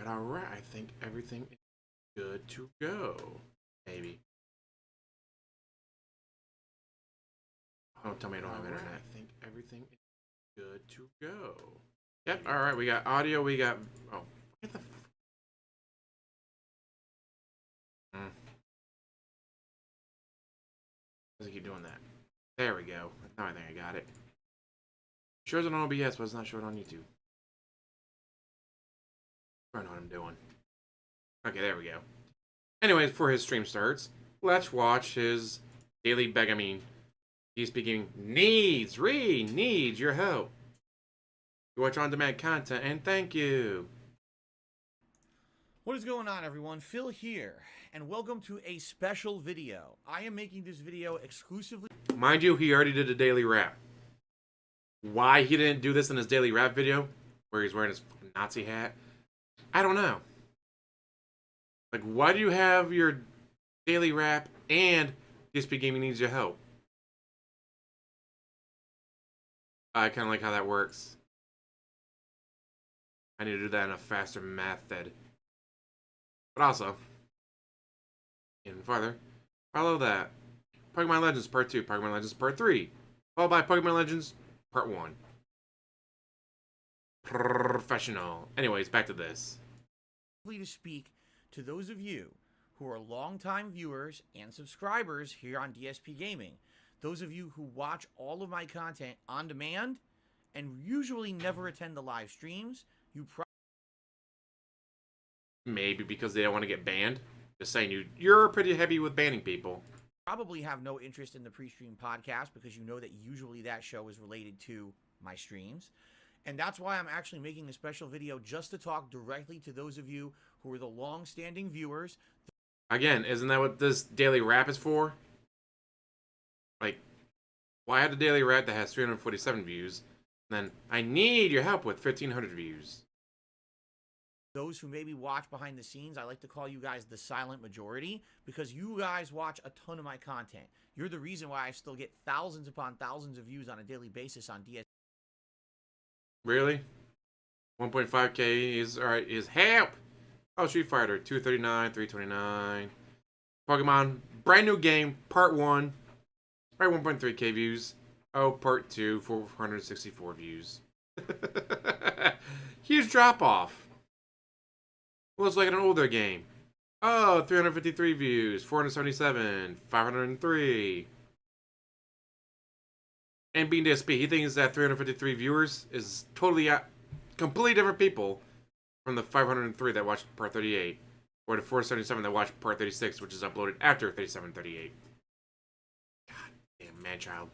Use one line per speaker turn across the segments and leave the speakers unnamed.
Alright. I think everything is good to go. Maybe. Don't tell me I don't have internet. I think everything is good to go. Yep, alright, we got audio, we got... Oh, what the... Doesn't keep doing that. There we go. Now I think I got it. Shows it on OBS, but it's not showing on YouTube. I don't know what I'm doing. Okay, there we go. Anyways, before his stream starts, let's watch his daily beg. I mean, DSP Gaming Reeee needs your help. You watch on-demand content, and thank you.
What is going on, everyone? Phil here, and welcome to a special video. I am making this video exclusively...
Mind you, he already did a daily rap. Why he didn't do this in his daily rap video, where he's wearing his Nazi hat, I don't know. Like, why do you have your daily rap and DSP Gaming needs your help? I kind of like how that works. I need to do that in a faster method. But also, even farther, follow that. Pokemon Legends Part 2, Pokemon Legends Part 3, followed by Pokemon Legends Part 1. Professional. Anyways, back to this.
To speak to those of you who are longtime viewers and subscribers here on DSP Gaming. Those of you who watch all of my content on demand and usually never attend the live streams, you
maybe because they don't want to get banned. Just saying, you're pretty heavy with banning people.
Probably have no interest in the pre-stream podcast because you know that usually that show is related to my streams. And that's why I'm actually making a special video just to talk directly to those of you who are the long-standing viewers.
Again, isn't that what this daily rap is for? Like, why have a daily rap that has 347 views? And then, I need your help with 1,500 views.
Those who maybe watch behind the scenes, I like to call you guys the silent majority because you guys watch a ton of my content. You're the reason why I still get thousands upon thousands of views on a daily basis on DSP.
Really? 1.5k is alright. Is help. Oh, Street Fighter 239, 329. Pokemon brand new game Part 1. Right, 1.3k views. Oh, Part 2 464 views. Huge drop off. Well, it's like an older game. Oh, 353 views, 477, 503. And being DSP, he thinks that 353 viewers is totally completely different people from the 503 that watched Part 38, or the 477 that watched Part 36, which is uploaded after 3738. God damn, man-child.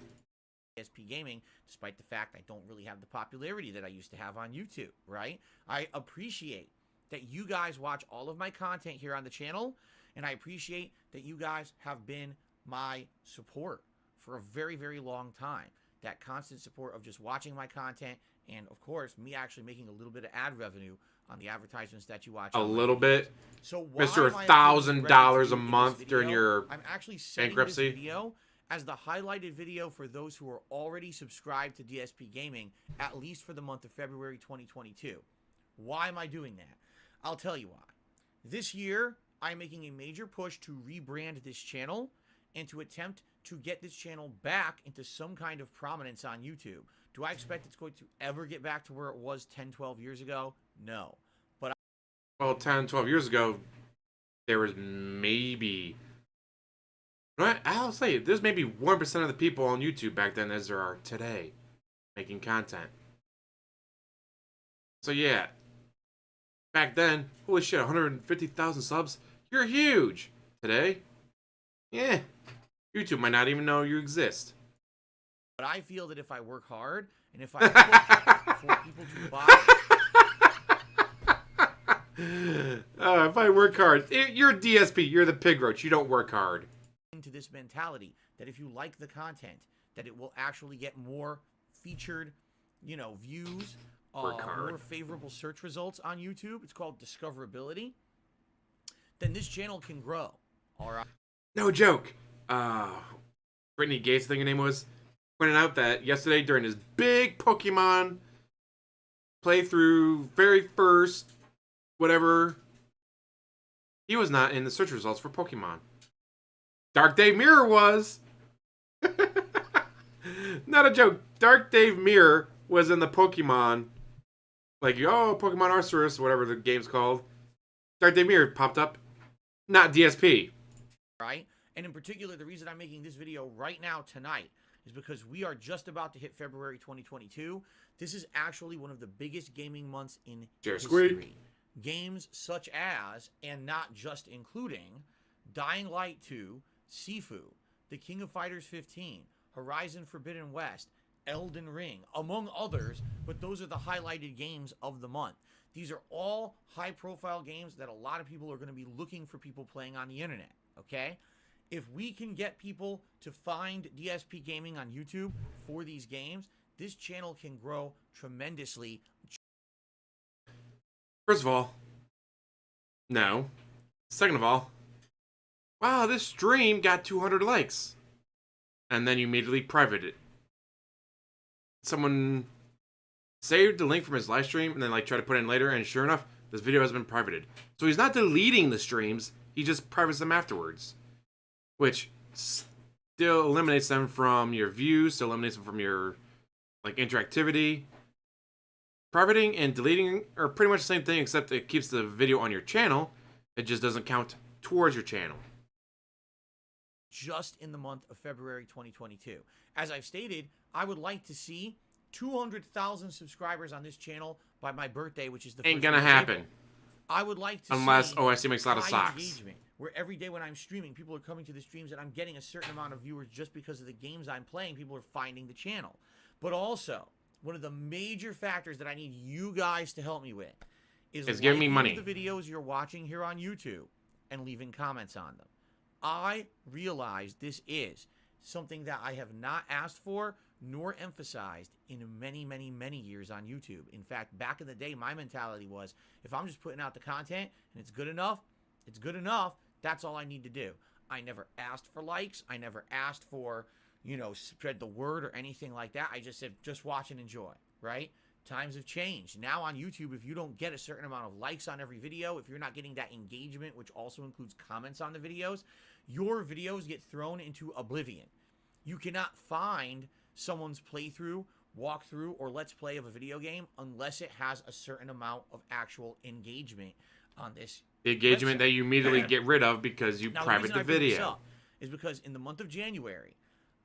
DSP Gaming, despite the fact I don't really have the popularity that I used to have on YouTube, right? I appreciate that you guys watch all of my content here on the channel, and I appreciate that you guys have been my support for a very, very long time. That constant support of just watching my content, and of course, me actually making a little bit of ad revenue on the advertisements that you watch.
A little bit?
So
Mr. $1,000 a month during your
I'm actually setting
bankruptcy?
This video as the highlighted video for those who are already subscribed to DSP Gaming, at least for the month of February 2022. Why am I doing that? I'll tell you why. This year, I'm making a major push to rebrand this channel and to attempt to get this channel back into some kind of prominence on YouTube. Do I expect it's going to ever get back to where it was 10, 12 years ago? No. But
well, 10, 12 years ago, there was maybe... I'll say, there's maybe 1% of the people on YouTube back then as there are today making content. So yeah. Back then, holy shit, 150,000 subs? You're huge! Today? Yeah. YouTube might not even know you exist.
But I feel that if I work hard, and if I push for people to buy...
if I work hard. You're a DSP, you're the Pigroach, you don't work hard.
...into this mentality, that if you like the content, that it will actually get more featured, you know, views... more favorable search results on YouTube. It's called discoverability. Then this channel can grow. All right.
No joke. Brittany Gates, I think her name was, pointed out that yesterday during his big Pokemon playthrough, very first whatever. He was not in the search results for Pokemon. Dark Dave Mirror was. Not a joke. Dark Dave Mirror was in the Pokemon. Like, oh, Pokemon Arceus, whatever the game's called. Dark Dave Mirror popped up. Not DSP.
Right? And in particular, the reason I'm making this video right now tonight is because we are just about to hit February 2022. This is actually one of the biggest gaming months in history. Games such as, and not just including, Dying Light 2, Sifu, The King of Fighters 15, Horizon Forbidden West, Elden Ring, among others, but those are the highlighted games of the month. These are all high-profile games that a lot of people are going to be looking for people playing on the internet, okay? If we can get people to find DSP Gaming on YouTube for these games, this channel can grow tremendously.
First of all, no. Second of all, wow, this stream got 200 likes. And then you immediately private it. Someone saved the link from his live stream and then like tried to put it in later, and sure enough, this video has been privated. So he's not deleting the streams, he just privates them afterwards. Which still eliminates them from your views, still eliminates them from your like interactivity. Privating and deleting are pretty much the same thing, except it keeps the video on your channel. It just doesn't count towards your channel.
Just in the month of February 2022. As I've stated, I would like to see 200,000 subscribers on this channel by my birthday, which is the
Ain't gonna happen.
I would like to
unless
see
OSC makes a lot of
high
socks.
engagement, where every day when I'm streaming, people are coming to the streams and I'm getting a certain amount of viewers just because of the games I'm playing. People are finding the channel. But also, one of the major factors that I need you guys to help me with is
giving me money.
The videos you're watching here on YouTube and leaving comments on them. I realize this is something that I have not asked for nor emphasized in many, many, many years on YouTube. In fact, back in the day, my mentality was, if I'm just putting out the content and it's good enough, it's good enough. That's all I need to do. I never asked for likes. I never asked for, you know, spread the word or anything like that. I just said, just watch and enjoy, right? Times have changed. Now on YouTube, if you don't get a certain amount of likes on every video, if you're not getting that engagement, which also includes comments on the videos, your videos get thrown into oblivion. You cannot find someone's playthrough, walkthrough, or let's play of a video game unless it has a certain amount of actual engagement on this.
The engagement that you immediately get rid of because you private the video.
Is because in the month of January,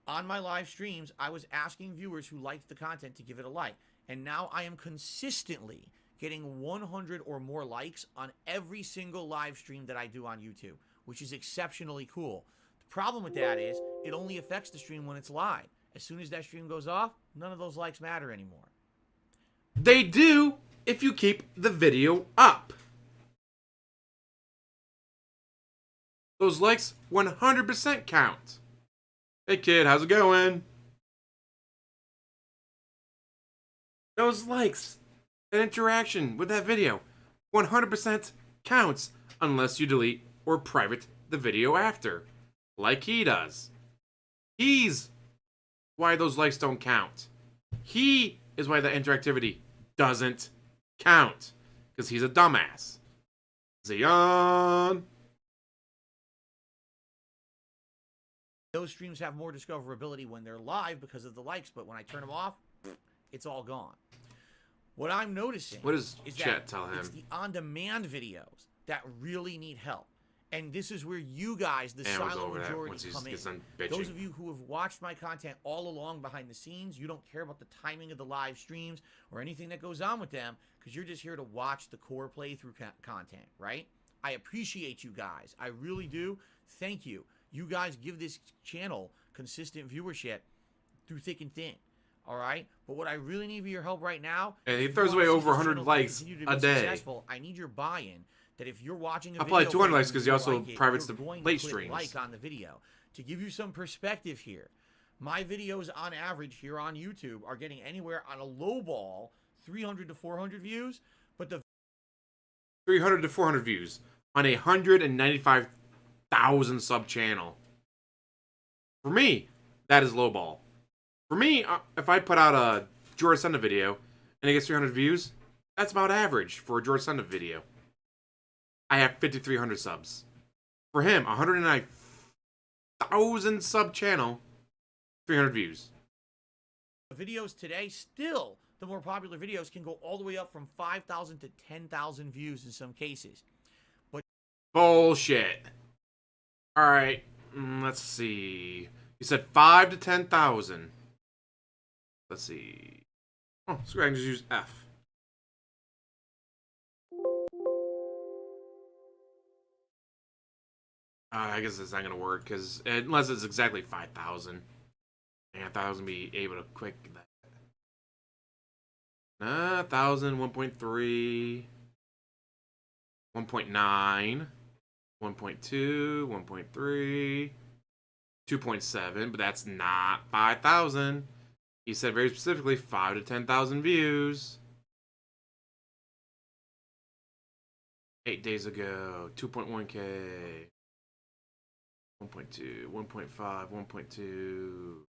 on my live streams, I was asking viewers who liked the content to give it a like. And now I am consistently getting 100 or more likes on every single live stream that I do on YouTube, which is exceptionally cool. The problem with that is it only affects the stream when it's live. As soon as that stream goes off, none of those likes matter anymore.
They do if you keep the video up. Those likes 100% count. Hey kid, how's it going? Those likes, that interaction with that video, 100% counts unless you delete or private the video after, like he does. He's why those likes don't count. He is why the interactivity doesn't count, because he's a dumbass. Zion.
Those streams have more discoverability when they're live because of the likes, but when I turn them off, it's all gone. What I'm noticing
is
that
tell him?
It's the on-demand videos that really need help. And this is where you guys, the silent majority, come in. Those of you who have watched my content all along behind the scenes, you don't care about the timing of the live streams or anything that goes on with them because you're just here to watch the core playthrough content, right? I appreciate you guys. I really do. Thank you. You guys give this channel consistent viewership through thick and thin. All right? But what I really need for your help right now...
And he throws away over 100 likes a day.
I need your buy-in. That if you're watching a video...
I'll probably 200 likes because he also privates the late streams.
Like on the video. To give you some perspective here, my videos on average here on YouTube are getting anywhere on a low ball 300 to 400 views, but the
300 to 400 views on a 195,000 sub channel. For me, that is low ball. For me, if I put out a George Senda video and it gets 300 views, that's about average for a George Senda video. I have 5,300 subs. For him, 109,000 sub channel, 300 views.
Videos today, still, the more popular videos can go all the way up from 5,000 to 10,000 views in some cases. But
bullshit. All right, let's see. You said 5 to 10,000. Let's see. Oh, so I can just use F. I guess it's not gonna work because unless it's exactly 5,000. And I thought I was gonna be able to quick that. 1,000, 1.3, 1.9, 1.2, 1.3, 2.7, but that's not 5,000. He said very specifically 5 to 10,000 views. 8 days ago, 2.1K. 1.2, 1.5, 1.2,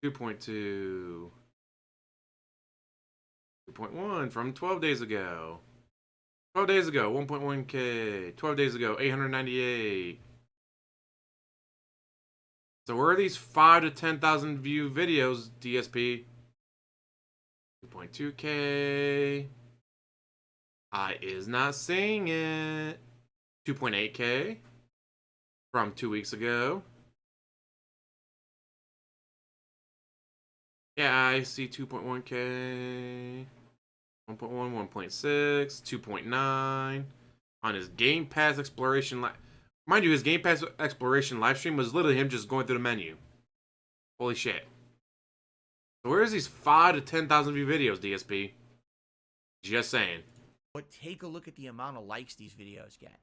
2.2, 2.1 from 12 days ago. 12 days ago, 1.1K. 12 days ago, 898. So where are these 5 to 10,000 view videos, DSP? 2.2K. I is not seeing it. 2.8K from 2 weeks ago. Yeah, I see 2.1K. 1.1, 1.6, 2.9 on his Game Pass Exploration. Mind you, his Game Pass Exploration live stream was literally him just going through the menu. Holy shit. So where is these 5 to 10,000 view videos, DSP? Just saying.
But take a look at the amount of likes these videos get.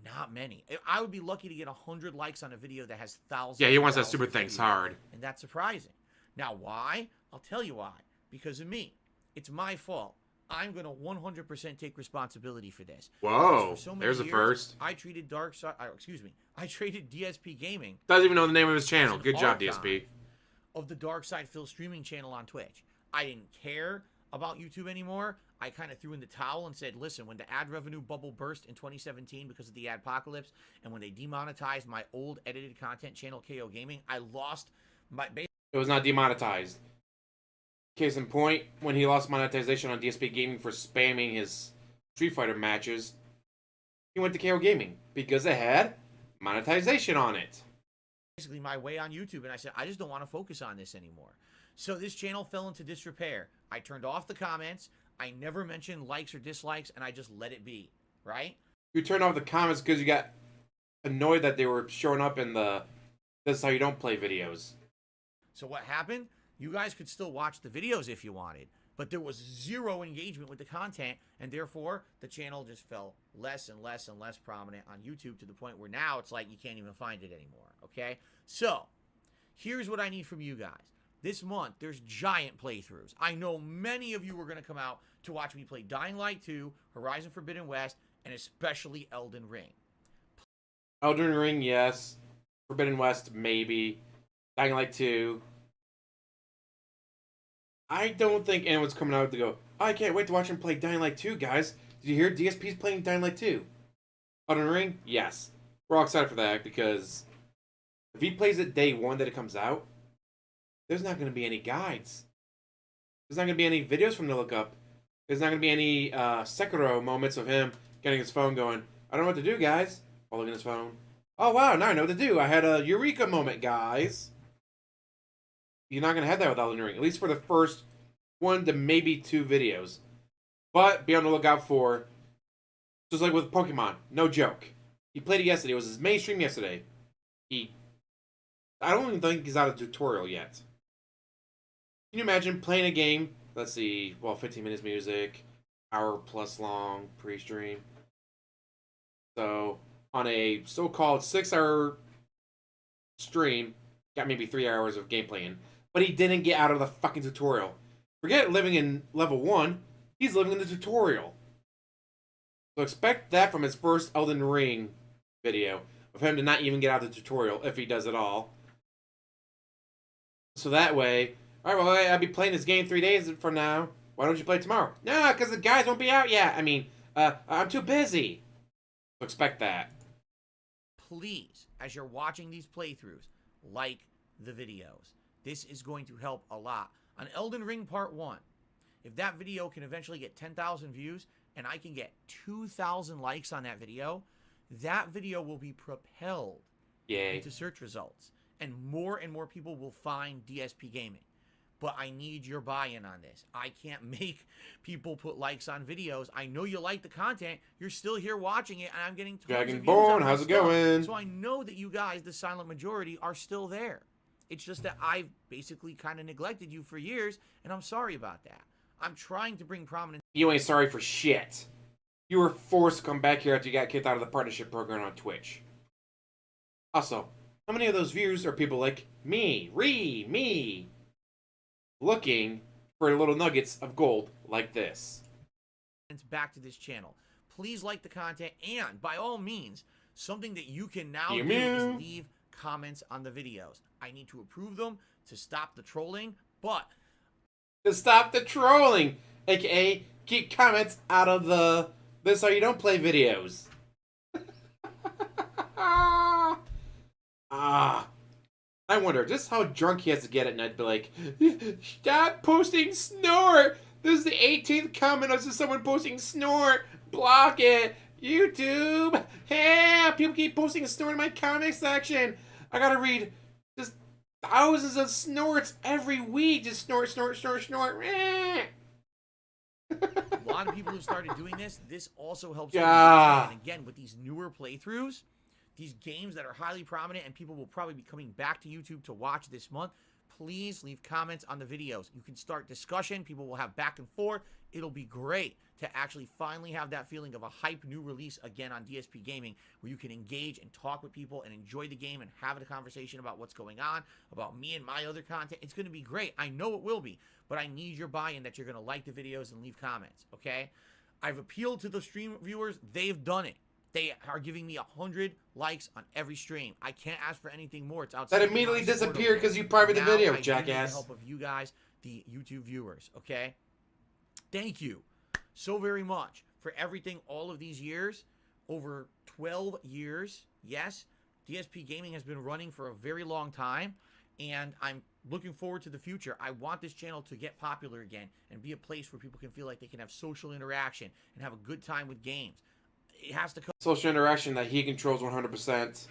Not many. I would be lucky to get 100 likes on a video that has thousands.
Yeah, he wants that super thanks hard.
And that's surprising. Now, why? I'll tell you why. Because of me. It's my fault. I'm going to 100% take responsibility for this.
Whoa,
so
there's a first.
I treated I traded DSP Gaming.
Doesn't even know the name of his channel. Good job, DSP.
Of the Dark Side Phil streaming channel on Twitch. I didn't care about YouTube anymore. I kind of threw in the towel and said, listen, when the ad revenue bubble burst in 2017 because of the adpocalypse, and when they demonetized my old edited content channel, KO Gaming, I lost my...
It was not demonetized. Case in point, when he lost monetization on DSP Gaming for spamming his Street Fighter matches, he went to KO Gaming because it had monetization on it.
Basically my way on YouTube, and I said, I just don't want to focus on this anymore. So this channel fell into disrepair. I turned off the comments. I never mentioned likes or dislikes, and I just let it be, right?
You turned off the comments because you got annoyed that they were showing up in the "This is how you don't play" videos.
So what happened? You guys could still watch the videos if you wanted, but there was zero engagement with the content, and therefore the channel just fell less and less and less prominent on YouTube to the point where now it's like you can't even find it anymore, okay? So here's what I need from you guys. This month, there's giant playthroughs. I know many of you are going to come out to watch me play Dying Light 2, Horizon Forbidden West, and especially Elden Ring.
Elden Ring, yes. Forbidden West, maybe. Dying Light 2. I don't think anyone's coming out to go, oh, I can't wait to watch him play Dying Light 2, guys. Did you hear DSP's playing Dying Light 2? Elden Ring? Yes. We're all excited for that because if he plays it day one that it comes out, there's not going to be any guides. There's not going to be any videos from the look up. There's not going to be any Sekiro moments of him getting his phone going, I don't know what to do, guys. While looking at his phone. Oh, wow, now I know what to do. I had a Eureka moment, guys. You're not going to have that with Elden Ring. At least for the first 1 to maybe 2 videos. But be on the lookout for, just like with Pokemon, no joke. He played it yesterday. It was his main stream yesterday. I don't even think he's out of tutorial yet. Can you imagine playing a game, let's see, well, 15 minutes music, hour plus long pre-stream. So, on a so-called 6-hour stream, got maybe 3 hours of gameplay in, but he didn't get out of the fucking tutorial. Forget living in level 1, he's living in the tutorial. So expect that from his first Elden Ring video, of him to not even get out of the tutorial, if he does at all. So that way, alright, well, I'll be playing this game 3 days from now. Why don't you play tomorrow? No, because the guys won't be out yet. I mean, I'm too busy. Expect that.
Please, as you're watching these playthroughs, like the videos. This is going to help a lot. On Elden Ring Part 1, if that video can eventually get 10,000 views and I can get 2,000 likes on that video will be propelled into search results. And more people will find DSP Gaming. But I need your buy-in on this. I can't make people put likes on videos. I know you like the content. You're still here watching it, and I'm getting tons of views on my
how's it
stuff.
going?
So I know that you guys, the silent majority, are still there. It's just that I've basically kind of neglected you for years, and I'm sorry about that. I'm trying to bring prominence.
You ain't sorry for shit. You were forced to come back here after you got kicked out of the partnership program on Twitch. Also, how many of those viewers are people like me, me, looking for little nuggets of gold like this?
Back to this channel. Please like the content, and by all means, something that you can now do is leave comments on the videos. I need to approve them to stop the trolling, but
to stop the trolling, aka keep comments out of the "this how you don't play" videos. I wonder just how drunk he has to get at night. Be like, stop posting snort. This is the 18th comment of someone posting snort. Block it. YouTube. Hey, people keep posting snort in my comment section. I gotta read just thousands of snorts every week. Just snort, snort, snort, snort.
A lot of people have started doing this. This also helps.
Yeah.
And again, with these newer playthroughs, these games that are highly prominent and people will probably be coming back to YouTube to watch this month, please leave comments on the videos. You can start discussion. People will have back and forth. It'll be great to actually finally have that feeling of a hype new release again on DSP Gaming, where you can engage and talk with people and enjoy the game and have a conversation about what's going on, about me and my other content. It's going to be great. I know it will be, but I need your buy-in that you're going to like the videos and leave comments, okay? I've appealed to the stream viewers. They've done it. They are giving me 100 likes on every stream. I can't ask for anything more. It's outside.
That immediately disappeared because you private the video, jackass.
With the help of you guys, the YouTube viewers, okay? Thank you so very much for everything all of these years. Over 12 years, yes. DSP Gaming has been running for a very long time, and I'm looking forward to the future. I want this channel to get popular again and be a place where people can feel like they can have social interaction and have a good time with games. It has to come
social interaction that he controls 100%.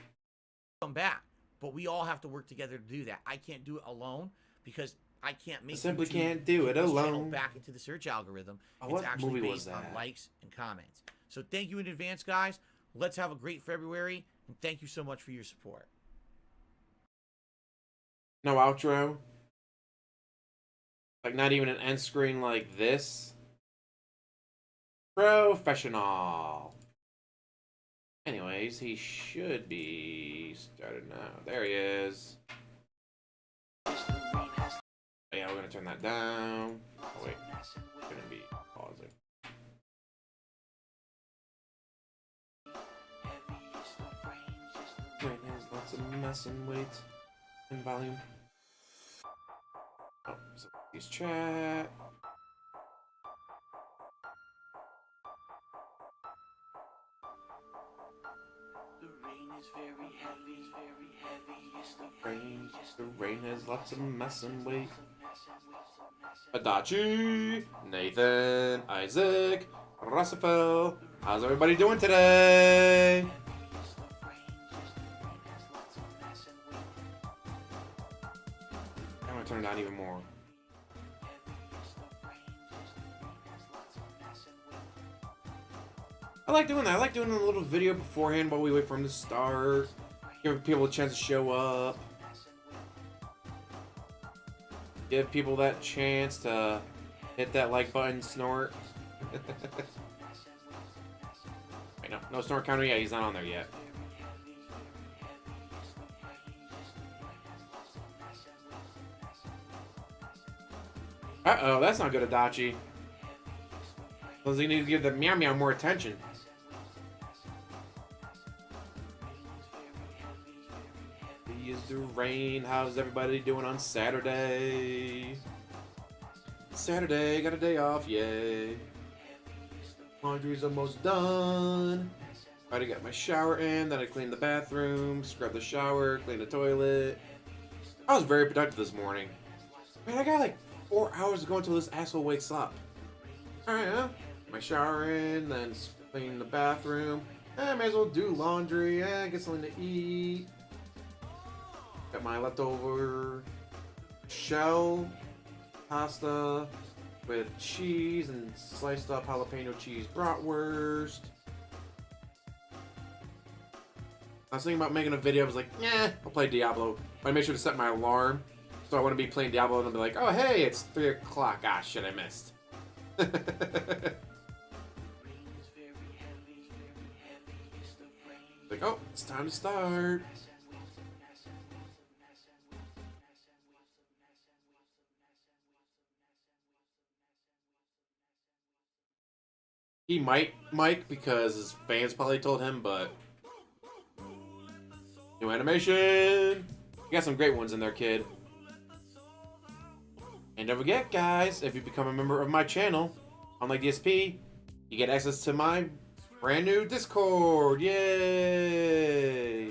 Come back, but we all have to work together to do that. I can't do it alone because I can't make.
I simply can't do it alone.
Back into the search algorithm.
Oh,
it's actually based on likes and comments. So thank you in advance, guys. Let's have a great February, and thank you so much for your support.
No outro. Like not even an end screen like this. Professional. Anyways, he should be started now. There he is. Oh, yeah, we're gonna turn that down. Oh, wait, it's gonna be pausing. Right now, there's lots of messing. Wait, in volume. Oh, so please chat. The rain has lots of mess and weight. Adachi, Nathan, Isaac, Russell. How's everybody doing today? I'm gonna turn it down even more. I like doing that. I like doing a little video beforehand while we wait for him to start. Give people a chance to show up. Give people that chance to hit that like button, snort. Wait, no snort counter yet. He's not on there yet. Uh-oh, that's not good, Adachi. Does he need to give the meow meow more attention? Is the rain? How's everybody doing on Saturday? Saturday, got a day off, yay. Laundry's almost done. Already got my shower in, then I cleaned the bathroom, scrubbed the shower, cleaned the toilet. I was very productive this morning. Man, I got like 4 hours to go until this asshole wakes up. Alright, yeah. My shower in, then clean the bathroom. I may as well do laundry, get something to eat. Got my leftover shell pasta with cheese and sliced up jalapeno cheese bratwurst. I was thinking about making a video. I was like, I'll play Diablo. But I made sure to set my alarm. So I want to be playing Diablo and I'll be like, oh hey, it's 3 o'clock. Ah shit, I missed. Like, oh, it's time to start. He might Mike because his fans probably told him, but new animation. You got some great ones in there, kid. And don't forget, guys, if you become a member of my channel, unlike DSP, you get access to my brand new Discord. Yay!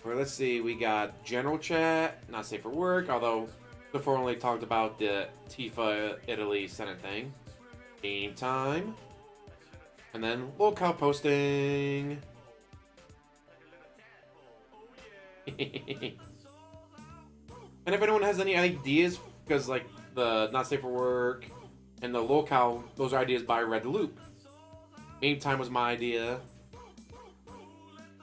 Or let's see, we got general chat, not safe for work, although before only talked about the Tifa Italy Senate thing. Game time. And then locale posting. And if anyone has any ideas, because like the not safe for work and the locale, those are ideas by Red the Loop. Game time was my idea.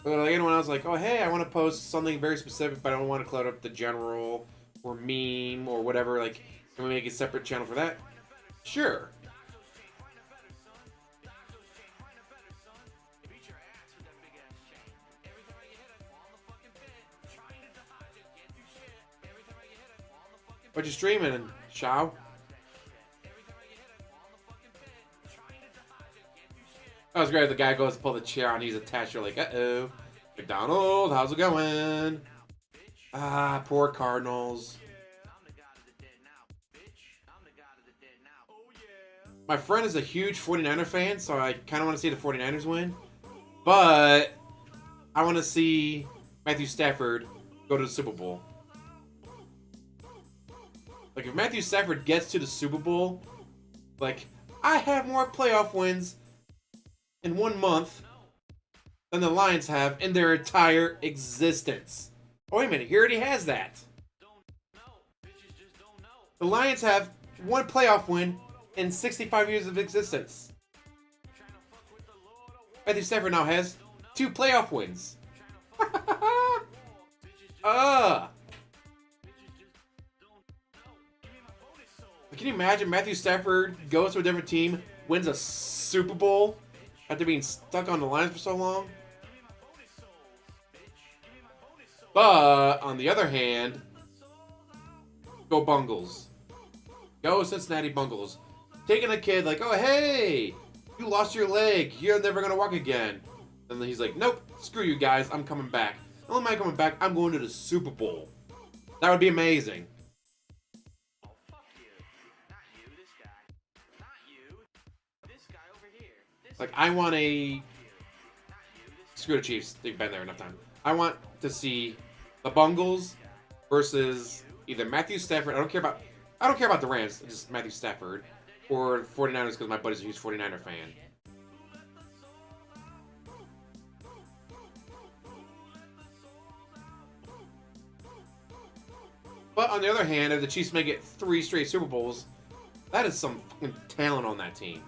But like anyone else, like, oh hey, I want to post something very specific, but I don't want to clutter up the general or meme or whatever. Like, can we make a separate channel for that? Sure. What you streaming, Shao? That was great. The guy goes to pull the chair and he's attached. You're like, uh-oh. McDonald, how's it going? Ah, poor Cardinals. My friend is a huge 49er fan, so I kind of want to see the 49ers win. But I want to see Matthew Stafford go to the Super Bowl. Like, if Matthew Stafford gets to the Super Bowl, like, I have more playoff wins in 1 month than the Lions have in their entire existence. Oh, wait a minute. He already has that. The Lions have 1 playoff win in 65 years of existence. Matthew Stafford now has 2 playoff wins. Can you imagine Matthew Stafford goes to a different team, wins a Super Bowl after being stuck on the Lions for so long? But, on the other hand, go Bungles. Go Cincinnati Bungles. Taking a kid like, oh, hey, you lost your leg. You're never going to walk again. And then he's like, nope, screw you guys. I'm coming back. Not only am I coming back, I'm going to the Super Bowl. That would be amazing. Like, I want a... Screw the Chiefs. They've been there enough time. I want to see the Bungles versus either Matthew Stafford. I don't care about the Rams. Just Matthew Stafford. Or 49ers because my buddy's a huge 49er fan. But on the other hand, if the Chiefs make it 3 straight Super Bowls, that is some fucking talent on that team.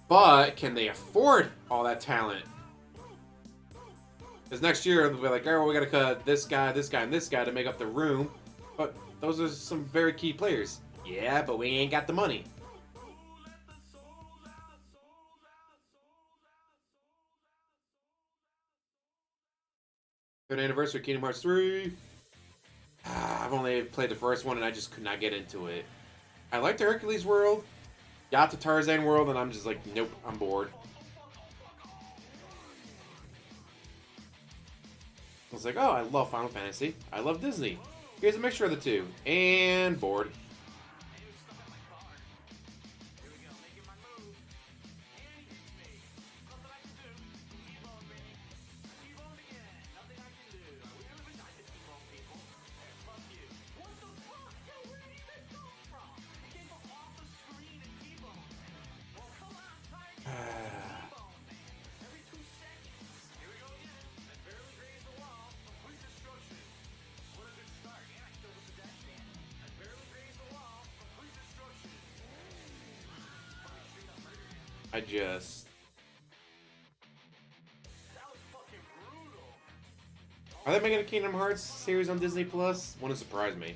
But can they afford all that talent? Because next year they'll be like, oh, we gotta cut this guy, and this guy to make up the room. But those are some very key players. Yeah, but we ain't got the money. Third anniversary of Kingdom Hearts 3. I've only played the first one and I just could not get into it. I like the Hercules world. Got the Tarzan world and I'm just like, nope, I'm bored. I was like, oh, I love Final Fantasy. I love Disney. Here's a mixture of the two. And bored. I just... Are they making a Kingdom Hearts series on Disney Plus? Wouldn't surprise me.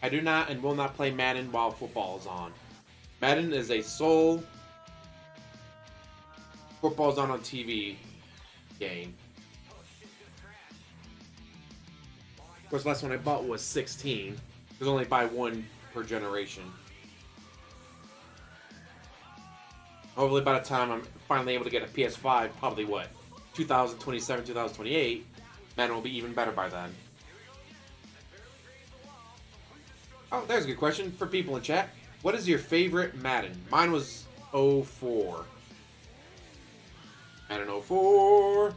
I do not and will not play Madden while football is on. Madden is a sole football's on TV game. Of course, the last one I bought was 16. There's only buy one per generation. Hopefully by the time I'm finally able to get a PS5, probably what? 2027, 2028, Madden will be even better by then. Oh, there's a good question for people in chat. What is your favorite Madden? Mine was 04. Madden 04.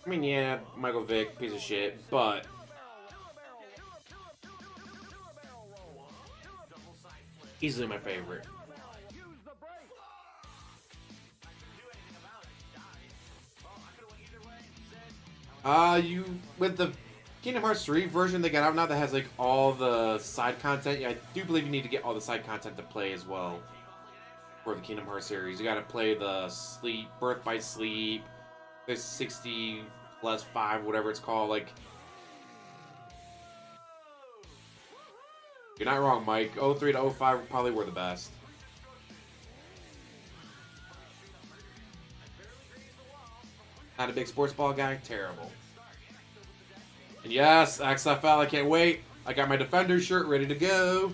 I mean, yeah, Michael Vick, piece of shit, but easily my favorite. With the Kingdom Hearts 3 version they got out now that has like all the side content, yeah, I do believe you need to get all the side content to play as well for the Kingdom Hearts series. You gotta play the Birth by Sleep, the 60 plus 5, whatever it's called, like. You're not wrong, Mike. 03 to 05 probably were the best. Not a big sports ball guy? Terrible. And yes, XFL, I can't wait. I got my Defenders shirt ready to go.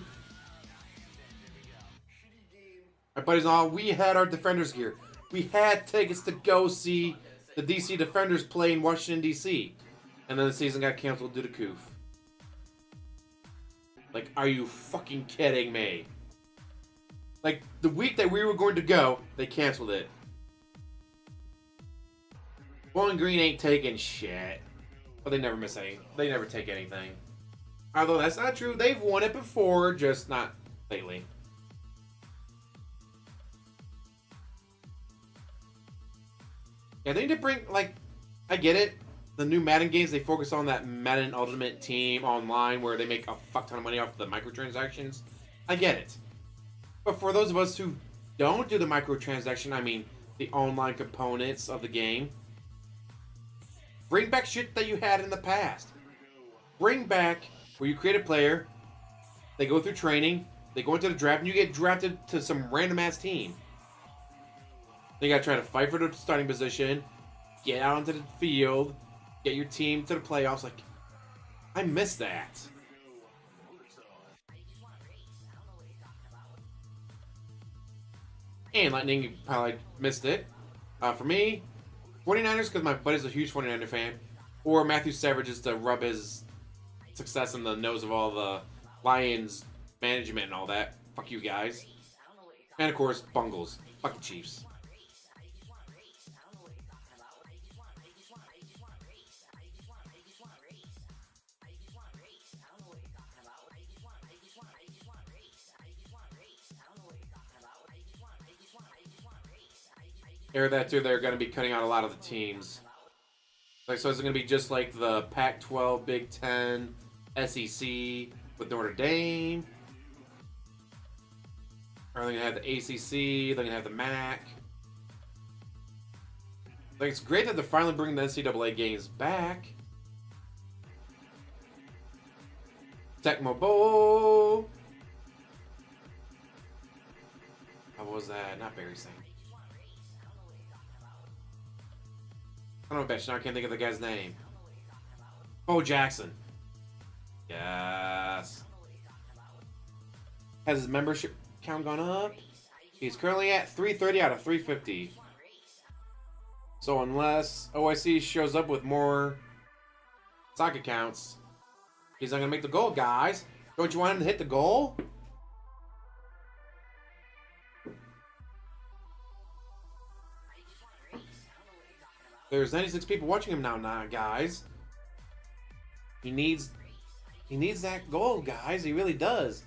My buddies and all, we had our Defenders gear. We had tickets to go see the DC Defenders play in Washington, D.C. And then the season got canceled due to COOF. Like, are you fucking kidding me? Like, the week that we were going to go, they canceled it. Bowling Green ain't taking shit. But they never miss any. They never take anything. Although that's not true. They've won it before, just not lately. Yeah, they need to bring, like, I get it. The new Madden games, they focus on that Madden Ultimate Team online where they make a fuck ton of money off the microtransactions. I get it. But for those of us who don't do the microtransaction, I mean the online components of the game, bring back shit that you had in the past. Bring back where you create a player, they go through training, they go into the draft, and you get drafted to some random ass team. Then you gotta try to fight for the starting position, get out onto the field, get your team to the playoffs. Like, I miss that. And Lightning, you probably missed it. For me, 49ers, because my buddy's a huge 49er fan. Or Matthew Stafford, just to rub his success in the nose of all the Lions management and all that. Fuck you guys. And of course, Bungles. Fuck the Chiefs. Hear that too, they're going to be cutting out a lot of the teams. Like, so it's going to be just like the Pac-12, Big Ten, SEC with Notre Dame. Or they're going to have the ACC, they're going to have the MAC. Like, it's great that they're finally bringing the NCAA games back. Tecmo Bowl. How was that? Not Barry Singh. I don't know, bitch. Now I can't think of the guy's name. Bo Jackson. Yes. Has his membership count gone up? He's currently at 330 out of 350. So unless OIC shows up with more stock accounts, he's not going to make the goal, guys. Don't you want him to hit the goal? There's 96 people watching him now, guys. He needs that goal, guys. He really does.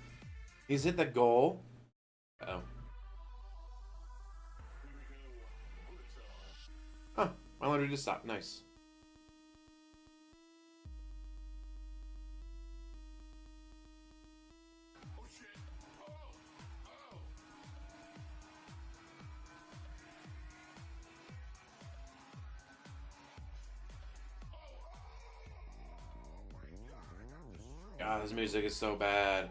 He's hit the goal. Uh-oh. Huh. My laundry just stopped. Nice. God, this music is so bad.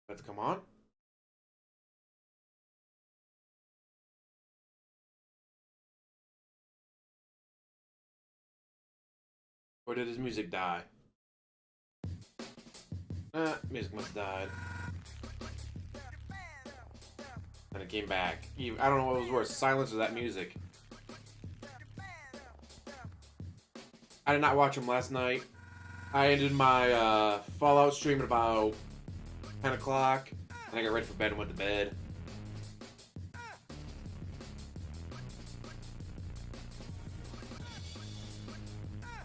Let's come on. Or did his music die? Music must have died. And it came back. I don't know what was worse, silence or that music. I did not watch him last night. I ended my Fallout stream at about 10 o'clock. And I got ready for bed and went to bed.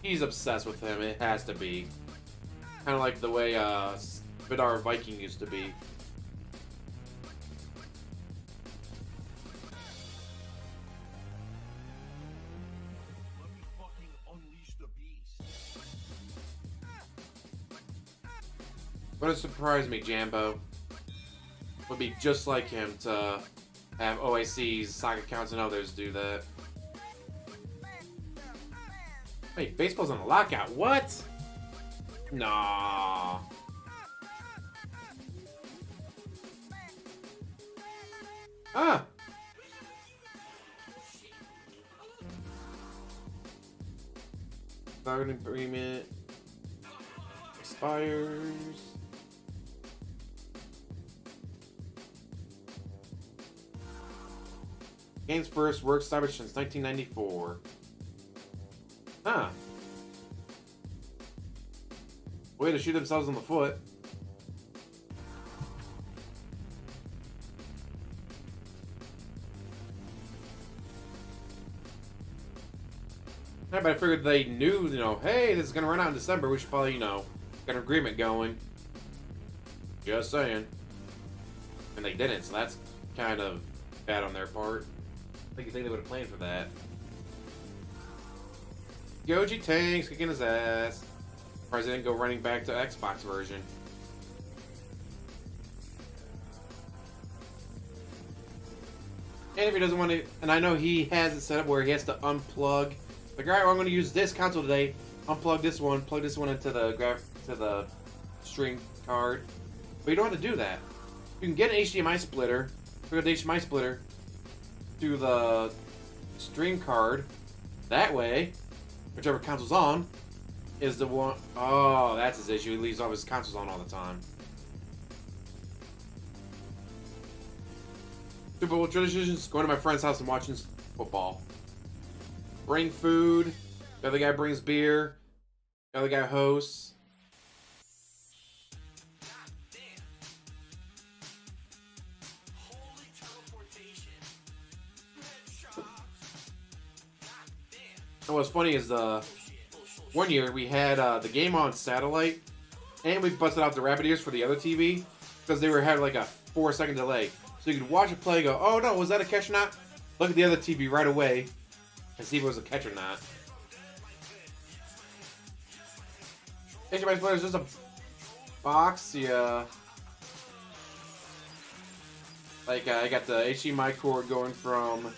He's obsessed with him. It has to be. Kind of like the way Vidar Viking used to be. Wouldn't surprise me, Jambo. Would be just like him to have OICs, sock accounts, and others do that. Wait, baseball's on a lockout. What? Nah. Ah. Starting agreement expires. Game's first work established since 1994. Huh. Way to shoot themselves in the foot. Yeah, but I figured they knew, hey, this is gonna run out in December. We should probably, get an agreement going. Just saying. And they didn't, so that's kind of bad on their part. I think they would have planned for that. Goji Tank's kicking his ass. Surprised they didn't go running back to Xbox version. And if he doesn't want to, and I know he has it set up where he has to unplug. Like, alright, well, I'm going to use this console today. Unplug this one, plug this one into the stream card. But you don't have to do that. You can get an HDMI splitter. Hook up the HDMI splitter to the stream card. That way, whichever console's on is the one. Oh, that's his issue. He leaves all his consoles on all the time. Super Bowl traditions: going to my friend's house and watching football. Bring food. The other guy brings beer. The other guy hosts. And what's funny is one year we had the game on satellite, and we busted out the rabbit ears for the other TV because they had like a 4-second delay. So you could watch it play, go, oh no, was that a catch or not? Look at the other TV right away and see if it was a catch or not. HDMI splitter is just a box. Yeah. Like I got the HDMI cord going from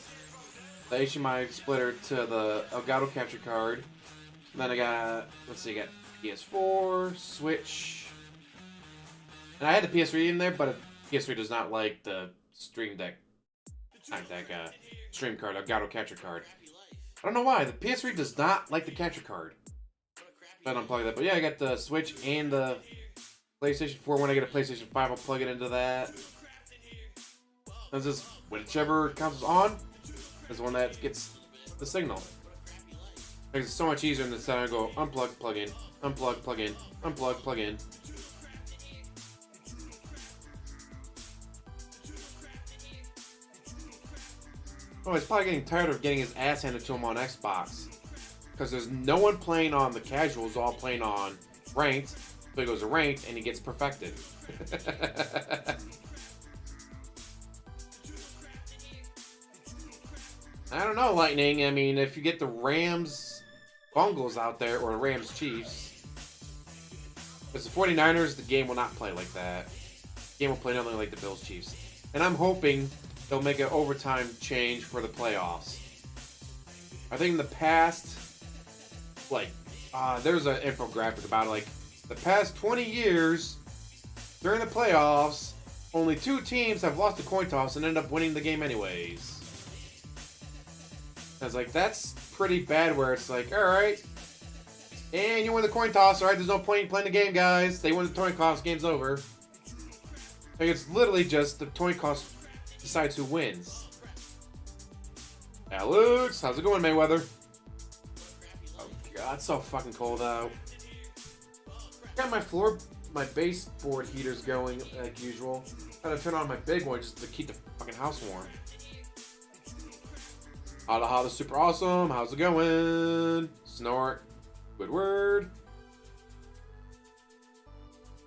the HDMI splitter to the Elgato capture card. And then I got, let's see, I got PS4, Switch. And I had the PS3 in there, but the PS3 does not like the stream card, Elgato capture card. I don't know why. The PS3 does not like the capture card. I don't unplug that. But yeah, I got the Switch and the PlayStation 4. When I get a PlayStation 5, I'll plug it into that. That's just whichever console's on is the one that gets the signal. Because it's so much easier than the I go unplug, plug in, unplug, plug in, unplug, plug in. Oh, he's probably getting tired of getting his ass handed to him on Xbox. Because there's no one playing on the casuals, all playing on ranked. So he goes to ranked and he gets perfected. I don't know, Lightning. I mean, if you get the Rams Bungles out there, or the Rams Chiefs, because the 49ers, the game will not play like that. The game will play nothing like the Bills Chiefs. And I'm hoping they'll make an overtime change for the playoffs. I think in the past, like, there's an infographic about it, like, the past 20 years, during the playoffs, only 2 teams have lost a coin toss and ended up winning the game anyways. I was like, that's pretty bad where it's like, alright, and you win the coin toss, alright, there's no point in playing the game, guys. They win the coin toss, game's over. Like, it's literally just the coin toss decides who wins. Alex, how's it going, Mayweather? Oh god, it's so fucking cold out. Got my baseboard heaters going like usual. Gotta turn on my big one just to keep the fucking house warm. Holla, super awesome. How's it going? Snort. Squidward.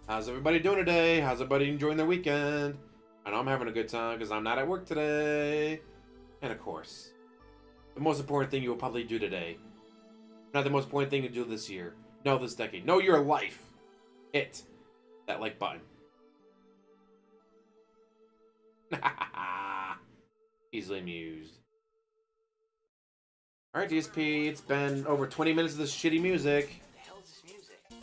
How's everybody doing today? How's everybody enjoying their weekend? I know I'm having a good time because I'm not at work today. And of course, the most important thing you will probably do today. Not the most important thing to do this year. No, this decade. No, your life. Hit that like button. Easily amused. Alright, DSP, it's been over 20 minutes of this shitty music.
What the hell is this music? What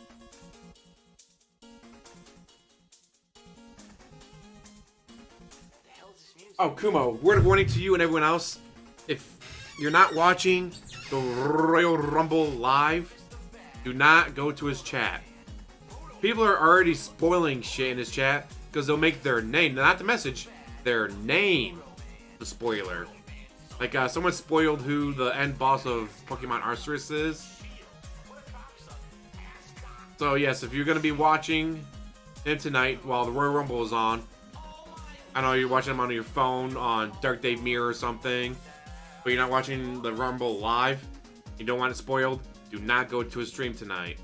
the hell is this music?
Oh, Kumo, word of warning to you and everyone else. If you're not watching the Royal Rumble live, do not go to his chat. People are already spoiling shit in his chat because they'll make their name, not the message, their name the spoiler. Like, someone spoiled who the end boss of Pokemon Arceus is. So, yes, if you're going to be watching him tonight while the Royal Rumble is on, I know you're watching him on your phone on Dark Dave Mirror or something, but you're not watching the Rumble live, you don't want it spoiled, do not go to his stream tonight.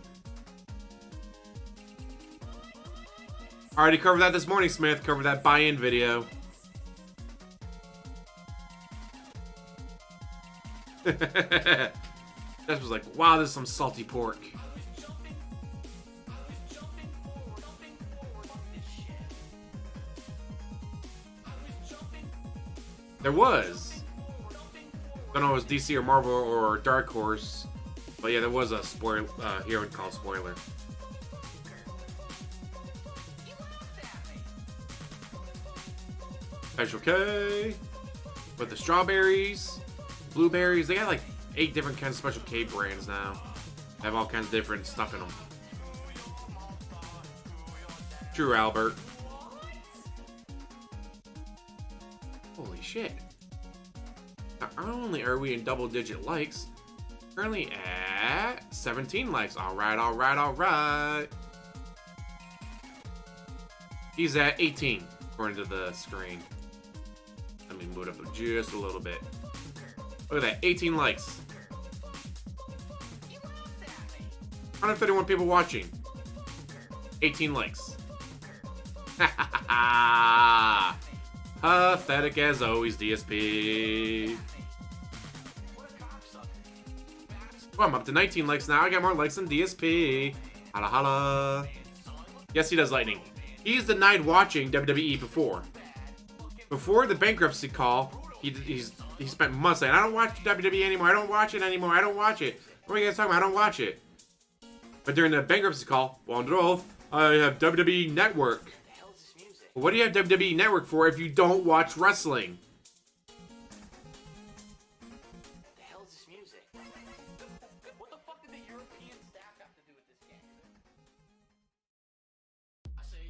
Already covered that this morning, Smith. Covered that buy-in video. That was like, wow, this is some salty pork. There was. I don't know if it was DC or Marvel or Dark Horse, but yeah, there was a spoiler hero called Spoiler. Special K with the strawberries, blueberries. They got like 8 different kinds of Special K brands now. They have all kinds of different stuff in them. True, Albert. Holy shit. Not only are we in double-digit likes, currently at 17 likes. Alright, alright, alright. He's at 18, according to the screen. Let me move it up just a little bit. Look at that, 18 likes. 131 people watching. 18 likes. Pathetic as always, DSP. Well, I'm up to 19 likes now. I got more likes than DSP. Holla holla. Yes, he does, Lightning. He's denied watching WWE before. Before the bankruptcy call, he spent months saying, I don't watch WWE anymore. I don't watch it anymore. I don't watch it. What are you guys talking about? I don't watch it. But during the bankruptcy call, Wondolf, I have WWE Network. Well, what do you have WWE Network for if you don't watch wrestling?
What the hell is this music? What the fuck did the European staff have to do with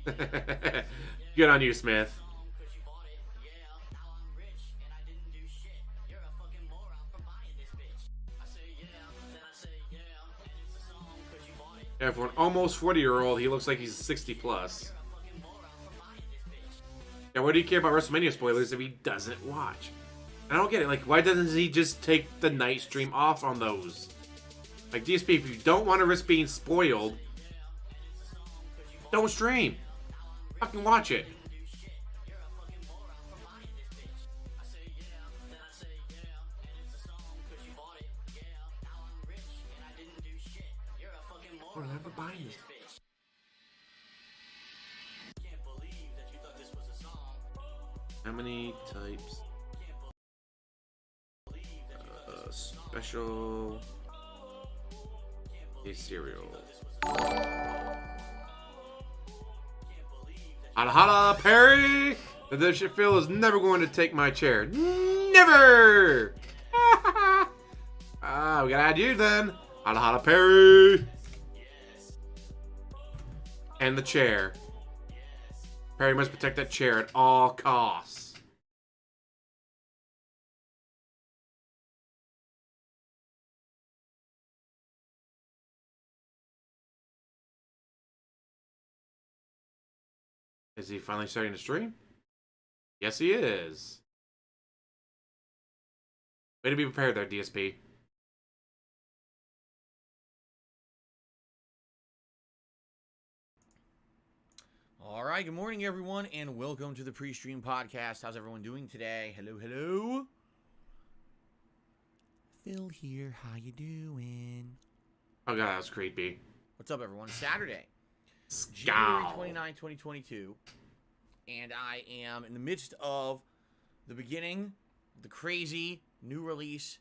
this game?
Good on you, Smith. Yeah, for an almost 40-year-old, he looks like he's 60 plus. Yeah, what do you care about WrestleMania spoilers if he doesn't watch? I don't get it. Like, why doesn't he just take the night stream off on those? Like, DSP, if you don't want to risk being spoiled, don't stream. Fucking watch it. I'll never buy this. How many types? Special a cereal. Holla holla, Perry! The Dipshit Phil is never going to take my chair. Never! We gotta add you then. Holla holla, Perry! And the chair. Perry must protect that chair at all costs. Is he finally starting to stream? Yes, he is. Way to be prepared there, DSP.
All right, good morning, everyone, and welcome to the pre-stream podcast. How's everyone doing today? Hello, hello. Phil here. How you doing?
Oh god, that was creepy.
What's up, everyone? Saturday,
Scowl.
January 29, 2022, and I am in the midst of the beginning of the crazy new release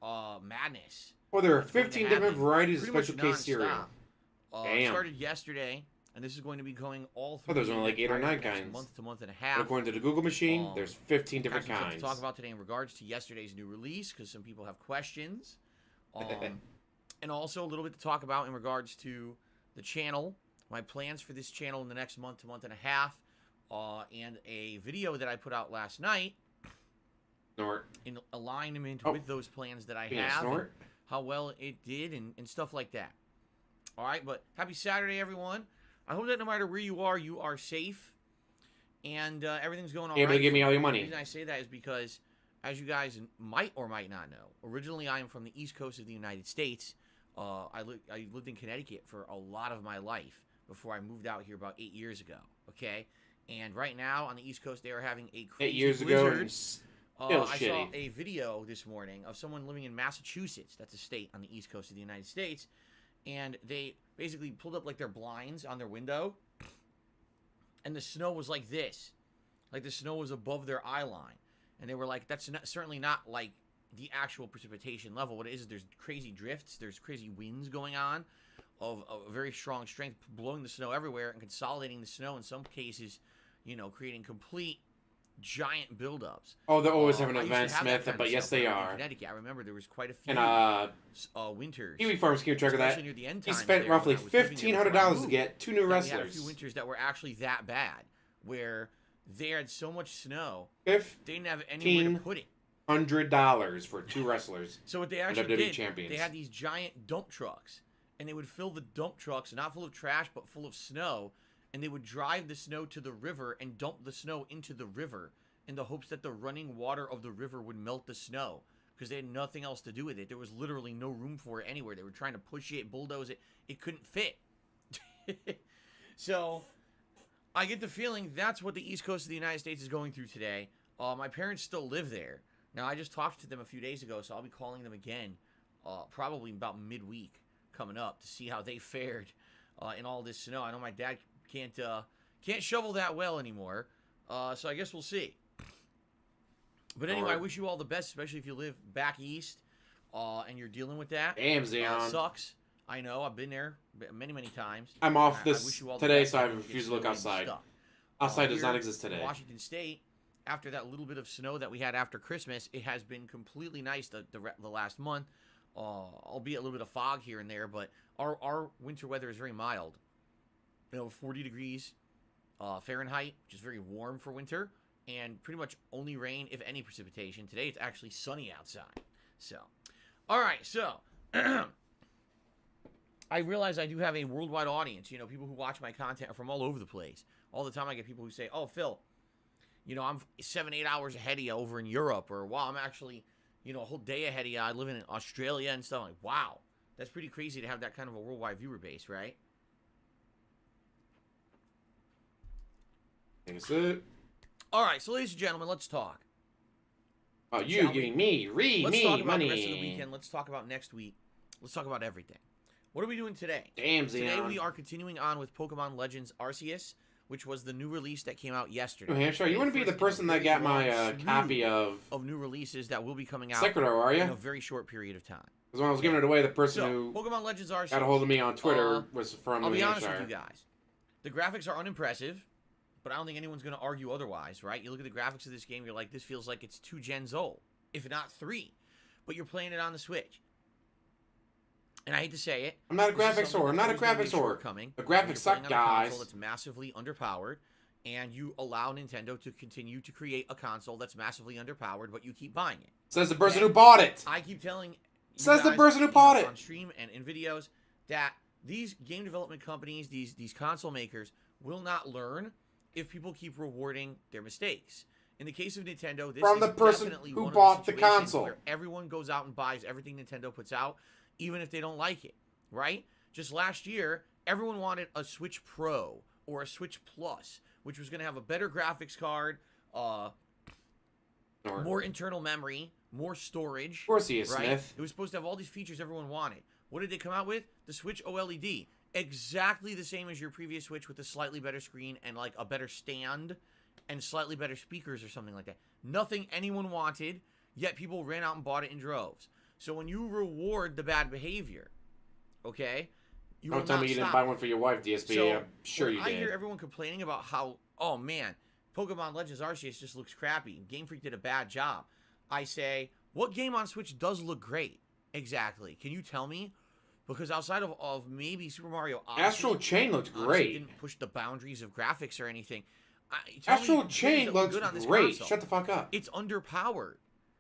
madness.
Well, there are
It's going to
15 different
happen
varieties of
pretty
special
much
case cereal.
nonstop. It
Damn.
started yesterday, and this is going to be going all through.
Oh, there's only like 8 or 9
next
kinds.
Month to month and a
But
half.
according to the Google machine, there's 15 different
Have some stuff
kinds.
to talk about today in regards to yesterday's new release, because some people have questions, and also a little bit to talk about in regards to the channel, my plans for this channel in the next month to month and a half, and a video that I put out last night
Snort.
in alignment
Oh.
with those plans that I
Yeah,
have, and
snort.
how well it did, and stuff like that. All right, but happy Saturday, everyone. I hope that no matter where you are safe, and everything's going all right.
Able to give me all your
The
money.
reason I say that is because, as you guys might or might not know, originally I am from the East Coast of the United States. I lived in Connecticut for a lot of my life before I moved out here about 8 years ago. Okay, and right now on the East Coast they are having a crazy
8 years
blizzard.
ago, and still
I saw
shitty.
a video this morning of someone living in Massachusetts. That's a state on the East Coast of the United States. And they basically pulled up like their blinds on their window. And the snow was like this. Like the snow was above their eye line. And they were like, that's certainly not like the actual precipitation level. What it is there's crazy drifts. There's crazy winds going on of a very strong strength, blowing the snow everywhere and consolidating the snow in some cases, creating complete giant buildups.
Oh, they're always
I
having
used to
events,
have that
Smith,
kind of
but yes,
stuff when
they
I lived in
are.
Connecticut. I remember there was quite a few
And,
winters.
Kiwi Farms keep track of that.
Especially near the end
He
times
spent
there
roughly
when I was living there before I
$1,500 to
moved,
get 2 new
that we had a
wrestlers.
few winters that were actually that bad, where they had so much snow they didn't have anywhere to put it.
$1,500 for 2 wrestlers.
So what they actually
WWE
did,
champions.
they had these giant dump trucks, and they would fill the dump trucks not full of trash but full of snow, and they would drive the snow to the river and dump the snow into the river in the hopes that the running water of the river would melt the snow, because they had nothing else to do with it. There was literally no room for it anywhere. They were trying to push it, bulldoze it. It couldn't fit. So I get the feeling that's what the East Coast of the United States is going through today. My parents still live there. Now, I just talked to them a few days ago, so I'll be calling them again probably about midweek coming up to see how they fared in all this snow. I know my dad can't shovel that well anymore, so I guess we'll see. But anyway, I wish you all the best, especially if you live back east and you're dealing with that.
Damn, Xeon.
Sucks. I know. I've been there many, many times.
I'm off
I
this
wish you all the
today,
best.
so I
Don't get
refuse to look
snowed and
outside.
stuck.
Outside does
Here
not exist
in
today.
Washington State, after that little bit of snow that we had after Christmas, it has been completely nice the last month. Albeit a little bit of fog here and there, but our winter weather is very mild. 40 degrees Fahrenheit, which is very warm for winter, and pretty much only rain, if any, precipitation. Today it's actually sunny outside. So, all right, so I realize I do have a worldwide audience. People who watch my content are from all over the place. All the time I get people who say, "Oh, Phil, you know, I'm 7-8 hours ahead of you over in Europe, or wow, I'm actually, you know, a whole day ahead of you. I live in Australia and stuff. Like, wow, that's pretty crazy to have that kind of a worldwide viewer base, right?
That's it.
All right, so ladies and gentlemen, let's talk.
Oh, you
Shall we?
giving me
Let's talk about
money.
the rest of the weekend. Let's talk about next week. Let's talk about everything. What are we doing today?
Damn,
Today
Xeon.
we are continuing on with Pokemon Legends Arceus, which was the new release that came out yesterday.
New Hampshire, you want to be the person that got my copy of
new releases that will be coming out
Secretary, are you?
in a very short period of time.
Because when I was giving it away, the person
So,
who
Pokemon Legends Arceus
got a hold of me on Twitter was from
I'll
New
be honest
Hampshire.
with you guys. The graphics are unimpressive, but I don't think anyone's going to argue otherwise, right? You look at the graphics of this game, you're like, this feels like it's 2 gens old, if not 3. But you're playing it on the Switch. And I hate to say it.
I'm not a graphics whore. I'm not a graphics whore. The graphics suck, guys.
That's massively underpowered, and you allow Nintendo to continue to create a console that's massively underpowered, but you keep buying it.
Says the person who bought it.
I keep telling you
Says the
guys,
person who bought it
on stream and in videos that these game development companies, these console makers, will not learn if people keep rewarding their mistakes. In the case of Nintendo, this
from
is
the person
definitely
who
one
bought
of
the
the situations
console.
where everyone goes out and buys everything Nintendo puts out, even if they don't like it, right? Just last year, everyone wanted a Switch Pro or a Switch Plus, which was going to have a better graphics card, more internal memory, more storage.
Of course he is,
right?
Smith.
It was supposed to have all these features everyone wanted. What did they come out with? The Switch OLED. Exactly the same as your previous Switch with a slightly better screen and like a better stand and slightly better speakers or something like that. Nothing anyone wanted, yet people ran out and bought it in droves. So when you reward the bad behavior, okay, you
Don't tell me you didn't buy one for your wife, DSP.
So,
I'm sure you
I
did.
hear everyone complaining about how, oh man, Pokemon Legends Arceus just looks crappy. Game Freak did a bad job. I say, what game on Switch does look great? Exactly. Can you tell me? Because outside of maybe Super Mario Odyssey,
Astral Chain looked great.
Didn't push the boundaries of graphics or anything.
Astral Chain looks great. Shut the fuck up.
It's underpowered.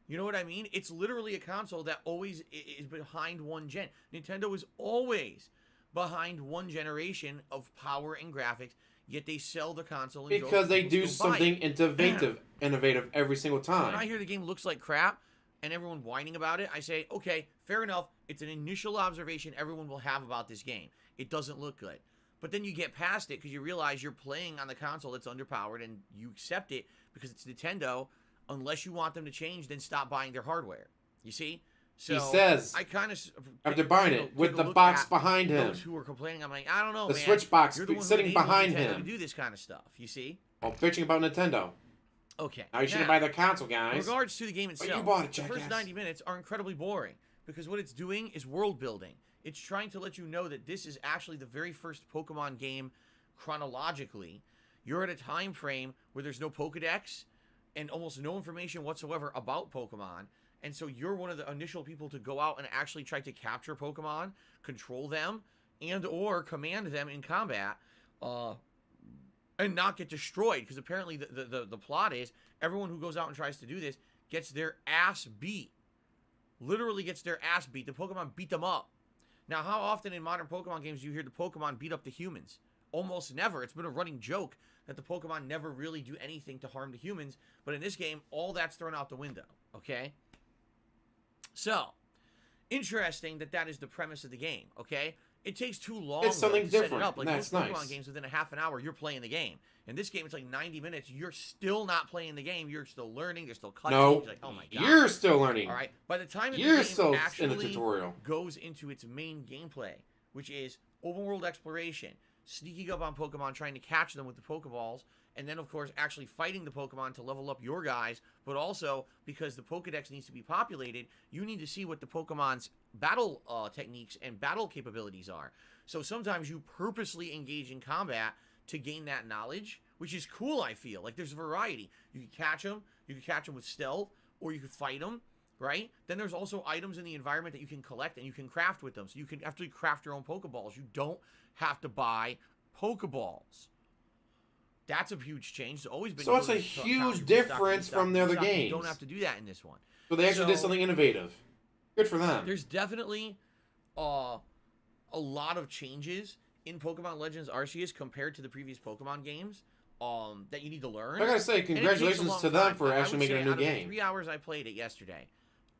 You know what I mean? It's literally a console that always is behind one gen. Nintendo is always behind one generation of power and graphics, yet they sell the console. And
because they do something innovative every single time.
So when I hear the game looks like crap and everyone whining about it, I say, okay, fair enough. It's an initial observation everyone will have about this game. It doesn't look good. But then you get past it because you realize you're playing on the console that's underpowered and you accept it because it's Nintendo. Unless you want them to change, then stop buying their hardware. You see? So
he says,
I kind of
after buying it with the box behind him.
Those who are complaining, I'm like, I don't know,
the
man.
Switch box
You're the one
sitting behind
Nintendo
him
to do this kind of stuff. You see?
While bitching about Nintendo.
Okay.
Now you shouldn't buy the console, guys.
In regards to the game itself,
you bought it,
the first 90 minutes are incredibly boring because what it's doing is world building. It's trying to let you know that this is actually the very first Pokemon game chronologically. You're at a time frame where there's no Pokedex and almost no information whatsoever about Pokemon. And so you're one of the initial people to go out and actually try to capture Pokemon, control them, and or command them in combat, and not get destroyed. Because apparently the plot is everyone who goes out and tries to do this gets their ass beat. Literally gets their ass beat. The Pokemon beat them up. Now, how often in modern Pokemon games do you hear the Pokemon beat up the humans? Almost never. It's been a running joke that the Pokemon never really do anything to harm the humans. But in this game, all that's thrown out the window. Okay? So, interesting that is the premise of the game. Okay? It takes too long
it's something
to set
different.
it up. Like
that's
most Pokemon
nice.
games, within a half an hour, you're playing the game. In this game, it's like 90 minutes. You're still not playing the game. You're still learning. There's still cutscenes.
No,
like, oh my God.
You're still learning.
All right. By the time
you're
the game
still
actually
in the tutorial
goes into its main gameplay, which is open world exploration, sneaking up on Pokemon, trying to catch them with the Pokeballs, and then, of course, actually fighting the Pokemon to level up your guys, but also, because the Pokedex needs to be populated, you need to see what the Pokemon's battle techniques and battle capabilities are. So sometimes you purposely engage in combat to gain that knowledge, which is cool, I feel. Like, there's variety. You can catch them with stealth, or you can fight them, right? Then there's also items in the environment that you can collect and you can craft with them. So you can actually craft your own Pokeballs. You don't have to buy Pokeballs. That's a huge change. It's always been.
So it's a huge difference from the other games.
You don't have to do that in this one.
So they actually did something innovative. Good for them.
There's definitely a lot of changes in Pokemon Legends Arceus compared to the previous Pokemon games. that you need to learn.
I gotta say,
And it takes a
congratulations
long
to them
time.
for
I
actually
would
making
say
a new
out of the
game.
3 hours I played it yesterday,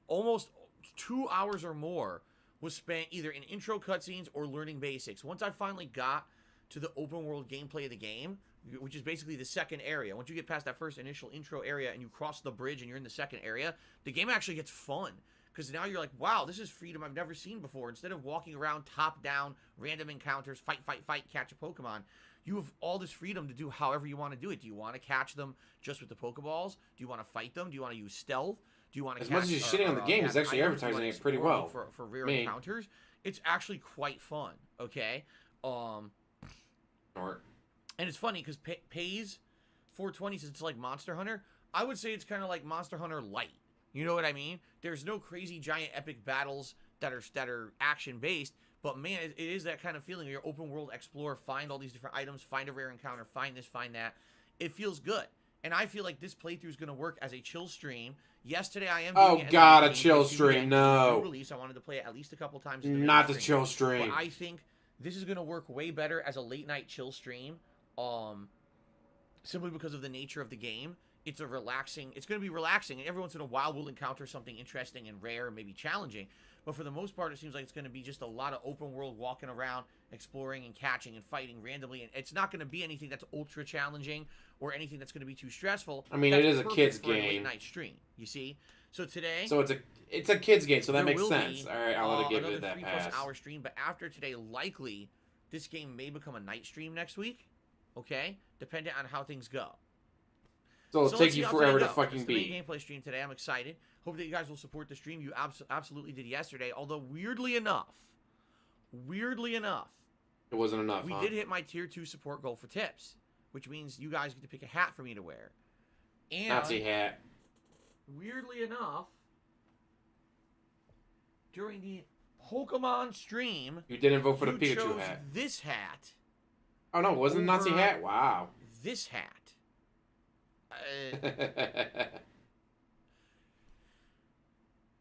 almost 2 hours or more was spent either in intro cutscenes or learning basics. Once I finally got to the open world gameplay of the game, which is basically the second area, once you get past that first initial intro area and you cross the bridge and you're in the second area, the game actually gets fun. Because now you're like, wow, this is freedom I've never seen before. Instead of walking around top down, random encounters, fight, catch a Pokemon, you have all this freedom to do however you want to do it. Do you want to catch them just with the Pokeballs? Do you want to fight them? Do you want to use stealth? Do you want to
As much as you're shitting on the game, it's actually advertising it pretty well.
For rare encounters? It's actually quite fun, okay? And it's funny because Pays 420 says it's like Monster Hunter. I would say it's kind of like Monster Hunter Light. You know what I mean? There's no crazy giant epic battles that are action based, but man, it is that kind of feeling. You're open world explorer, find all these different items, find a rare encounter, find this, find that. It feels good, and I feel like this playthrough is going to work as a chill stream. Yes, today I am.
Oh God, a chill stream! No.
Release. I wanted to play it at least a couple times.
Not the chill stream.
But I think this is going to work way better as a late night chill stream. Simply because of the nature of the game. It's going to be relaxing, and every once in a while we'll encounter something interesting and rare and maybe challenging, but for the most part it seems like it's going to be just a lot of open world walking around, exploring and catching and fighting randomly, and it's not going to be anything that's ultra challenging or anything that's going to be too stressful.
I mean, it is a kid's game.
A late night stream, you see? So today...
So it's a kid's game, so that makes sense. All right, I'll let it give it that pass.
Another 3+ hour stream, but after today, likely, this game may become a night stream next week, okay? Depending on how things go.
So it'll take you forever to fucking
beat.
beat.
Gameplay stream today. I'm excited. Hope that you guys will support the stream. You absolutely did yesterday. Although weirdly enough,
it wasn't enough.
We did hit my tier 2 support goal for tips, which means you guys get to pick a hat for me to wear. And
Nazi hat.
Weirdly enough, during the Pokemon stream,
you didn't vote for the
you
Pikachu
chose
hat.
This hat.
Oh no, it wasn't a Nazi hat. Wow.
This hat.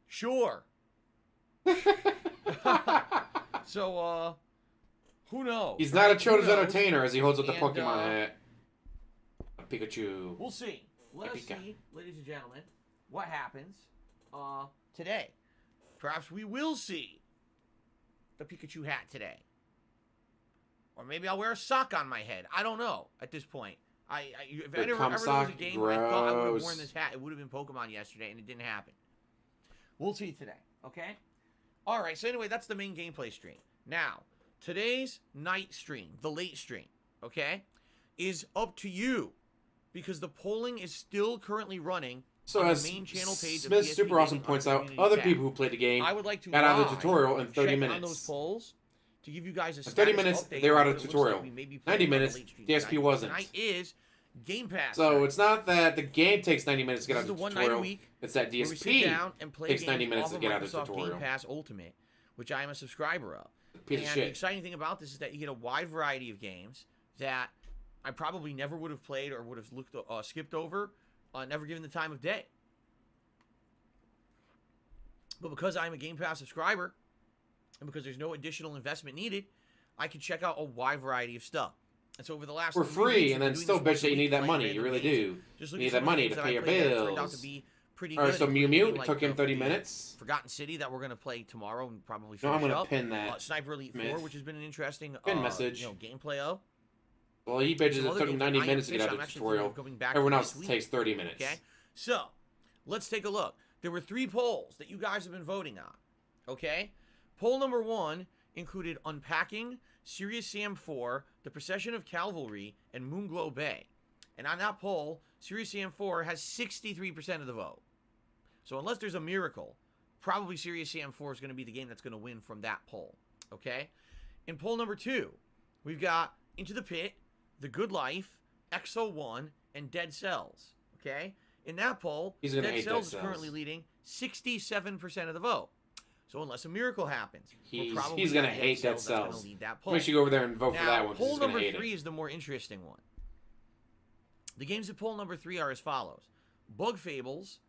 Sure. So, who knows?
He's not a children's entertainer as he holds up the Pokemon hat. A Pikachu.
We'll see. Let us see, ladies and gentlemen, what happens today. Perhaps we will see the Pikachu hat today. Or maybe I'll wear a sock on my head. I don't know at this point. If ever there was a game where I thought I would have worn this hat, it would have been Pokemon yesterday, and it didn't happen. We'll see today, okay? All right, so anyway, that's the main gameplay stream. Now, today's night stream, the late stream, okay, is up to you because the polling is still currently running
so
on
as
the main channel page
Smith
of DSP
Super Awesome
Gaming
points
on the
out,
community
other
tab.
people who played the game
I would like to
got out of the tutorial in 30
check
minutes.
on those polls to give you guys a
30 minutes,
update
they were out
on
of
what it looks
tutorial.
like we may be
90
playing on the
minutes,
late stream
DSP
tonight.
wasn't.
Tonight is Game Pass.
So it's not that the game takes 90 minutes to get out of the
one
tutorial.
night a week
It's that
where we sit
DSP
down and play
takes 90
games
minutes
off
to
of
get out of the
Microsoft
tutorial.
Game Pass Ultimate, which I am a subscriber of.
Piece of
And
shit.
the exciting thing about this is that you get a wide variety of games that I probably never would have played or would have skipped over, never given the time of day. But because I'm a Game Pass subscriber, and because there's no additional investment needed, I can check out a wide variety of stuff. And so over the last
For
3
free,
weeks,
and
we've
then
been
still
doing this
bitch that you
once a
need
week,
that
playing
money. You
random
really
games.
do.
Just
You
looking
need
at
that
some of the
money
games
to
that
pay
I
your
played that turned out
bills.
to be pretty
Alright,
good,
so Mew
including,
Mew,
like,
took him 30 minutes.
Forgotten City that we're going to play tomorrow and probably
No,
finish
I'm going to
up.
pin that.
Sniper Elite 4, which has been an interesting
Pin message.
gameplay of.
Well, he bitches
Some
it
other
took him
games that
90
I
minutes to
am
get out
I'm
of the
actually thinking
tutorial.
of going back
Everyone
to
else
this week.
takes 30 minutes.
Okay, so let's take a look. There were 3 polls that you guys have been voting on. Okay, poll number 1 included Unpacking, Serious Sam 4, The Procession of Cavalry, and Moonglow Bay. And on that poll, Serious Sam 4 has 63% of the vote. So unless there's a miracle, probably Serious Sam 4 is going to be the game that's going to win from that poll. Okay? In poll number 2, we've got Into the Pit, The Good Life, XO1, and Dead Cells. Okay? In that poll, Dead Cells is currently leading 67% of the vote. So unless a miracle happens,
he's going to hate Dead Cells. Make sure you go over there and vote for that one.
Poll number 3 is the more interesting one. The games at poll number 3 are as follows. Bug Fables,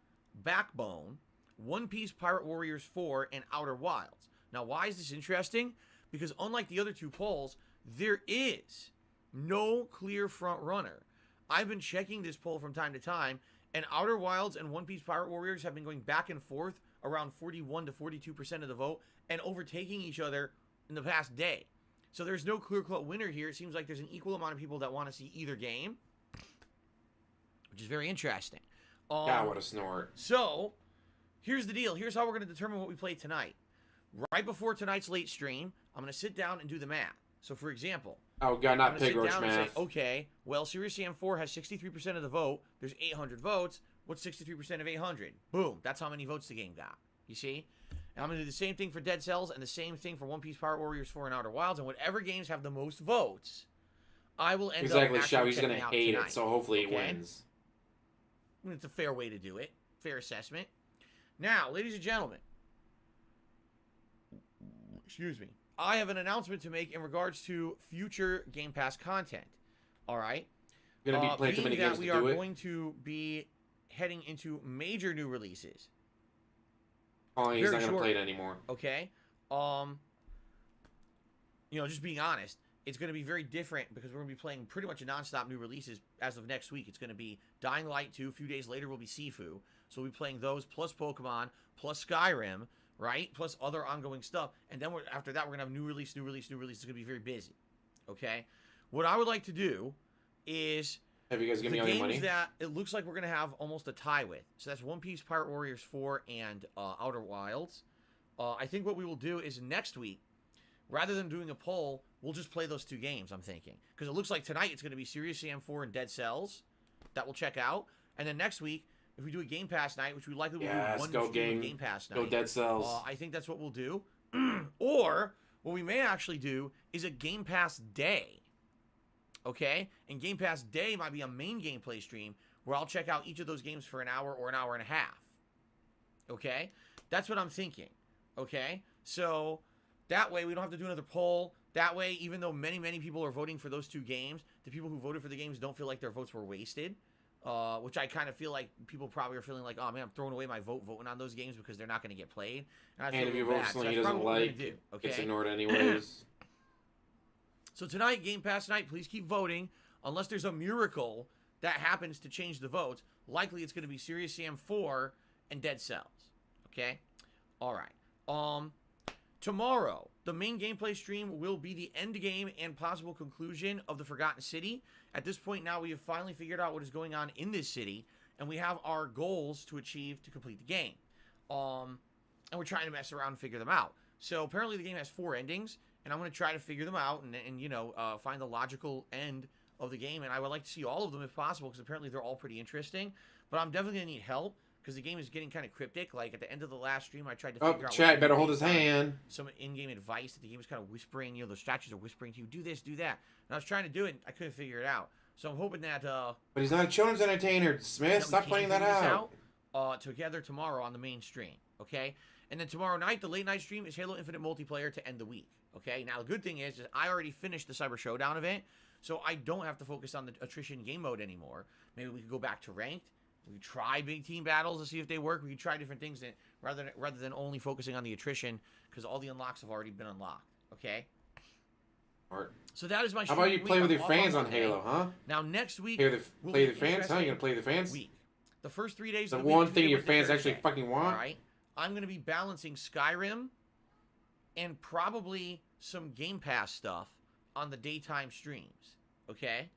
Backbone, One Piece Pirate Warriors 4, and Outer Wilds. Now, why is this interesting? Because unlike the other 2 polls, there is no clear front runner I've been checking this poll from time to time, and Outer Wilds and One Piece Pirate Warriors have been going back and forth around 41 to 42% of the vote and overtaking each other in the past day. So there's no clear-cut winner here. It seems like there's an equal amount of people that want to see either game, which is very interesting.
God, what a snort.
So, here's the deal. Here's how we're going to determine what we play tonight. Right before tonight's late stream, I'm going to sit down and do the math. So, for example,
Oh, God, not Pigroach math.
And say, okay, well, Serious Sam 4 has 63% of the vote. There's 800 votes. What's 63% of 800? Boom. That's how many votes the game got. You see? And I'm going to do the same thing for Dead Cells and the same thing for One Piece Pirate Warriors 4 and Outer Wilds. And whatever games have the most votes, I will end up
Exactly, Shao. He's going to hate
tonight.
it, so hopefully he wins.
It's a fair way to do it. Fair assessment. Now, ladies and gentlemen, excuse me, I have an announcement to make in regards to future Game Pass content. All right?
You're going to be playing too many games to do it?
We are going to be heading into major new releases.
Oh, he's not going to play it anymore.
Okay? Just being honest, it's going to be very different because we're going to be playing pretty much nonstop new releases as of next week. It's going to be Dying Light 2. A few days later will be Sifu. So we'll be playing those plus Pokemon, plus Skyrim, right? Plus other ongoing stuff. And then after that, we're going to have new release. It's going to be very busy. Okay? What I would like to do is...
Have you guys given me all your money?
The games that it looks like we're going to have almost a tie with. So that's One Piece Pirate Warriors 4 and Outer Wilds. I think what we will do is next week, rather than doing a poll, we'll just play those two games, I'm thinking. Because it looks like tonight it's going to be Serious Sam 4 and Dead Cells. That we'll check out. And then next week, if we do a Game Pass night, which we likely will do one Game Pass night.
Go Dead Cells.
I think that's what we'll do. Or, what we may actually do is a Game Pass day. Okay? And Game Pass day might be a main gameplay stream where I'll check out each of those games for an hour or an hour and a half. Okay? That's what I'm thinking. Okay? So, that way we don't have to do another poll. That way, even though many, many people are voting for those two games, the people who voted for the games don't feel like their votes were wasted. Which I kind of feel like people probably are feeling like, oh man, I'm throwing away my vote voting on those games because they're not going to get played.
And if you vote for something he doesn't like, it's ignored anyways.
So tonight, Game Pass night, please keep voting. Unless there's a miracle that happens to change the votes, likely it's going to be Serious Sam 4 and Dead Cells. Okay? All right. Tomorrow, the main gameplay stream will be the end game and possible conclusion of the Forgotten City. At this point now, we have finally figured out what is going on in this city, and we have our goals to achieve to complete the game. And we're trying to mess around and figure them out. So apparently the game has 4 endings, and I'm going to try to figure them out and find the logical end of the game. And I would like to see all of them if possible, because apparently they're all pretty interesting. But I'm definitely going to need help, because the game is getting kind of cryptic. Like, at the end of the last stream, I tried to figure out...
Chat, better hold his hand.
Some in-game advice that the game was kind of whispering. The statues are whispering to you, do this, do that. And I was trying to do it, and I couldn't figure it out. So I'm hoping that...
But he's not a children's entertainer, Smith. Stop playing that out.
Together tomorrow on the main stream, okay? And then tomorrow night, the late night stream is Halo Infinite multiplayer to end the week, okay? Now, the good thing is I already finished the Cyber Showdown event, so I don't have to focus on the attrition game mode anymore. Maybe we could go back to ranked. We could try big team battles to see if they work. We could try different things rather than only focusing on the attrition, because all the unlocks have already been unlocked, okay?
Art.
So that is my
How about you play with your fans on Halo, huh?
Now, next week...
Play the fans? How are you going to play the fans?
Week. The first 3 days
the
of
the one thing your fans actually fucking want?
All right. I'm going to be balancing Skyrim and probably some Game Pass stuff on the daytime streams. Okay?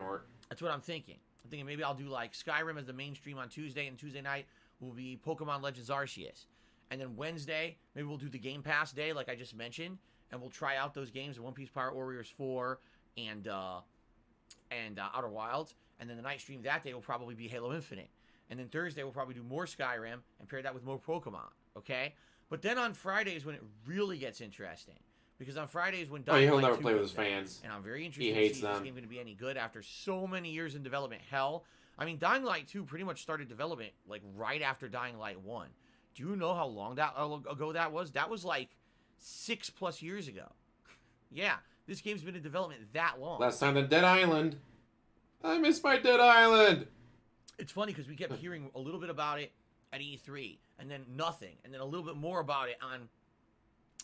Art.
That's what I'm thinking. I'm thinking maybe I'll do like Skyrim as the main stream on Tuesday, and Tuesday night will be Pokemon Legends Arceus. And then Wednesday, maybe we'll do the Game Pass day like I just mentioned, and we'll try out those games, One Piece Pirate Warriors 4 and Outer Wilds. And then the night stream that day will probably be Halo Infinite. And then Thursday we'll probably do more Skyrim and pair that with more Pokemon, okay? But then on Friday is when it really gets interesting. Because on Fridays when
he'll never play with his fans.
And I'm very interested to see if this game going to be any good after so many years in development. Hell, I mean, Dying Light 2 pretty much started development like right after Dying Light 1. Do you know how long ago that was? That was like 6+ years ago. Yeah, this game's been in development that long.
Last time than Dead Island. I miss my Dead Island.
It's funny because we kept hearing a little bit about it at E3, and then nothing, and then a little bit more about it on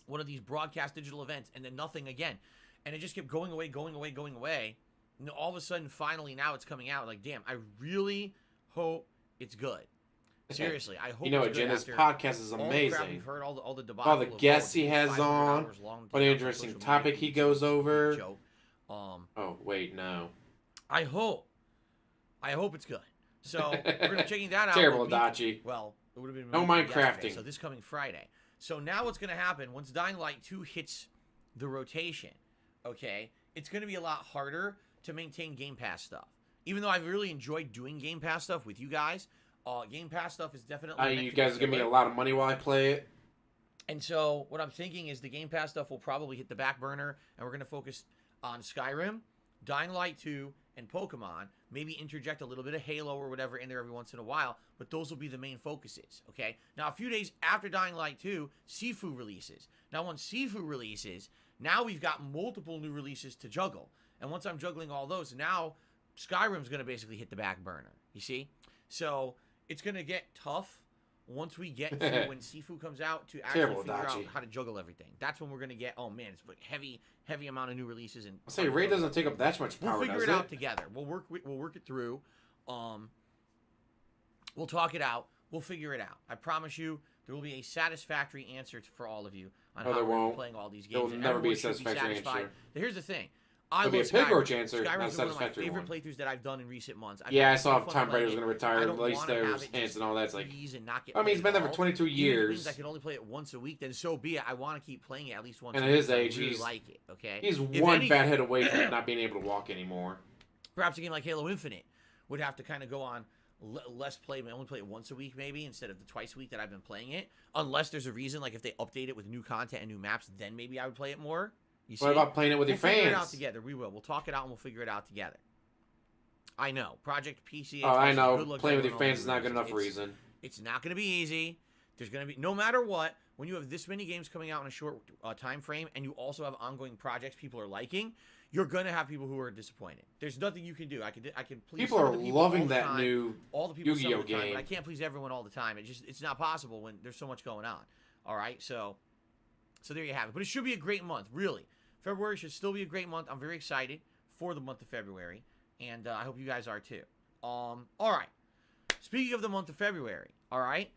one of these broadcast digital events, and then nothing again. And it just kept going away. all of a sudden, finally, now it's coming out. Like, damn, I really hope it's good. Seriously, I hope.
You know
it's
what,
good
Jen? This
after
podcast is
all the crap
amazing.
we've heard, all the debacle,
All the guests he has
500
on,
hours long,
what an
on
interesting
social
topic
media
he goes
feeds,
over.
joke.
Oh wait, no.
I hope it's good. So we're gonna be checking that out.
Terrible,
a week-
Adachi.
Well, it would have been
No
a week
Minecrafting.
So this coming Friday. So now what's gonna happen once Dying Light 2 hits the rotation? Okay, it's gonna be a lot harder to maintain Game Pass stuff. Even though I've really enjoyed doing Game Pass stuff with you guys, Game Pass stuff is definitely. meant
You
to
guys
be
give me a
filler.
lot of money while I play it.
And so what I'm thinking is the Game Pass stuff will probably hit the back burner, and we're going to focus on Skyrim, Dying Light 2, and Pokemon. Maybe interject a little bit of Halo or whatever in there every once in a while, but those will be the main focuses, okay? Now, a few days after Dying Light 2, Sifu releases. Now, once Sifu releases, now we've got multiple new releases to juggle. And once I'm juggling all those, now Skyrim's going to basically hit the back burner, you see? So it's going to get tough once we get to when Sifu comes out to actually
Terrible,
figure out
Dachi.
how to juggle everything. That's when we're going to get, oh man, it's like heavy amount of new releases. And
I'll say Ray doesn't take up that much power,
we'll figure
does
it out together. We'll work it through. We'll talk it out. We'll figure it out. I promise you, there will be a satisfactory answer for all of you on
No,
how
there
we're
won't.
playing all these games.
There will
and
never be a
everyone should
satisfactory
satisfied.
answer.
Now, here's the thing. I
There'll be a
love Skyrim.
Pigroach answer, not a
Skyrim's one of my
satisfactory
favorite
one.
playthroughs that I've done in recent months. I've
Yeah,
had
I
so
saw
much
if
fun
Tom Brady was
playing
going to
it. I
retire,
don't
at least
wanna
there's
have it
hints
just
and all that. It's like,
ease and not get
I mean, he's been there for
involved.
22
Even if it
years.
means I can only play it once a week, then so be it. I want to keep playing it at least once
And
a
at
week.
his age,
I really
he's-
like it, okay?
He's
If
one
anything-
bad hit away from not being able to walk anymore.
Perhaps a game like Halo Infinite would have to kind of go on less play. I only play it once a week maybe instead of the twice a week that I've been playing it. Unless there's a reason, like if they update it with new content and new maps, then maybe I would play it more. You see?
What about playing it with
We'll
your
figure it out
fans?
together. We will. We'll talk it out and we'll figure it out together. I know. Project PC.
Oh, I know.
Good luck
Playing with
everyone
your
on
fans is not good enough
It's-
reason.
It's not going to be easy. There's going to be, no matter what, when you have this many games coming out in a short time frame and you also have ongoing projects people are liking, you're going to have people who are disappointed. There's nothing you can do. I can please
People
some
are
of the people all
loving
the
that
time,
new
all the people some
Yu-Gi-Oh
of the time,
game.
but I can't please everyone all the time. It's not possible when there's so much going on. All right? So there you have it. But it should be a great month, really. February should still be a great month. I'm very excited for the month of February, and I hope you guys are too. All right. Speaking of the month of February, all right?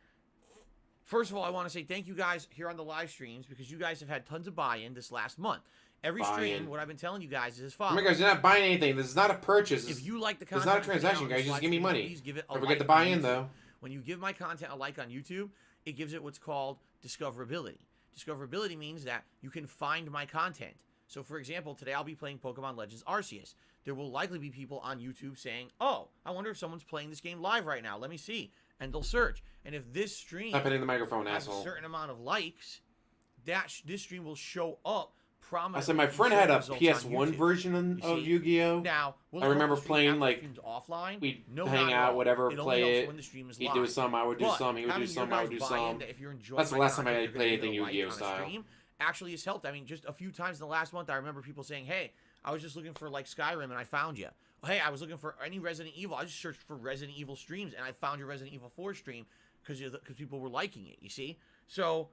First of all, I want to say thank you guys here on the live streams because you guys have had tons of buy-in this last month. Every stream,
Buy-in.
what I've been telling you guys is as
Remember,
follows.
guys, you're not buying anything. This is not a purchase.
If you like the
It's
content,
not a
on the
transaction,
channel,
guys. Just
live
give me
stream,
money.
Please give it a
Don't
like
forget to
on
buy in,
YouTube.
though.
When you give my content a like on YouTube, it gives it what's called discoverability. Discoverability means that you can find my content. So, for example, today I'll be playing Pokemon Legends Arceus. There will likely be people on YouTube saying, oh, I wonder if someone's playing this game live right now. Let me see. And they'll search. And if this stream
Stop hitting the microphone,
has
asshole.
a certain amount of likes, this stream will show up prominently.
I said my
in
friend
search
had a
results on
PS1
YouTube.
version
You
of
see?
Yu-Gi-Oh!
Now, will
I
it hold
remember
the stream
playing,
after the
like,
stream's offline?
we'd
No,
hang
not at
out,
all.
whatever,
It only
play
helps
it.
when the stream is
He'd
live.
do some, I would do
But
some, he would do
having
some,
your
I would
guys
do
buy in
some.
that if you're enjoying
That's the
my
last time I
content, you're
played
gonna
anything
give it a
Yu-Gi-Oh
like on a
style.
stream, actually has helped. I mean, just a few times in the last month, I remember people saying, hey, I was just looking for like Skyrim and I found you. Hey, I was looking for any Resident Evil. I just searched for Resident Evil streams and I found your Resident Evil 4 stream because people were liking it, you see? So,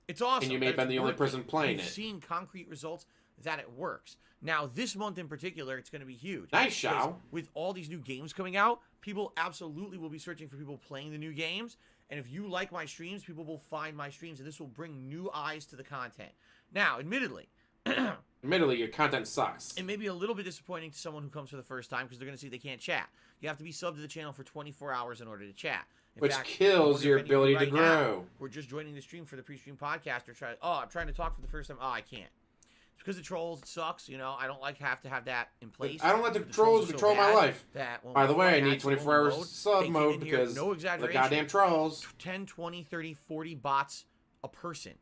it's awesome.
And you may
that
have been
it's
the only
working.
person playing
We've
it.
seen concrete results that it works. Now, this month in particular, it's going to be huge.
Nice,
because
Shao.
with all these new games coming out, people absolutely will be searching for people playing the new games. And if you like my streams, people will find my streams, and this will bring new eyes to the content. Now, admittedly,
Admittedly, your content sucks.
it may be a little bit disappointing to someone who comes for the first time because they're going to see they can't chat. You have to be subbed to the channel for 24 hours in order to chat. In
Which
fact, I
kills
wonder
your
if any of you
ability to
right now
grow.
We're just joining the stream for the pre-stream podcast. I'm trying to talk for the first time. Oh, I can't. It's because the trolls. It sucks. You know, I don't like have to have that in place.
I don't let the
But
trolls
are so
control my
bad
life.
that when
By
we
the way, I
fly
need
ads
24
on
hours
mode,
sub
they get
mode
in here,
because
no
the
exaggeration,
goddamn trolls.
10, 20, 30, 40 bots a person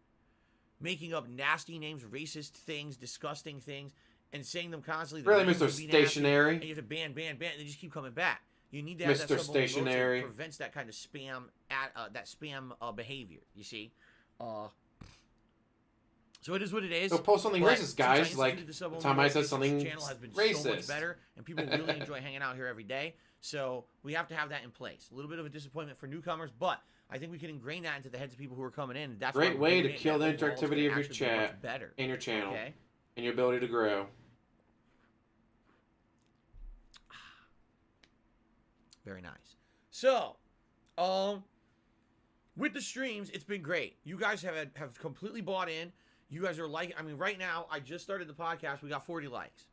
making up nasty names, racist things, disgusting things, and saying them constantly. The
Really,
names
Mr.
will be nasty,
Stationary?
And you have to ban, and they just keep coming back. You need to have
Mr.
that sub mode
Stationary.
that prevents that kind of spam behavior. You see, so it is what it is.
So post something
But
racist,
since
guys.
instituted
Like
the sub-only
Tom I
mode,
said
this
something
channel has been so much
racist.
better, and people really enjoy hanging out here every day. So we have to have that in place. A little bit of a disappointment for newcomers, but I think we can ingrain that into the heads of people who are coming in. That's
Great
why we're
way
doing
to
it,
kill
and
the
overall it's
interactivity
gonna
of your
actually be much
chat
better.
in your channel
Okay.
and your ability to grow.
Very nice. So, with the streams, it's been great. You guys have completely bought in. You guys are like, I mean, right now, I just started the podcast. We got 40 likes.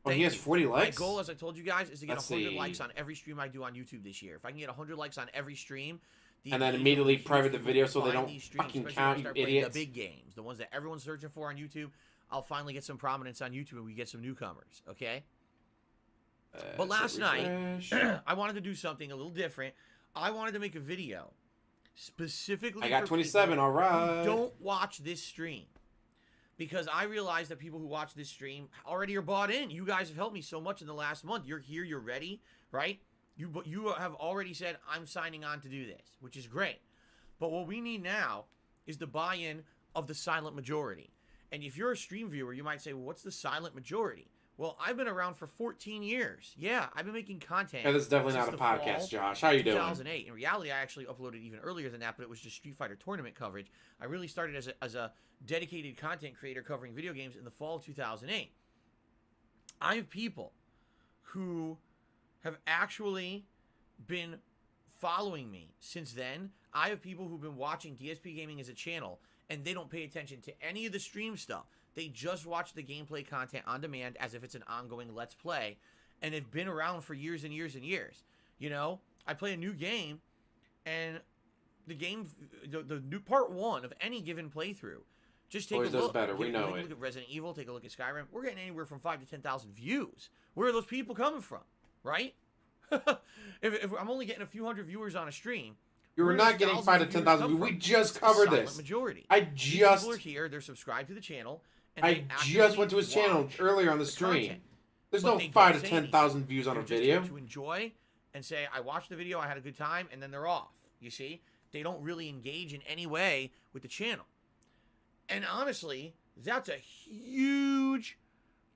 Oh, he has 40 likes?
My goal, as I told you guys, is to get
Let's
100
see.
likes on every stream I do on YouTube this year. If I can get 100 likes on every stream,
and then immediately private the video so they don't fucking count, you idiots.
The big games, the ones that everyone's searching for on YouTube, I'll finally get some prominence on YouTube and we get some newcomers, okay? But last night, I wanted to do something a little different. I wanted to make a video specifically
I got
for
27,
people
all right.
who don't watch this stream. Because I realize that people who watch this stream already are bought in. You guys have helped me so much in the last month. You're here, you're ready, right? You have already said, I'm signing on to do this, which is great. But what we need now is the buy-in of the silent majority. And if you're a stream viewer, you might say, well, what's the silent majority? Well, I've been around for 14 years. Yeah, I've been making content.
Yeah, this is definitely
since
not a
the
podcast,
fall
Josh. How you doing?
2008. In reality, I actually uploaded even earlier than that, but it was just Street Fighter tournament coverage. I really started as a dedicated content creator covering video games in the fall of 2008. I have people who have actually been following me since then. I have people who've been watching DSP Gaming as a channel, and they don't pay attention to any of the stream stuff. They just watch the gameplay content on demand as if it's an ongoing Let's Play, and have been around for years and years and years. You know, I play a new game, and the game, the new part 1 of any given playthrough, just take
Always
a look.
does better. We know it.
Look at Resident Evil. Take a look at Skyrim. We're getting anywhere from 5,000 to 10,000 views. Where are those people coming from, right? if I'm only getting a few hundred viewers on a stream,
You're not getting 5,000 to 10,000 views. We just covered this.
Majority.
I
These
just
people are here. They're subscribed to the channel. And
I
they
just went to his
actively
channel
watch
earlier on the
the
stream.
content.
There's
But
no
they don't
5,000 to
say
10,000 views on
They're
a
just
video.
here to enjoy and say, I watched the video, I had a good time, and then they're off. You see? They don't really engage in any way with the channel. And honestly, that's a huge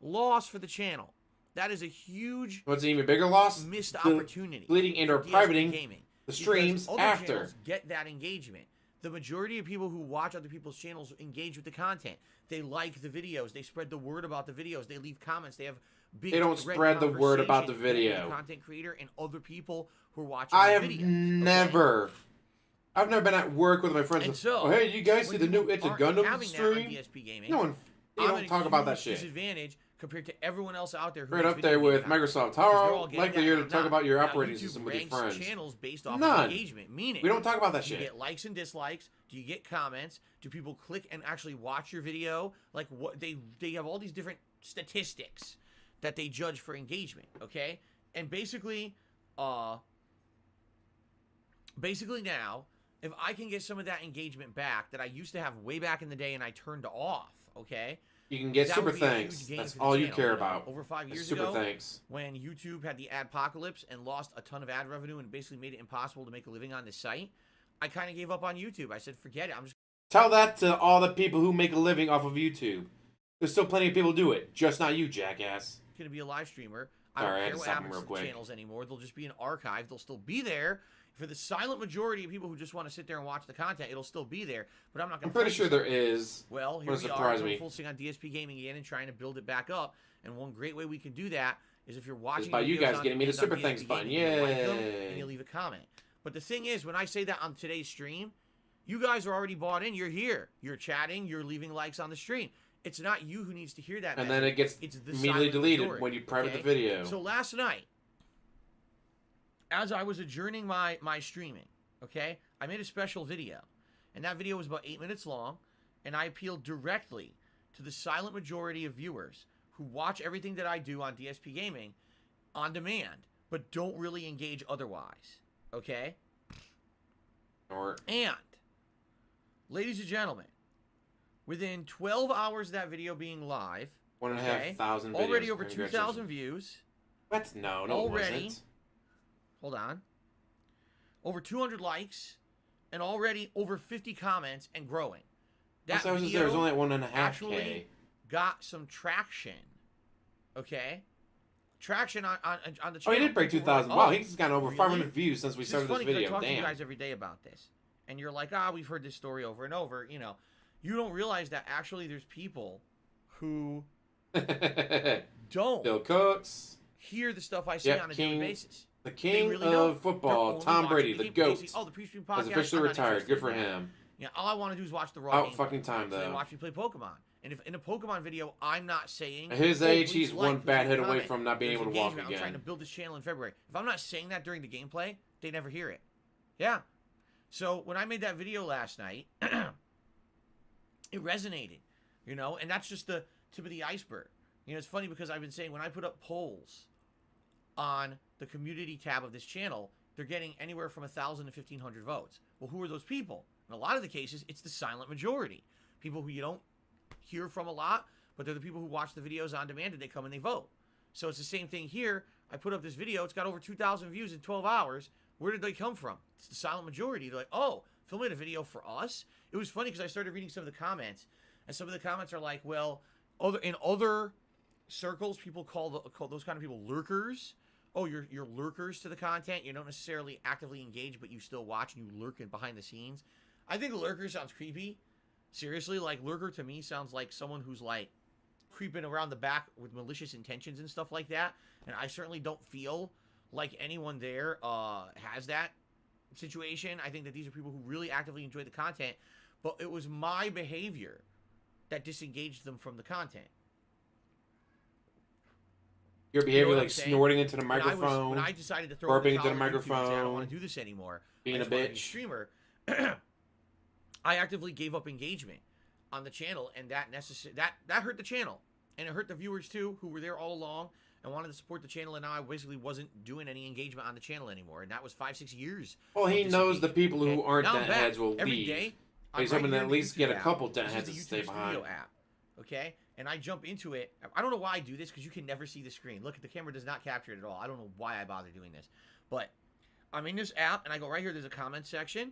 loss for the channel. That is a huge
What's an even bigger loss?
missed
The
opportunity.
deleting and or
for DSP
privating
gaming.
the
Because
streams
other
after.
channels get that engagement. The majority of people who watch other people's channels engage with the content. They like the videos. They spread the word about the videos. They leave comments. They have big.
They don't
thread
spread the word about the
conversations with
video.
The content creator and other people who are watching.
I
the
have
videos,
never. I've never been at work with my friends.
And so,
oh, hey, you guys see
when
the new
people
It's a
aren't
Gundam
having that on
stream?
DSP gaming,
No one. They
I'm
don't
at a
talk about that
huge
shit.
Disadvantage compared to everyone else out there. Who
Right
makes
up there
video
with
game content.
Microsoft.
Because they're
How
all getting
likely
that
you're to
on
talk
that.
about your
Now,
operating
YouTube
system with your
ranks
friends?
channels based off
None.
of engagement. Meaning,
We don't talk about that
do you
shit.
get likes and dislikes? Do you get comments? Do people click and actually watch your video? Like what they have all these different statistics that they judge for engagement. Okay, and basically now, if I can get some of that engagement back that I used to have way back in the day and I turned off, okay.
You can get
That
super
would be a
thanks.
huge gain
That's
for the
all you
channel.
care about.
Over 5 years
Super
ago,
thanks.
when YouTube had the adpocalypse and lost a ton of ad revenue and basically made it impossible to make a living on the site, I kind of gave up on YouTube. I said, forget it. I'm just
Tell that to all the people who make a living off of YouTube. There's still plenty of people who do it, just not you, jackass.
going to be a live streamer. I
Sorry, I
don't
had
care
to
what
stop him
happens
real
to the
quick.
channels anymore. They'll just be an archive. They'll still be there. For the silent majority of people who just want to sit there and watch the content, it'll still be there. But I'm not going
I'm
to.
pretty sure there is.
Well, here
Wouldn't
we are,
surprise me.
focusing on DSP gaming again and trying to build it back up. And one great way we can do that is if you're watching.
by you
videos
guys
on
getting me the
demand on
super thanks
DSP
button.
gaming, you like them,
Yay.
and you leave a comment. But the thing is, when I say that on today's stream, you guys are already bought in. You're here. You're chatting. You're leaving likes on the stream. It's not you who needs to hear that.
And
message.
then it gets
It's the
immediately
silent
deleted
majority,
when you private
okay?
the video.
So last night, as I was adjourning my streaming, okay, I made a special video. And that video was about 8 minutes long. And I appealed directly to the silent majority of viewers who watch everything that I do on DSP Gaming on demand, but don't really engage otherwise. Okay? And, ladies and gentlemen, within 12 hours of that video being live,
1,500 videos.
already over
Congratulations.
2,000 views.
What? No, it
Already.
wasn't.
Hold on. Over 200 likes and already over 50 comments and growing. That
There was
video
only at 1.5K.
actually got some traction. Okay? Traction on the
Oh,
channel.
he did break
People were like,
2,000. Wow,
"Oh,
he's gotten over
really?"
500 views since we
It's
started this
funny 'cause
video.
I talk to you
Damn.
guys every day about this. And you're like, we've heard this story over and over. You know, you don't realize that actually there's people who don't
Bill Cooks.
hear the stuff I say
Yep,
on a
King.
daily basis.
The
They
king
really don't.
of
They're
football,
only
Tom
watching
Brady,
the
the
game. They
GOAT,
see, oh, the pre-stream
has
podcast,
officially
I'm not
retired.
interested
Good
in
for
that.
him.
Yeah, all I want to do is watch the raw
Out
gameplay.
fucking time,
So they
though.
watch me play Pokemon. And if in a Pokemon video, I'm not saying
At his
oh,
age,
please
he's
like,
one
please
bad
leave a
hit away
comment.
from not being
There's
able to walk
engagement. I'm trying to
again.
build this channel in February. If I'm not saying that during the gameplay, they never hear it. Yeah. So when I made that video last night, it resonated, you know, and that's just the tip of the iceberg. You know, it's funny because I've been saying when I put up polls on the community tab of this channel, they're getting anywhere from 1,000 to 1,500 votes. Well, who are those people? In a lot of the cases, it's the silent majority. People who you don't hear from a lot, but they're the people who watch the videos on demand and they come and they vote. So it's the same thing here. I put up this video. It's got over 2,000 views in 12 hours. Where did they come from? It's the silent majority. They're like, oh, Phil made a video for us? It was funny because I started reading some of the comments, and some of the comments are like, well, in other circles, people call those kind of people lurkers. Oh, you're lurkers to the content. You don't necessarily actively engage, but you still watch and you lurk in behind the scenes. I think lurker sounds creepy. Seriously, like lurker to me sounds like someone who's like creeping around the back with malicious intentions and stuff like that. And I certainly don't feel like anyone there has that situation. I think that these are people who really actively enjoy the content, but it was my behavior that disengaged them from the content.
Your behavior,
what I'm
like
saying?
snorting into the microphone,
When I decided to throw
burping
in the
into the
towel on YouTube and say, I don't
microphone,
want to do this anymore,
being
I
a
just wanna be
bitch.
streamer, I actively gave up engagement on the channel, and that hurt the channel, and it hurt the viewers too, who were there all along and wanted to support the channel, and now I basically wasn't doing any engagement on the channel anymore, and that was 5-6 years.
Well, he knows the people who
Okay?
aren't
Now I'm
dent
back.
heads will
Every
leave.
day,
He's
I'm
hoping to
here
at
in the
least get a
YouTube app.
couple dent
This
heads
is
to
the
stay
YouTube
behind.
Studio app, okay? And I jump into it. I don't know why I do this because you can never see the screen. Look, the camera does not capture it at all. I don't know why I bother doing this, but I'm in this app and I go right here. There's a comment section,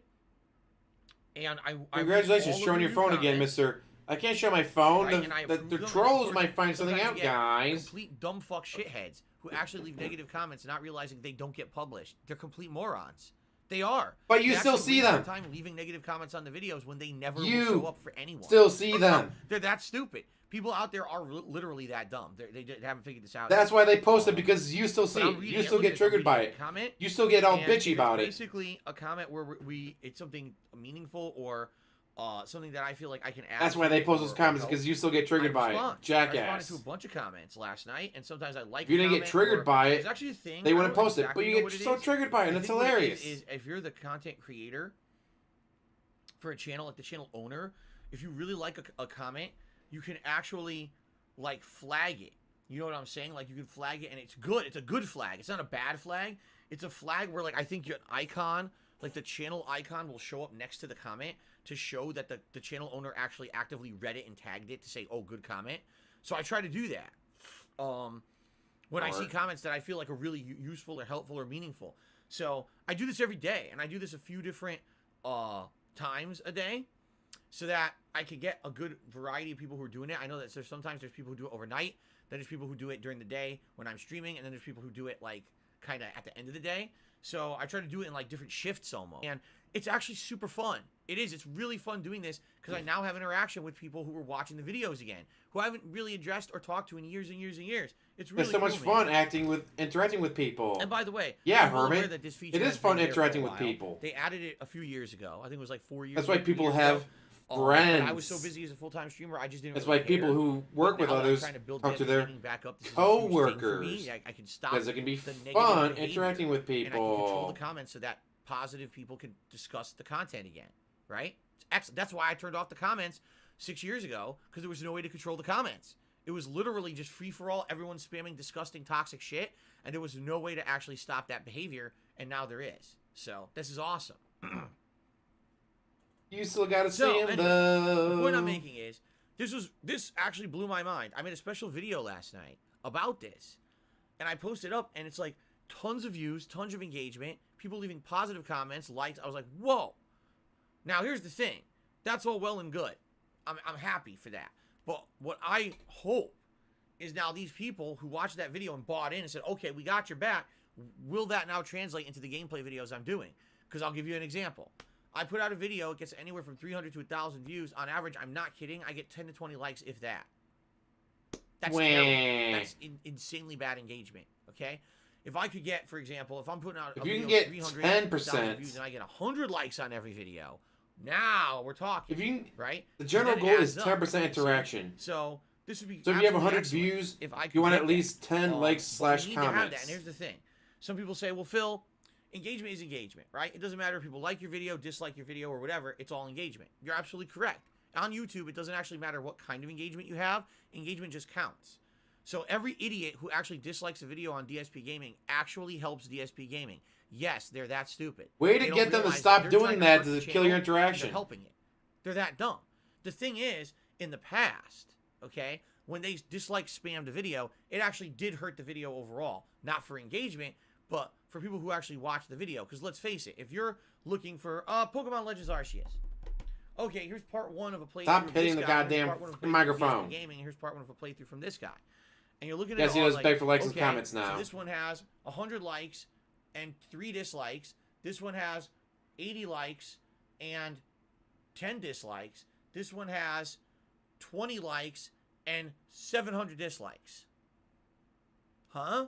and I
Congratulations,
read all
showing
of
your
the
phone
comments,
again, Mister. I can't show my phone.
right? And I
The
approve them, and of
trolls
course,
might find something
sometimes
out,
you get
guys.
Complete dumb fuck shitheads who actually leave negative comments, not realizing they don't get published. They're complete morons. They are.
But you
They
still
actually
see
waste
them.
their time leaving negative comments on the videos when they never
You
will show up for anyone.
Still see them.
They're that stupid. People out there are literally that dumb. They haven't figured this out.
That's why they post it, because you still see
But I'm
it.
reading
You
it.
still
Look
get
at this. I'm
triggered by
reading
it.
a comment,
You still get all
and
bitchy
it's
about it.
basically a comment where it's something meaningful or something that I feel like I can add.
That's why they
to
post
or
those comments,
help.
because you still get triggered by it.
I responded
Jackass.
to a bunch of comments last night, and sometimes I like.
If you didn't get triggered by it,
there's actually a thing.
they
I
wouldn't
don't
post it,
exactly
but you
know
get
what it
so
is.
triggered by it, and
I
it's
think what
hilarious.
is if you're the content creator for a channel, like the channel owner, if you really like a comment, you can actually like flag it. You know what I'm saying? Like you can flag it, and it's good. It's a good flag. It's not a bad flag. It's a flag where like I think your icon, like the channel icon, will show up next to the comment to show that the channel owner actually actively read it and tagged it to say, oh, good comment. So I try to do that. When I see comments that I feel like are really useful or helpful or meaningful. So I do this every day, and I do this a few different times a day, so that I can get a good variety of people who are doing it. I know that sometimes there's people who do it overnight, then there's people who do it during the day when I'm streaming, and then there's people who do it like kind of at the end of the day. So I try to do it in like different shifts almost, and it's actually super fun. It is. It's really fun doing this because I now have interaction with people who are watching the videos again, who I haven't really addressed or talked to in years and years and years. It's really
It's so much
cool,
fun
man.
interacting with people.
And by the way,
Yeah,
I'm well aware
Herman.
that this feature
It
has
is fun
been there for a
interacting with
while.
people.
They added it a few years ago. I think it was like 4 years.
That's why
3
people
years
have
ago.
friends.
But I was so busy as a full-time streamer, I just didn't.
That's
really
why people
care.
who work
But
with
now that I'm
others
trying to build
talk to
DSP
their
gaming back up, this is a huge thing for
co-workers,
me. I can stop
because it can be
the negative
fun
behavior,
interacting with
and I can control the
people.
comments so that positive people can discuss the content again, right? It's excellent. That's why I turned off the comments 6 years ago, because there was no way to control the comments. It was literally just free-for-all, everyone spamming disgusting, toxic shit, and there was no way to actually stop that behavior, and now there is. So, this is awesome.
You still gotta
So,
see him
anyway,
though.
the point I'm making is, this actually blew my mind. I made a special video last night about this, and I posted up, and it's like tons of views, tons of engagement, people leaving positive comments, likes. I was like, whoa. Now, here's the thing. That's all well and good. I'm happy for that. But what I hope is now these people who watched that video and bought in and said, okay, we got your back, will that now translate into the gameplay videos I'm doing? Because I'll give you an example. I put out a video, it gets anywhere from 300 to 1,000 views. On average, I'm not kidding, I get 10 to 20 likes, if that. That's terrible. That's insanely bad engagement, okay? If I could get, for example, if I'm putting out
If
a
you can
video
get
with
10%,
views and I get 100 likes on every video, now we're talking.
if you can,
right?
the general
Then it
goal is
adds up,
10% interaction.
So this would be
So if you have
absolutely
100
excellent
views,
if I could
you want
get
at least 10 likes
but we
/
need to have that.
comments.
And here's the thing: some people say, "Well, Phil, engagement is engagement, right? It doesn't matter if people like your video, dislike your video, or whatever. It's all engagement." You're absolutely correct. On YouTube, it doesn't actually matter what kind of engagement you have. Engagement just counts. So every idiot who actually dislikes a video on DSP Gaming actually helps DSP Gaming. Yes, they're that stupid.
Way
They
to
don't
get them to
realize
stop
they're
doing
trying
that
hurt
to
the
kill your
channel,
interaction.
They're helping it. They're that dumb. The thing is, in the past, okay, when they spammed a video, it actually did hurt the video overall. Not for engagement, but for people who actually watch the video. Because let's face it, if you're looking for Pokemon Legends Arceus, okay, here's part 1 of a playthrough.
Stop
of
hitting
this
the
guy,
goddamn
here's part 1 of a playthrough of
microphone.
DSP Gaming, and here's part 1 of a playthrough from this guy. And you're looking at
Yes,
it
he
all
does
like,
beg for likes and
okay,
comments now.
so this one has 100 likes and 3 dislikes. This one has 80 likes and 10 dislikes. This one has 20 likes and 700 dislikes. Huh?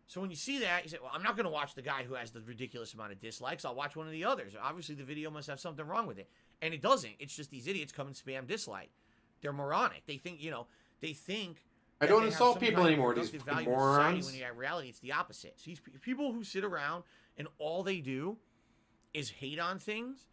So when you see that, you say, well, I'm not going to watch the guy who has the ridiculous amount of dislikes. I'll watch one of the others. Obviously, the video must have something wrong with it. And it doesn't. It's just these idiots come and spam dislike. They're moronic. They think, they think...
I
that
don't
they have
insult
some
people
kind of
anymore, these
productive value in society,
morons.
when in reality, it's the opposite. So these people who sit around and all they do is hate on things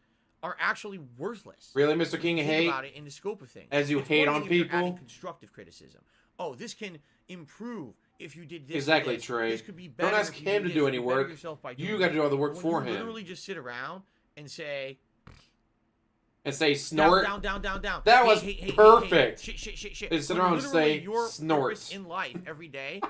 are actually worthless.
Really, Mr. King of
Think
Hate?
about it in the scope of things.
As you
It's
hate
one
on
thing if you're adding
people?
constructive criticism. Oh, this can improve if you did this.
Exactly,
and this.
Trey.
This could be better.
Don't ask
if you
him
did
to do
this.
any
You better
work.
yourself by doing
You got to do all the work
When
for
you
him.
literally just sit around and say,
And say snort.
down.
That
Hey,
was
hey,
perfect.
Shit.
They sit
When
around and
literally
say
your
snort.
purpose in life every day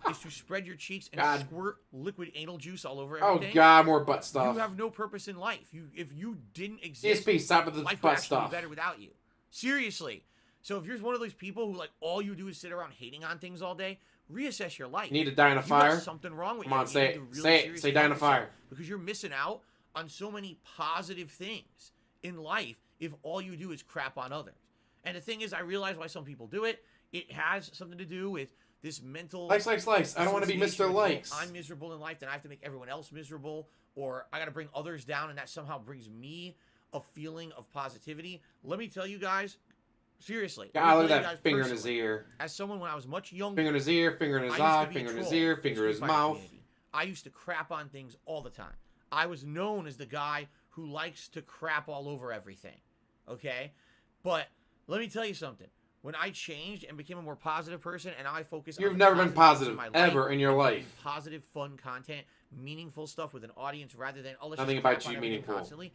is to spread your cheeks and
God.
squirt liquid anal juice all over
Oh,
everything.
God, more butt stuff.
You have no purpose in life. If you didn't exist,
DSP, stop with the
life would
butt
actually
stuff.
be better without you. Seriously. So if you're one of those people who all you do is sit around hating on things all day, reassess your life.
You need to die in a
You
fire?
got something wrong with
Come
you.
on,
You
say
need
it.
to really
Say it.
seriously
Say die in a
help yourself,
fire.
because you're missing out on so many positive things in life if all you do is crap on others. And the thing is, I realize why some people do it. It has something to do with this mental...
Likes. I don't want to be
association
Mr.
with,
Likes.
I'm miserable in life, then I have to make everyone else miserable, or I got to bring others down, and that somehow brings me a feeling of positivity. Let me tell you guys, seriously. let me
God, look
tell
at
you
that
guys
finger in his
personally,
ear.
As someone when I was much younger,
Finger in his ear, finger in his
I used
eye,
to be a
finger in his
troll
ear,
the
finger in his
Street Fighter
mouth.
community. I used to crap on things all the time. I was known as the guy who likes to crap all over everything. Okay? But let me tell you something. When I changed and became a more positive person, and now I focus
You've
on
never been
things
positive
in my life,
ever in your
and
life.
creating positive, fun content, meaningful stuff with an audience rather than, let's
Nothing
just
about
crap on
you
everything
meaningful.
constantly.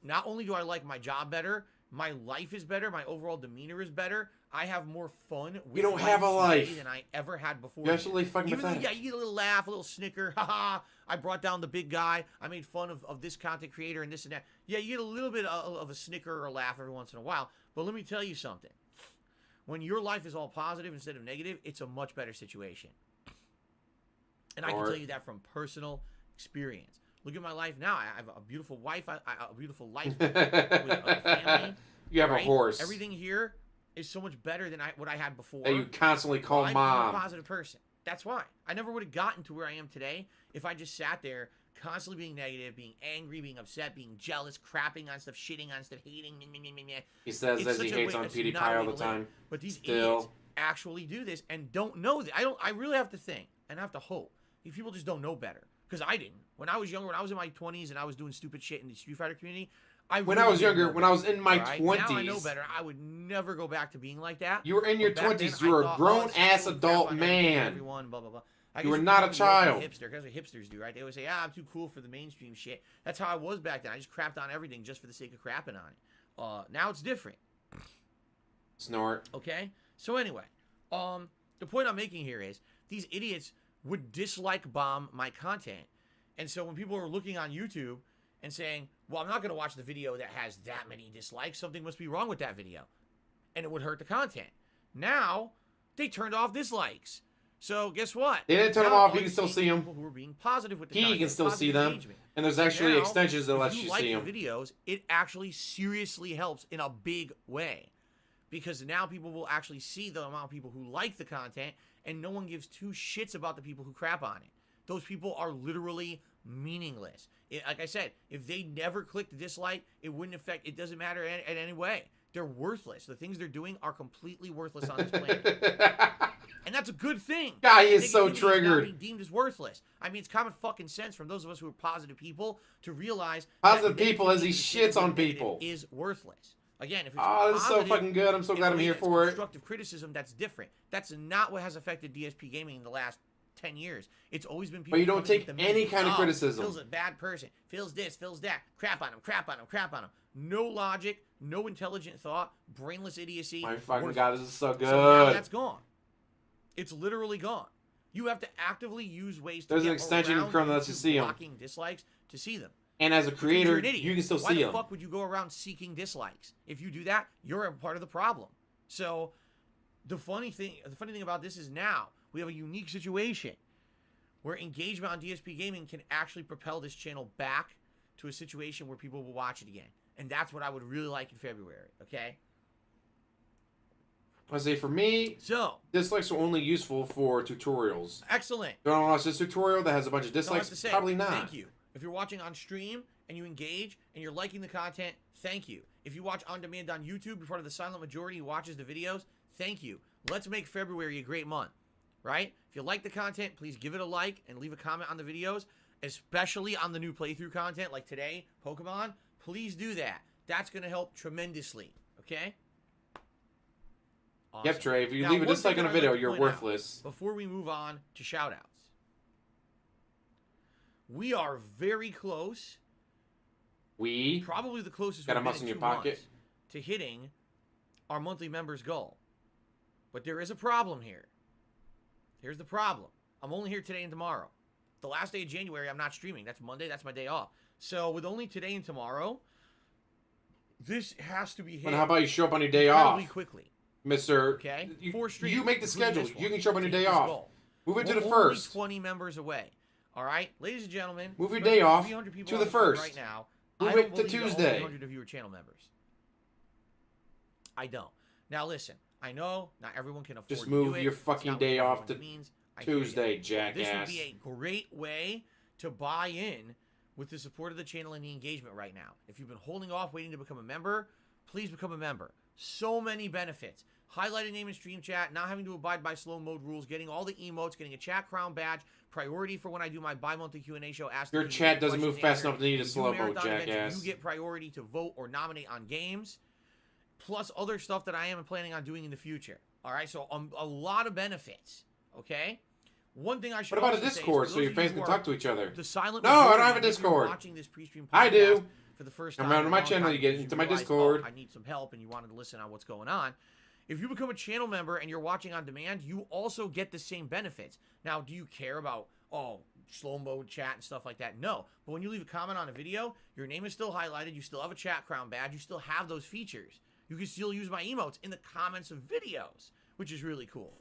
Not only do I like my job better, my life is better, my overall demeanor is better. I have more fun with
You don't have a life.
today than I ever had before.
You're absolutely fucking
Even though,
pathetic.
yeah, you get a little laugh, a little snicker. Haha, I brought down the big guy. I made fun of this content creator and this and that. Yeah, you get a little bit of a snicker or a laugh every once in a while. But let me tell you something. When your life is all positive instead of negative, it's a much better situation. And I can tell you that from personal experience. Look at my life now. I have a beautiful wife, a beautiful life with a family.
You have
right?
a horse
Everything here is so much better than what I had before.
that you constantly call
I'm
mom.
a positive person. That's why. I never would have gotten to where I am today if I just sat there constantly being negative, being angry, being upset, being jealous, crapping on stuff, shitting on stuff, hating.
He says
It's
that
such
he
a
hates
way-
on
it's
PewDiePie
not a
all
way
the
to live.
time.
But these
Still.
idiots actually do this and don't know that. I really have to think and I have to hope. These people just don't know better. Because I didn't. When I was younger, when I was in my 20s and I was doing stupid shit in the Street Fighter community,
When I was younger, when I was in my
Now I know
20s,
better. I would never go back to being like that.
you were in your
But back then,
20s. You were
I
a
thought, oh,
grown-ass
crap
adult
on everything,
man.
Everyone, blah, blah, blah. I
You were
guess
not a
people call me
child.
Hipster. That's what hipsters do, right? They always say, I'm too cool for the mainstream shit. That's how I was back then. I just crapped on everything just for the sake of crapping on it. Now it's different.
Snort.
Okay? So anyway, the point I'm making here is these idiots would dislike bomb my content. And so when people are looking on YouTube and saying, well, I'm not going to watch the video that has that many dislikes, something must be wrong with that video. And it would hurt the content. Now, they turned off dislikes. So guess what?
They didn't turn them
Now
off.
all
You can still see them.
people who are being positive with the
He
content,
can still see
positive
them.
engagement.
And there's actually
Now,
extensions that
if
let you
like
see
the
them.
videos, it actually seriously helps in a big way. Because now people will actually see the amount of people who like the content, and no one gives two shits about the people who crap on it. Those people are literally meaningless. Like I said, if they never clicked dislike, it wouldn't affect. It doesn't matter in any way. They're worthless. The things they're doing are completely worthless on this planet. And that's a good thing.
Guy is so
Negativity is
triggered.
now being deemed as worthless. I mean, it's common fucking sense from those of us who are positive people to realize
Positive
that
people as he
negativity
shits on
negative
people.
is worthless. Again, if it's
Oh, this is so
positive,
fucking good. I'm so glad I'm here
it's
for it.
constructive criticism, that's different. That's not what has affected DSP gaming in the last 10 years. It's always been people.
But you don't
coming
take
with the
any
message,
kind of criticism.
Phil's a bad person. Phil's this, Phil's that. Crap on him, crap on him, crap on him. No logic, no intelligent thought, brainless idiocy.
My fucking
worthless.
God, this is so good.
So now that's gone. It's literally gone. You have to actively use ways to
There's an
get
extension in
around
Chrome that lets you
YouTube
see 'em.
blocking dislikes to see them.
And as a
Which means
creator,
you're an idiot.
you can still
Why
see
the
them.
fuck would you go around seeking dislikes? If you do that, you're a part of the problem. So the funny thing about this is now we have a unique situation where engagement on DSP Gaming can actually propel this channel back to a situation where people will watch it again. And that's what I would really like in February, okay?
I say for me,
So,
dislikes are only useful for tutorials.
excellent.
Don't want to watch this tutorial that has a bunch of
Don't have
dislikes?
to say,
Probably not.
Thank you. If you're watching on stream and you engage and you're liking the content, thank you. If you watch on demand on YouTube, you're part of the silent majority who watches the videos, thank you. Let's make February a great month, right? If you like the content, please give it a like and leave a comment on the videos, especially on the new playthrough content like today, Pokemon. Please do that. That's going to help tremendously, okay? Awesome.
Yep, Trey, if you
Now,
leave a
one
dislike
thing
on a
that I'd
video,
like to
you're
point out
worthless.
before we move on to shoutouts. We are very close,
We
probably the closest
got a
we've
mouse
been
in
in
your
2
pocket.
months to hitting our monthly members goal. But there is a problem here. Here's the problem. I'm only here today and tomorrow. The last day of January, I'm not streaming. That's Monday. That's my day off. So with only today and tomorrow, this has to be hit
But how about you show up on your day
incredibly
off,
quickly.
Mr.
Okay?
You,
4 streams.
you make the
including
schedule.
this
You
one,
can show up on your
to hit
day
this
off.
goal.
Move it to the
We're
first.
only 20 members away. All right, ladies and gentlemen.
Move your
especially
day off
300 people
to
on
the
screen
first.
Right now,
Move
I don't
it to
believe that all
Tuesday.
300 of you are channel members. I don't. Now listen, I know not everyone can afford
Just
to
move
do it.
your
It's
fucking
not
day
what
off
everyone
to
means. I hear
Tuesday,
ya.
jackass.
This would be a great way to buy in with the support of the channel and the engagement right now. If you've been holding off waiting to become a member, please become a member. So many benefits. Highlighted name in stream chat, not having to abide by slow mode rules, getting all the emotes, getting a chat crown badge, priority for when I do my bi-monthly Q&A show. Ask
Your
the
chat doesn't
questions
move fast
answered.
enough to need a
You do
slow mode,
marathon events,
jackass.
You get priority to vote or nominate on games, plus other stuff that I am planning on doing in the future. All right, so a lot of benefits, okay? One thing I should
What about a
also say is
Discord
for
so
those
your
of you
fans
who
can
are
talk to each other?
the silent
No, I don't
majority,
have a
if you're
Discord.
watching this pre-stream
I do.
podcast for the first time
Come around
in
to
a
my
long
channel,
time
you get
because
into my
realize,
Discord.
oh, I need some help, and you wanted to listen on what's going on. If you become a channel member and you're watching on demand, you also get the same benefits. Now, do you care about, slow mode chat and stuff like that? No. But when you leave a comment on a video, your name is still highlighted. You still have a chat crown badge. You still have those features. You can still use my emotes in the comments of videos, which is really cool.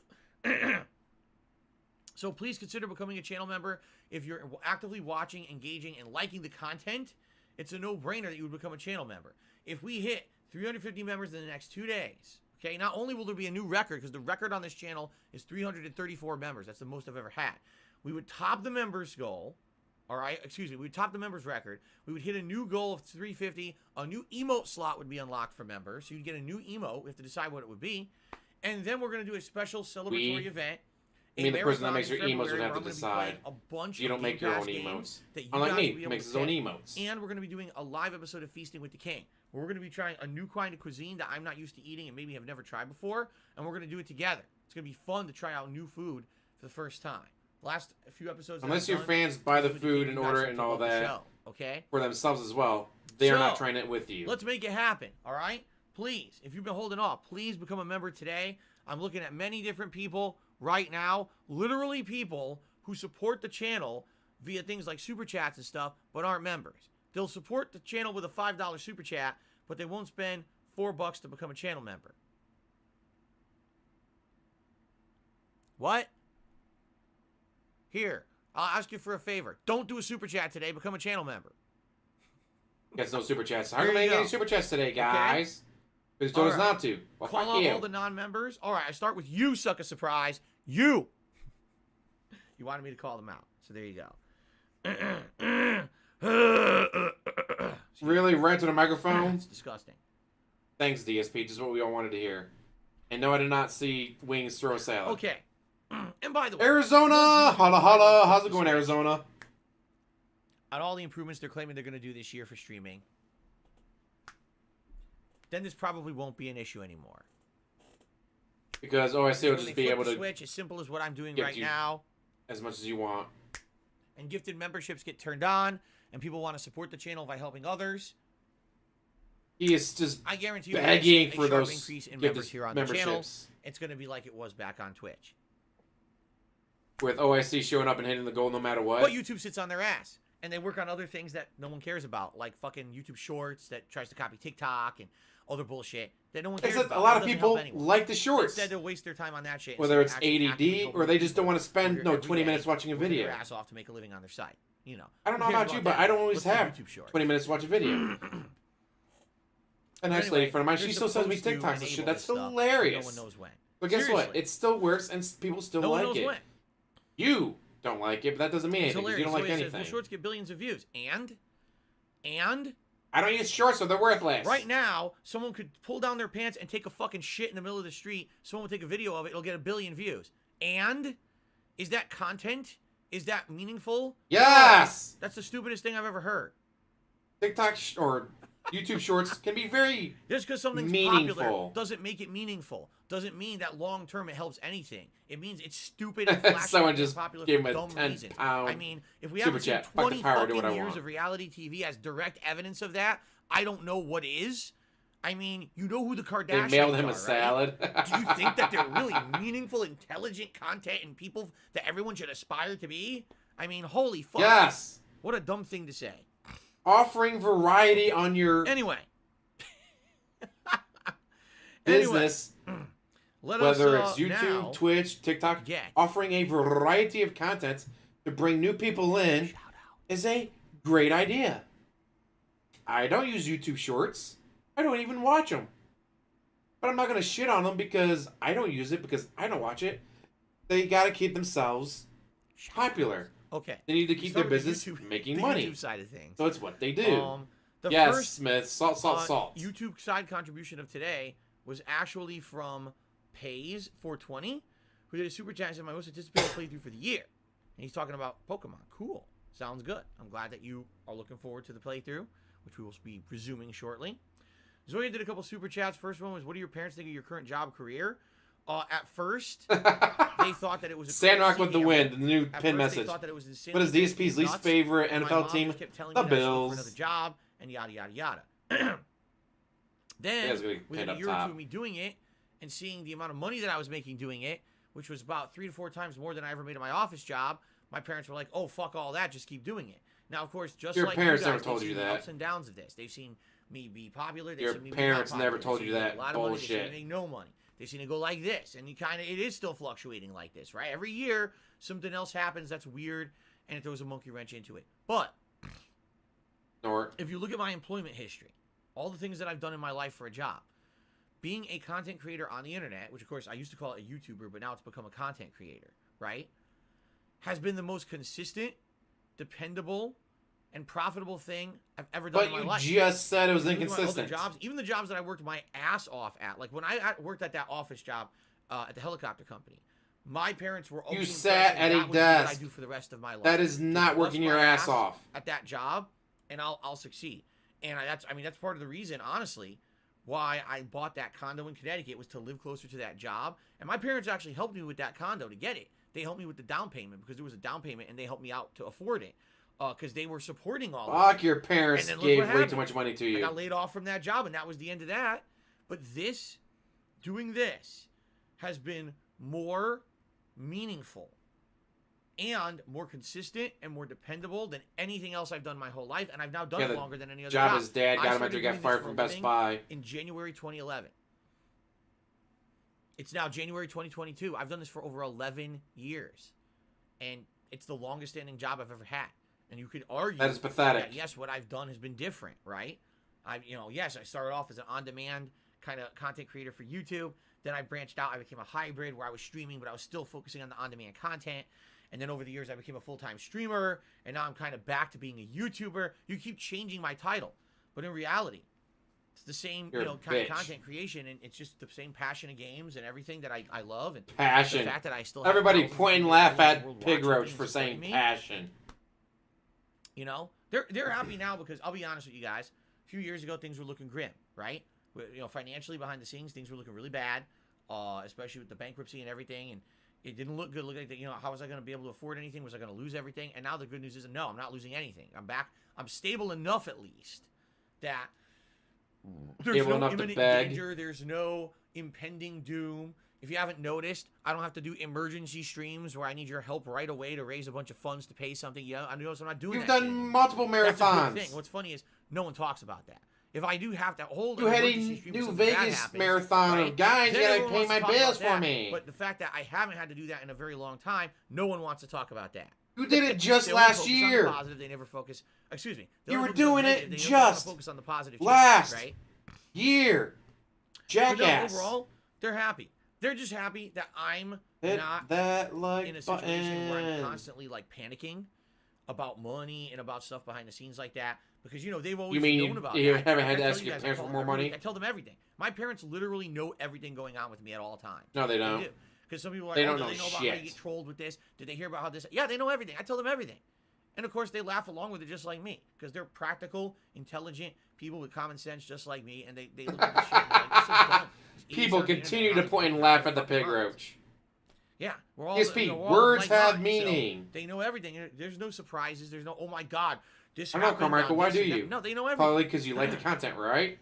So please consider becoming a channel member. If you're actively watching, engaging, and liking the content, it's a no-brainer that you would become a channel member. If we hit 350 members in the next 2 days, okay, not only will there be a new record, because the record on this channel is 334 members. That's the most I've ever had. We would top the members goal, all right, we would top the members record. We would hit a new goal of 350. A new emote slot would be unlocked for members. So you'd get a new emote. We have to decide what it would be. And then we're going to do a special celebratory event.
I mean, the person that
marathon
makes
in
your emotes would
February
have
where
to
I'm gonna be playing
decide.
A bunch
You
of
don't make
Game
your
Pass
own
games
emotes.
that you
Unlike
guys
me,
will be
who
able
makes
to
his own
pick.
emotes.
And we're going to be doing a live episode of Feasting with the King, where we're going to be trying a new kind of cuisine that I'm not used to eating and maybe have never tried before, and we're going to do it together. It's going to be fun to try out new food for the first time. Last few episodes.
Unless
that
your
I've done,
fans buy the
Feasting with
food
King,
and
you guys
order it
can
and
promote
all
the
that
show, okay?
for themselves as well, they are not
So,
trying it with you.
Let's make it happen, all right? Please, if you've been holding off, please become a member today. I'm looking at many different people right now, literally people who support the channel via things like super chats and stuff, but aren't members. They'll support the channel with a $5 super chat, but they won't spend $4 to become a channel member. What? Here, I'll ask you for a favor. Don't do a super chat today. Become a channel member.
Gets no super chats. How
There
come I
you
ain't getting
go.
super chats today, guys? Because told us
All right.
not to. Well,
Call
fuck
out
you.
all the non-members. All right, I start with you, suck a surprise. You You wanted me to call them out, so there you go.
Really? Right to the microphone?
It's disgusting.
Thanks, DSP. Just what we all wanted to hear. And no, I did not see Wings throw a salad.
Okay. And by the way,
Arizona! Holla holla! How's it going, Arizona?
on all the improvements they're claiming they're going to do this year for streaming, then this probably won't be an issue anymore.
Because OSC will
When
just
they
be
flip
able
the
to
switch as simple as what I'm doing
give
right
you-
now,
as much as you want.
and gifted memberships get turned on, and people want to support the channel by helping others.
He is just
I guarantee you,
begging
a
for
sharp
those
increase in
gifted
members here on the channel.
memberships.
It's going to be like it was back on Twitch.
With OIC showing up and hitting the goal no matter what.
But YouTube sits on their ass, and they work on other things that no one cares about, like fucking YouTube Shorts that tries to copy TikTok and other bullshit that no one cares
Except
about.
a lot
It
of
doesn't
people
help anyone.
like the shorts.
Instead, they'll waste their time on that shit.
Whether
instead
it's
of actually
ADD
helping
or they just
people
don't want to spend
every
20
day
minutes watching a
working
video.
their ass off to make a living on their site. You know.
I don't know
Who cares
about you,
that?
but I don't always
Look at
have
YouTube Shorts.
20 minutes to watch a video. A nice
Anyway,
lady friend of mine,
they're
she still sends me
supposed to
TikToks and
enable
shit. That's
this stuff, but
hilarious.
No one knows when.
But guess what?
Seriously.
It still works and people still
No one
like
knows
it.
when.
You don't like it, but that doesn't mean
It's
anything because
hilarious.
you don't
So
like
he says,
anything.
well, Shorts get billions of views. And
I don't use shorts, so they're worthless.
right now, someone could pull down their pants and take a fucking shit in the middle of the street. Someone would take a video of it. It'll get 1 billion views. And is that content? Is that meaningful?
Yes!
That's the stupidest thing I've ever heard.
TikTok or YouTube shorts can be very
Just because something's
meaningful.
popular doesn't make it meaningful. Doesn't mean that long term it helps anything. It means it's stupid and flashy
Someone
and
just
popular
gave
for
him a
dumb
10
reasons.
pound
I mean, if we
super
haven't seen
chat. Fuck the
20
power, do what
fucking
I
years
want.
of reality TV as direct evidence of that, I don't know what is. I mean, you know who the Kardashians
They mailed him
are,
a
right?
salad.
Do you think that they're really meaningful, intelligent content and people that everyone should aspire to be? I mean, holy fuck.
Yes!
What a dumb thing to say.
Offering variety on your
Anyway.
business,
Let
whether
us,
it's YouTube,
now
Twitch, TikTok,
get
offering a variety of content to bring new people in
shout out.
is a great idea. I don't use YouTube Shorts. I don't even watch them. But I'm not going to shit on them because I don't use it, because I don't watch it. They got to keep themselves popular.
Okay.
They need to keep their
Start with the
business
YouTube-
making
the
money.
YouTube side of things.
So it's what they do.
The
yes,
first
Smith. Salt, salt.
YouTube side contribution of today was actually from Pays 420, who did a super chat and said my most anticipated playthrough for the year. And he's talking about Pokemon. Cool. Sounds good. I'm glad that you are looking forward to the playthrough, which we will be resuming shortly. Zoya did a couple super chats. First one was, what do your parents think of your current job career? At first, they thought that it was a
Sandrock
crazy
with the
idea.
wind. The new
At
pin
first,
message.
They thought that it was insanely
What is DSP's least
nuts,
favorite
and my
NFL
mom
team?
just kept telling
The
me that I should look
Bills.
for another job, and yada yada yada.
Yeah,
Then,
it's gonna be
within
pinned
a
up
year or
top.
two of me doing it and seeing the amount of money that I was making doing it, which was about 3 to 4 times more than I ever made at my office job, my parents were like, "Oh, fuck all that, just keep doing it." Now, of course, just
Your
like
parents
you guys,
never told
they've
you
seen the
that.
ups and downs of this. They've seen me be popular. They've
Your
seen me
parents
be not
never
popular.
told
They've
you
seen me
that
make a lot of money. They've seen me
bullshit.
make no money. They've seen it go like this, and it is still fluctuating like this, right? Every year, something else happens that's weird, and it throws a monkey wrench into it. But
Or
if you look at my employment history, all the things that I've done in my life for a job, being a content creator on the internet, which of course I used to call it a YouTuber, but now it's become a content creator, right? Has been the most consistent, dependable, and profitable thing I've ever done
but
in my
you
life.
just said it was
If you look at my other
inconsistent.
jobs, even the jobs that I worked my ass off at, like when I worked at that office job at the helicopter company, my parents were always
sat
impressed
at
that
a
would be what I
desk.
do for the rest of my life.
That is not
Just
working
bust
your
my
ass off.
at that job, and I'll succeed. And that's part of the reason, honestly, why I bought that condo in Connecticut was to live closer to that job. And my parents actually helped me with that condo to get it. They helped me with the down payment because there was a down payment, and they helped me out to afford it because they were supporting all of it.
Fuck, your parents
And then look
gave
what
way
happened.
too much money to
I
you.
got laid off from that job, and that was the end of that. But doing this, has been more meaningful and more consistent and more dependable than anything else I've done my whole life, and I've now done
Yeah,
it
the
longer than any other
Job
job.
his dad
I
got him
started
after he got
doing this
fired
for
from
a
Best
living
Buy.
in January 2011. It's now January 2022. I've done this for over 11 years, and it's the longest standing job I've ever had. And you could argue
That is pathetic.
that, yes, what I've done has been different, right? Yes, I started off as an on-demand kind of content creator for YouTube. Then I branched out. I became a hybrid where I was streaming, but I was still focusing on the on-demand content. And then over the years, I became a full-time streamer, and now I'm kind of back to being a YouTuber. You keep changing my title, but in reality, it's the same,
You're
you know,
a
kind of
bitch.
content creation, and it's just the same passion of games and everything that I love, and
Passion.
the fact that I still have
Everybody
thousands of
point and
people
laugh
around the
at
world watching
Pigroach
me
for
and
saying
supporting me.
passion.
You know, they're happy now because I'll be honest with you guys. A few years ago, things were looking grim, right? You know, financially behind the scenes, things were looking really bad, especially with the bankruptcy and everything, and it didn't look good. Look like that, you know, how was I going to be able to afford anything? Was I going to lose everything? And now the good news is, no, I'm not losing anything. I'm back. I'm stable enough, at least, that there's
Stable
no
enough to
imminent
beg.
danger. There's no impending doom. If you haven't noticed, I don't have to do emergency streams where I need your help right away to raise a bunch of funds to pay something. Yeah, I notice I'm not doing
You've
that.
done
shit anymore.
multiple
That's a good
marathons.
thing. What's funny is no one talks about that. If I do have to hold
You
an
had
emergency
a
stream
New
when something bad
Vegas
happens,
marathon
right?
of guys.
Then
You gotta
everyone
pay
wants
my
to talk
bills
about
for
that.
me.
But the fact that I haven't had to do that in a very long time, no one wants to talk about that.
You did it just
They only
last
focus on the
year.
positive, they never focus. Excuse me. They
You
only
were
focus on the
doing it
negative, they never wanna
just
focus on the positive
last
change, right?
Year.
But no,
Jackass.
overall, they're happy. They're just happy that I'm
Hit
not
that like
in a situation where I'm
button.
constantly like panicking about money and about stuff behind the scenes like that, because you know they've always
You mean
known about
you
that.
haven't
Like,
had to
I tell
ask
you
your
guys,
parents
I
for
call-
more
I really-
money?
I tell them everything. My parents literally know everything going on with me at all times.
No, they don't.
They do. Because some people are like,
They
oh,
don't
do
know
they know about how you
shit.
get trolled with this? Did they hear about how this? Yeah, they know everything. I tell them everything. And of course, they laugh along with it just like me, because they're practical, intelligent people with common sense just like me, and they look at the shit and they're like, "This is dumb." These idiots
People
on the internet
continue
are
to
out
point
here
and laugh
their
at the
fucking minds.
Pigroach.
Yeah, we're all
DSP,
we're all
words
like
have
minds, so
meaning.
they know everything. There's no surprises. There's no, oh my god, this
I know,
happened.
Carmichael.
on
Why
this
do
and that."
you?
No, they know everything.
Probably because you like the content, right?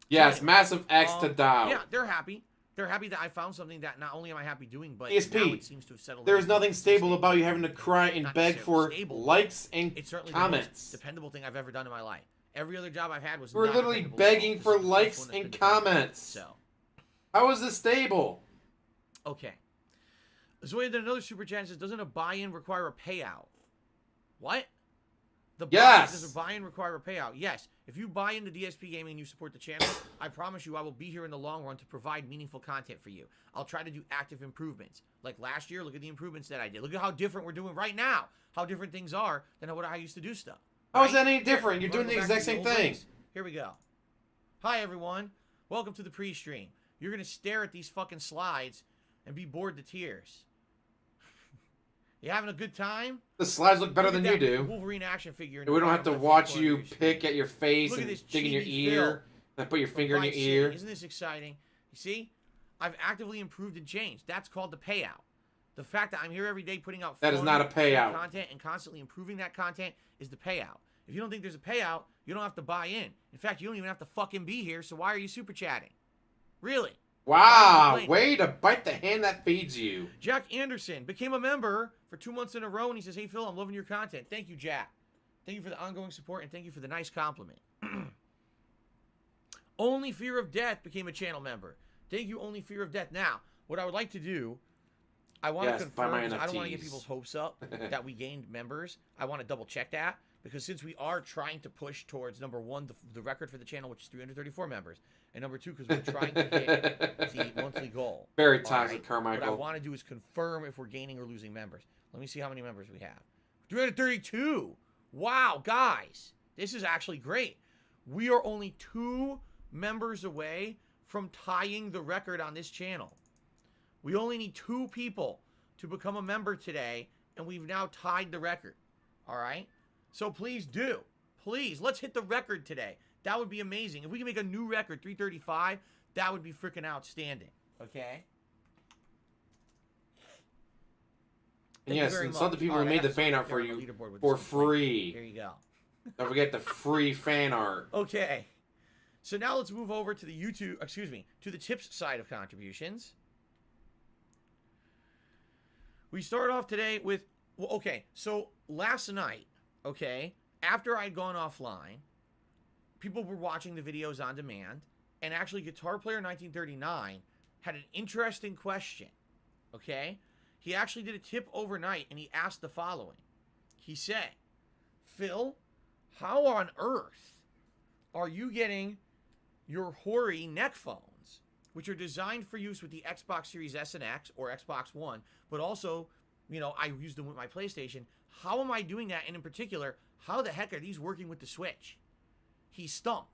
Yes,
anyway,
massive X to Dow.
Yeah, they're happy. They're happy that I found something that not only am I happy doing, but
DSP,
now it seems to have settled.
There's
into
nothing
something
stable about you having to cry and
Not
beg for
necessarily stable,
likes and
It's certainly the most
comments.
dependable thing I've ever done in my life. Every other job I've had was.
We're
not
literally
dependable at all.
begging
This
for
is the first
likes
one that's
and
been dependable.
comments.
So,
How is this stable?
okay. So then another super chat says, doesn't a buy-in require a payout? What?
Yes.
Does a buy-in require a payout? Yes. If you buy into DSP Gaming and you support the channel, I promise you I will be here in the long run to provide meaningful content for you. I'll try to do active improvements. Like last year, look at the improvements that I did. Look at how different we're doing right now. How different things are than what I used to do stuff.
How is
Right?
that any different? You're
Wanna
doing the
go back
exact
to
same
old
thing.
ways? Here we go. Hi, everyone. Welcome to the pre-stream. You're going to stare at these fucking slides and be bored to tears. You having a good time?
The slides look better
Look at
than you
that
do.
Wolverine action figure. in
And we
the
don't have to
bottom left
watch
corner
you
of your screen.
pick at your face
Look at
and
this
dig in your
chibi
ear.
Phil
Then put your
from
finger in your
Vice City.
ear.
Isn't this exciting? You see? I've actively improved and changed. That's called the payout. The fact that I'm here every day putting out
That is
fun,
not a
cool
payout.
content and constantly improving that content is the payout. If you don't think there's a payout, you don't have to buy in. In fact, you don't even have to fucking be here, so why are you super chatting? Really?
Wow,
complaining.
way to bite the hand that feeds you.
Jack Anderson became a member for 2 months in a row, and he says, hey, Phil, I'm loving your content. Thank you, Jack. Thank you for the ongoing support, and thank you for the nice compliment. Only Fear of Death became a channel member. Thank you, Only Fear of Death. Now, what I would like to do, I want
Yes,
to
buy
confirm,
my
'cause I don't want to
NFTs.
get people's hopes up that we gained members. I want to double check that, because since we are trying to push towards, number one, the record for the channel, which is 334 members, and number two, because we're trying to hit the monthly goal.
Very
All
toxic,
right?
Carmichael.
What I want to do is confirm if we're gaining or losing members. Let me see how many members we have. 332. Wow, guys. This is actually great. We are only 2 members away from tying the record on this channel. We only need 2 people to become a member today, and we've now tied the record. All right? So please do. Please, let's hit the record today. That would be amazing. If we can make a new record, 335, that would be freaking outstanding. Okay?
And
Thank you
yes,
very
and some of the
much.
people
Oh,
who
I
made the
have
fan
something
art for
here on
you
the leaderboard with
for
this one. Here
free.
you go.
Don't forget the free fan art.
Okay. So now let's move over to the YouTube, to the tips side of contributions. We start off today with, well, okay, so last night, okay, after I'd gone offline, people were watching the videos on demand, and actually Guitar Player 1939 had an interesting question, okay? He actually did a tip overnight, and he asked the following. He said, Phil, how on earth are you getting your Hori neck phones, which are designed for use with the Xbox Series S and X or Xbox One, but also you know, I used them with my PlayStation. How am I doing that? And in particular, how the heck are these working with the Switch? He's stumped.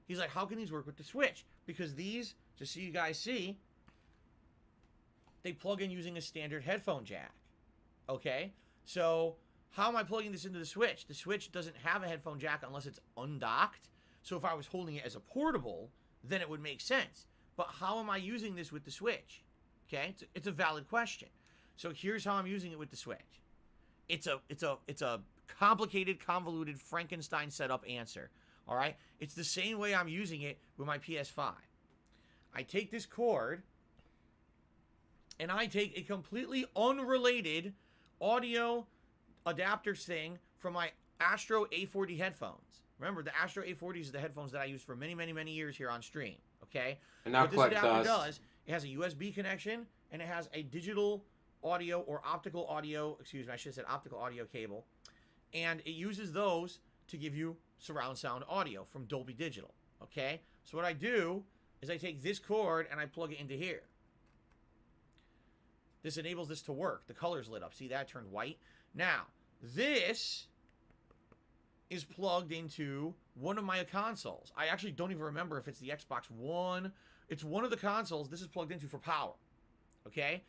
He's like, how can these work with the Switch? Because these, just so you guys see, they plug in using a standard headphone jack. Okay? So, how am I plugging this into the Switch? The Switch doesn't have a headphone jack unless it's undocked. So if I was holding it as a portable, then it would make sense. But how am I using this with the Switch? Okay? It's a valid question. So here's how I'm using it with the Switch. It's a complicated, convoluted Frankenstein setup answer. All right? It's the same way I'm using it with my PS5. I take this cord and I take a completely unrelated audio adapter thing from my Astro A40 headphones. Remember, the Astro A40s are the headphones that I used for many, many, many years here on stream. Okay?
And now
what this adapter does, it has a USB connection and it has a digital audio or optical audio, excuse me, I should have said optical audio cable. And it uses those to give you surround sound audio from Dolby Digital. Okay? So what I do is I take this cord and I plug it into here. This enables this to work. The color's lit up. See that? It turned white. Now, this is plugged into one of my consoles. I actually don't even remember if it's the Xbox One. It's one of the consoles this is plugged into for power. Okay?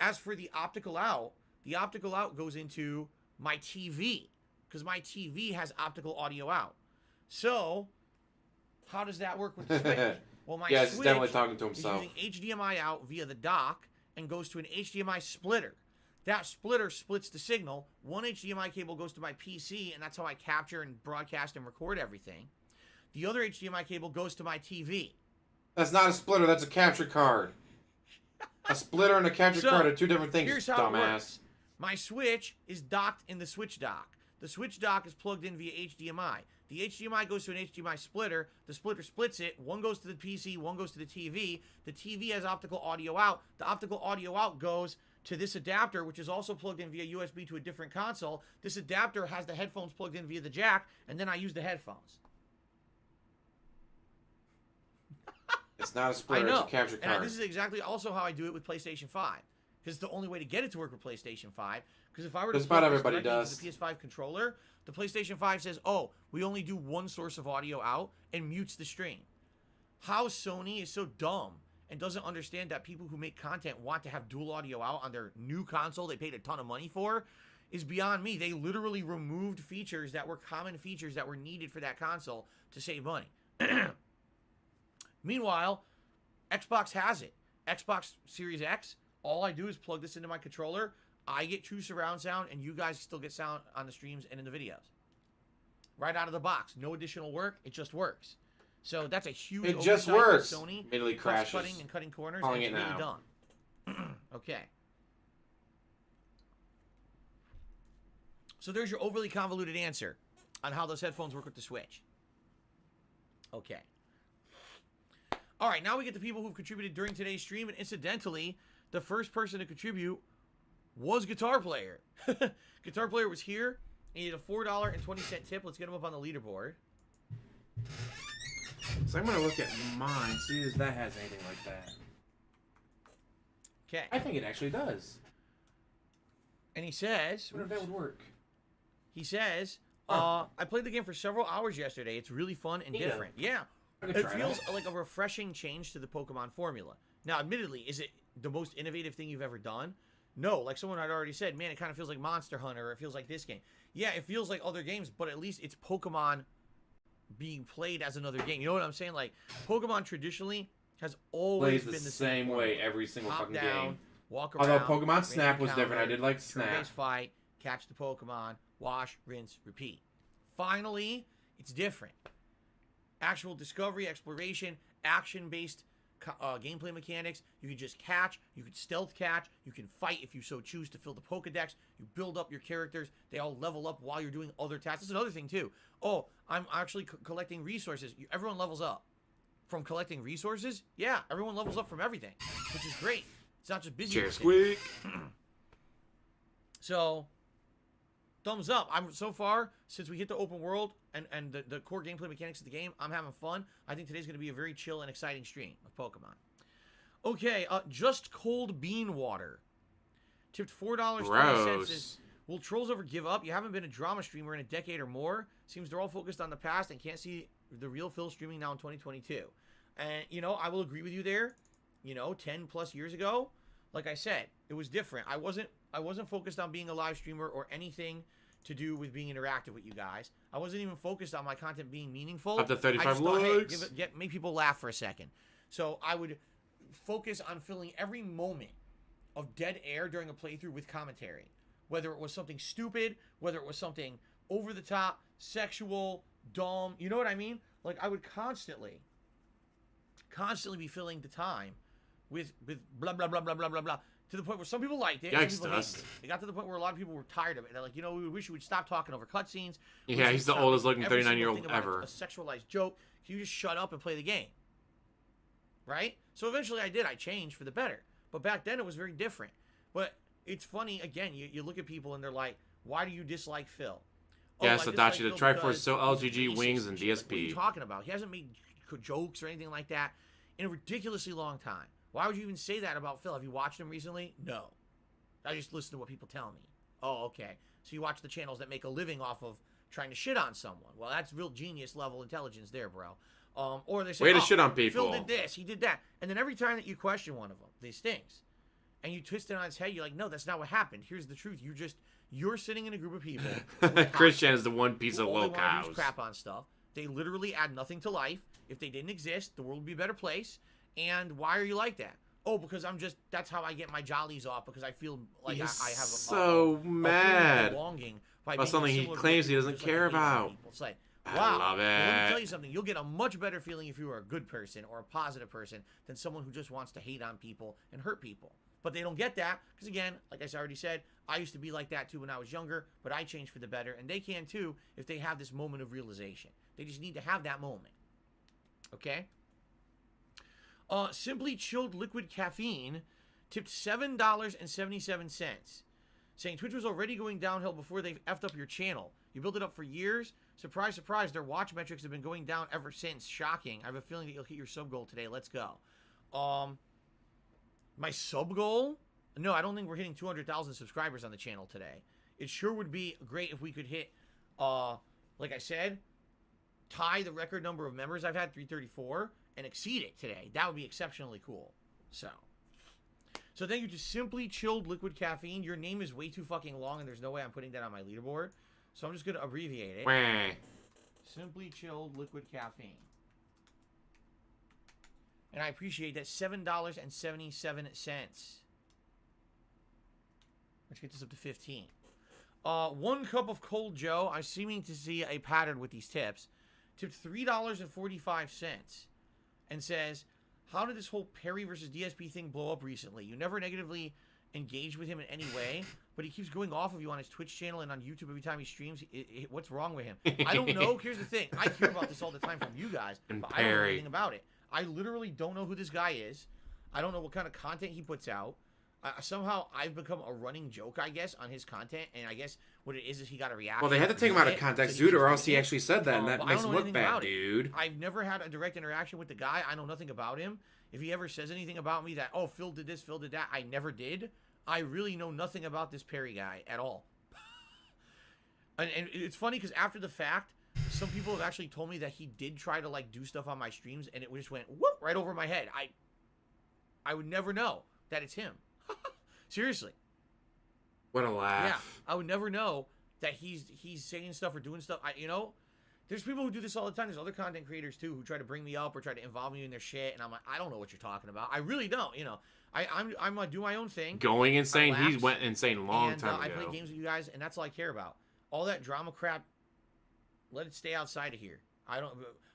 As for the optical out goes into my TV because my TV has optical audio out. So, how does that work with the Switch? Well, my
Switch
Switch
definitely talking to himself.
is using HDMI out via the dock and goes to an HDMI splitter. That splitter splits the signal. One HDMI cable goes to my PC, and that's how I capture and broadcast and record everything. The other HDMI cable goes to my TV.
That's not a splitter. That's a capture card. A splitter and a capture card are two different things,
Here's how it
dumbass.
works. My Switch is docked in the Switch dock. The Switch dock is plugged in via HDMI. The HDMI goes to an HDMI splitter. The splitter splits it. One goes to the PC, one goes to the TV. The TV has optical audio out. The optical audio out goes to this adapter, which is also plugged in via USB to a different console. This adapter has the headphones plugged in via the jack, and then I use the headphones.
It's not a splitter, it's a capture card.
And this is exactly also how I do it with PlayStation 5. Because it's the only way to get it to work with PlayStation 5. Because if I were to
Just about
plug this
everybody
directly
does.
into the PS5 controller, the PlayStation 5 says, oh, we only do one source of audio out and mutes the stream. How Sony is so dumb and doesn't understand that people who make content want to have dual audio out on their new console they paid a ton of money for is beyond me. They literally removed features that were common features that were needed for that console to save money. Meanwhile, Xbox has it. Xbox Series X, all I do is plug this into my controller. I get true surround sound, and you guys still get sound on the streams and in the videos. Right out of the box. No additional work. It just works. So that's a huge
It just
oversight
works.
by Sony.
Immediately crashes.
Cutting and cutting corners.
Calling
and
it
it's really
now.
done. Okay. So there's your overly convoluted answer on how those headphones work with the Switch. Okay. All right, now we get the people who've contributed during today's stream, and incidentally, the first person to contribute was Guitar Player. Guitar Player was here. He did a $4.20 tip. Let's get him up on the leaderboard.
So I'm going to look at mine, see if that has anything like that.
Okay.
I think it actually does.
And he says...
I wonder if that would work.
He says,
Huh.
I played the game for several hours yesterday. It's really fun and
Neato.
different. Yeah.
I could
It
try
feels
that.
like a refreshing change to the Pokemon formula. Now, admittedly, is it the most innovative thing you've ever done? No. Like someone had already said, man, it kind of feels like Monster Hunter, or it feels like this game. Yeah, it feels like other games, but at least it's Pokemon being played as another game. You know what I'm saying? Like, Pokemon traditionally has always
Plays
been
the
the same
way
formula.
every single
Top
fucking
down,
game.
walk around.
Although Pokemon Snap
random
was different. I
encounter,
did like Snap.
turn-based fight, catch the Pokemon, wash, rinse, repeat. Finally, it's different. Actual discovery, exploration, action-based gameplay mechanics. You can just catch, you can stealth catch, you can fight if you so choose to fill the Pokedex. You build up your characters. They all level up while you're doing other tasks. That's another thing, too. Oh, I'm actually collecting resources. Everyone levels up. From collecting resources? Yeah, everyone levels up from everything, which is great. It's not just busy.
Cheers, squeak.
So, thumbs up. I'm so far, since we hit the open world and the core gameplay mechanics of the game, I'm having fun. I think today's going to be a very chill and exciting stream of Pokemon. Okay, just cold bean water. Tipped $4.20.
Gross.
Will trolls ever give up? You haven't been a drama streamer in a decade or more. Seems they're all focused on the past and can't see the real Phil streaming now in 2022. And, you know, I will agree with you there. You know, 10 plus years ago, like I said, it was different. I wasn't focused on being a live streamer or anything to do with being interactive with you guys. I wasn't even focused on my content being meaningful.
Up to 35
I just thought,
likes.
hey, make people laugh for a second. So I would focus on filling every moment of dead air during a playthrough with commentary. Whether it was something stupid, whether it was something over the top, sexual, dumb, you know what I mean? Like, I would constantly be filling the time with blah, blah, blah, blah, blah, blah, blah, to the point where some people liked it.
Yikes,
some people
Dust.
hated it. It got to the point where a lot of people were tired of it. They're like, you know, we wish you would stop talking over cutscenes.
Yeah, he's the oldest looking
Every
39-year-old
single thing about
ever.
A sexualized joke. Can you just shut up and play the game? Right? So eventually I did. I changed for the better. But back then it was very different. But it's funny, again, you look at people and they're like, why do you dislike Phil?
Yeah,
I
so
dislike
Dachi, the
Phil
Triforce,
because
so
he's
LGG,
racist
Wings, and
shit. Like, what are you
DSP.
talking about? He hasn't made jokes or anything like that in a ridiculously long time. Why would you even say that about Phil? Have you watched him recently? No. I just listen to what people tell me. Oh, okay. So you watch the channels that make a living off of trying to shit on someone. Well, that's real genius level intelligence there, bro. Or they say,
Way to shit on people.
Phil did this, he did that. And then every time that you question one of them, they stings. And you twist it on its head, you're like, no, that's not what happened. Here's the truth. You're sitting in a group of people.
Christian is the one piece of
all
low
they want to do
cows.
is crap on stuff. They literally add nothing to life. If they didn't exist, the world would be a better place. And why are you like that? Oh, because that's how I get my jollies off, because I feel like I have
so
a
mad
belonging by
about
being
something he
similar to
claims he
people,
doesn't
just like
care
I hate on
about.
people. It's like,
I
wow.
love
Well, let me
it.
tell you something. You'll get a much better feeling if you are a good person or a positive person than someone who just wants to hate on people and hurt people. But they don't get that because, again, like I already said, I used to be like that too when I was younger, but I changed for the better, and they can too if they have this moment of realization. They just need to have that moment. Okay? Simply Chilled Liquid Caffeine tipped $7.77, saying Twitch was already going downhill before they effed up your channel. You built it up for years. Surprise, surprise, their watch metrics have been going down ever since. Shocking. I have a feeling that you'll hit your sub goal today. Let's go. My sub goal? No, I don't think we're hitting 200,000 subscribers on the channel today. It sure would be great if we could hit, like I said, tie the record number of members I've had, 334, and exceed it today. That would be exceptionally cool. So thank you to Simply Chilled Liquid Caffeine. Your name is way too fucking long, and there's no way I'm putting that on my leaderboard. So I'm just going to abbreviate it.
Wah.
Simply Chilled Liquid Caffeine. And I appreciate that. $7.77. Let's get this up to 15. 1 cup of Cold Joe. I'm seeming to see a pattern with these tips. Tipped $3.45 and says, how did this whole Perry versus DSP thing blow up recently? You never negatively engaged with him in any way, but he keeps going off of you on his Twitch channel and on YouTube every time he streams. What's wrong with him? I don't know. Here's the thing. I hear about this all the time from you guys,
And
but I don't know
Perry.
anything about it. I literally don't know who this guy is. I don't know what kind of content he puts out. Somehow I've become a running joke, I guess, on his content, and I guess what it is he got a reaction.
Well, they had to take him out of context, dude, or else he actually said that, and that
But I
makes
don't
him
know
look
anything
bad,
about it.
dude.
I've never had a direct interaction with the guy. I know nothing about him. If he ever says anything about me that, oh, Phil did this, Phil did that, I never did. I really know nothing about this Perry guy at all. and it's funny because after the fact, some people have actually told me that he did try to like do stuff on my streams, and it just went whoop right over my head. I would never know that it's him. Seriously.
What a laugh.
Yeah, I would never know that he's saying stuff or doing stuff. There's people who do this all the time. There's other content creators too who try to bring me up or try to involve me in their shit, and I'm like, I don't know what you're talking about. I really don't. You know, I'm gonna do my own thing.
Going insane. He
Relax.
went insane a long
And
time
I
ago.
play games with you guys, and that's all I care about. All that drama crap, let it stay outside of here. I don't.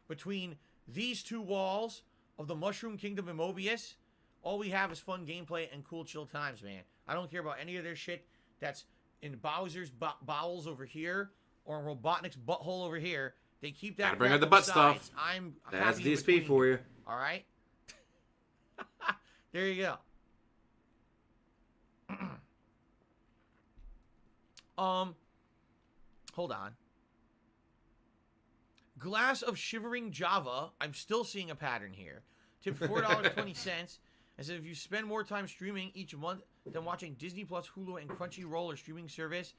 Between these two walls of the Mushroom Kingdom and Mobius, all we have is fun gameplay and cool chill times, man. I don't care about any of their shit that's in Bowser's bowels over here or in Robotnik's butthole over here. They keep that.
Gotta bring
crap
out the butt
aside.
stuff.
I'm
That's
happy
DSP
between
for you.
All right. There you go. Hold on. Glass of Shivering Java. I'm still seeing a pattern here. Tipped $4.20 It says if you spend more time streaming each month than watching Disney Plus, Hulu, and Crunchyroll or streaming service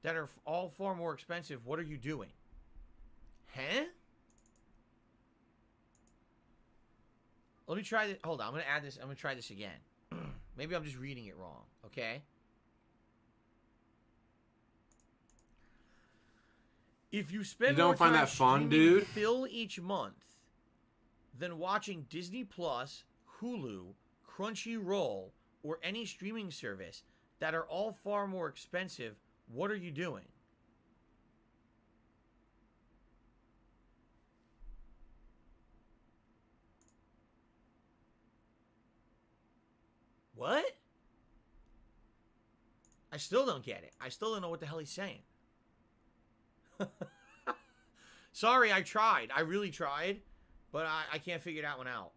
that are all far more expensive, what are you doing? Huh? Let me try this. Hold on. I'm going to add this. I'm going to try this again. Maybe I'm just reading it wrong. Okay? If you spend
You don't
more
find
time
that fun,
streaming
dude?
Fill each month than watching Disney Plus, Hulu, Crunchyroll, or any streaming service that are all far more expensive, what are you doing? What? I still don't get it. I still don't know what the hell he's saying. Sorry, I tried. I really tried. But I can't figure that one out.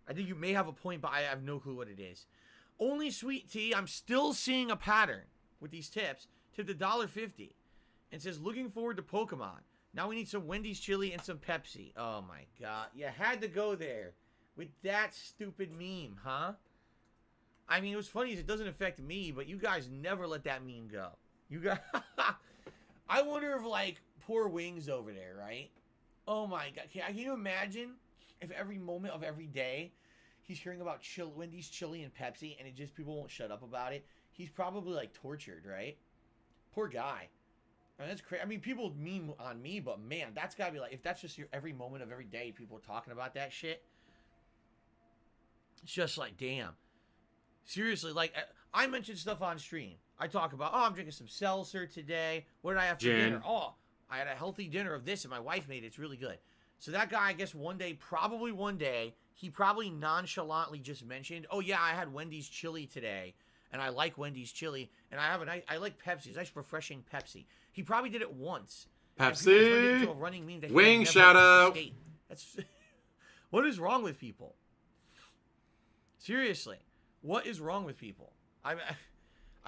I think you may have a point, but I have no clue what it is. Only Sweet Tea, I'm still seeing a pattern with these tips. Tipped $1.50. And says, looking forward to Pokemon. Now we need some Wendy's chili and some Pepsi. Oh my god. You had to go there. With that stupid meme, huh? I mean, what's funny is it doesn't affect me, but you guys never let that meme go. You guys... I wonder if, like, poor Wings over there, right? Oh my god. Can you imagine if every moment of every day he's hearing about Wendy's chili and Pepsi and it just people won't shut up about it? He's probably, like, tortured, right? Poor guy. I mean, that's crazy. I mean, people meme on me, but man, that's gotta be like, if that's just your every moment of every day, people are talking about that shit. It's just like, damn. Seriously, like, I mentioned stuff on stream. I talk about, oh, I'm drinking some seltzer today. What did I have for dinner? Oh, I had a healthy dinner of this, and my wife made it. It's really good. So that guy, I guess probably one day, he probably nonchalantly just mentioned, oh, yeah, I had Wendy's chili today, and I like Wendy's chili, and I like Pepsi. It's nice, refreshing Pepsi. He probably did it once.
Pepsi.
A running meme that
Wing shout out.
That's what is wrong with people? Seriously, what is wrong with people? I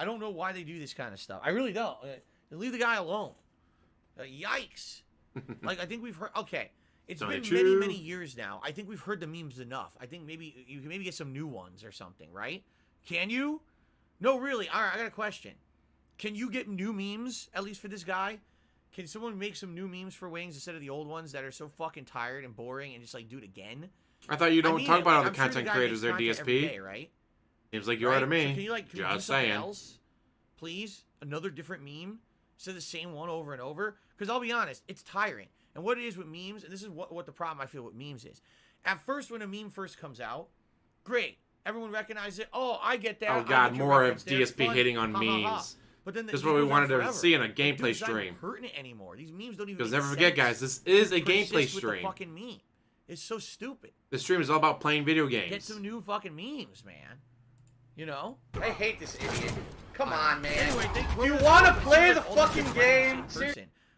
don't know why they do this kind of stuff. I really don't. Leave the guy alone. Yikes. Like, I think we've heard... Okay, it's been many years now. I think we've heard the memes enough. I think maybe you can get some new ones or something, right? Can you? No, really. All right, I got a question. Can you get new memes, at least for this guy? Can someone make some new memes for Wings instead of the old ones that are so fucking tired and boring and just, like, do it again?
I thought you don't talk about all the
I'm sure
content
guy
creators
makes
there,
content every
DSP.
day, right?
Seems like you are to me.
So can you, like, can you do
Just
something
saying.
else? Please? Another different meme? Instead of the same one over and over? Because I'll be honest, it's tiring. And what it is with memes, and this is what the problem I feel with memes is. At first, when a meme first comes out, great. Everyone recognizes it. Oh, I get that.
Oh god, more of DSP hitting on memes.
But then
this is what we wanted to see in a gameplay stream.
Not hurting it anymore. These memes don't even.
Because never forget, guys, this is a gameplay stream.
With the fucking meme. It's so stupid.
The stream is all about playing video games.
Get some new fucking memes, man. You know? I hate this idiot. Come on, man. Anyway,
do you want to play the fucking game?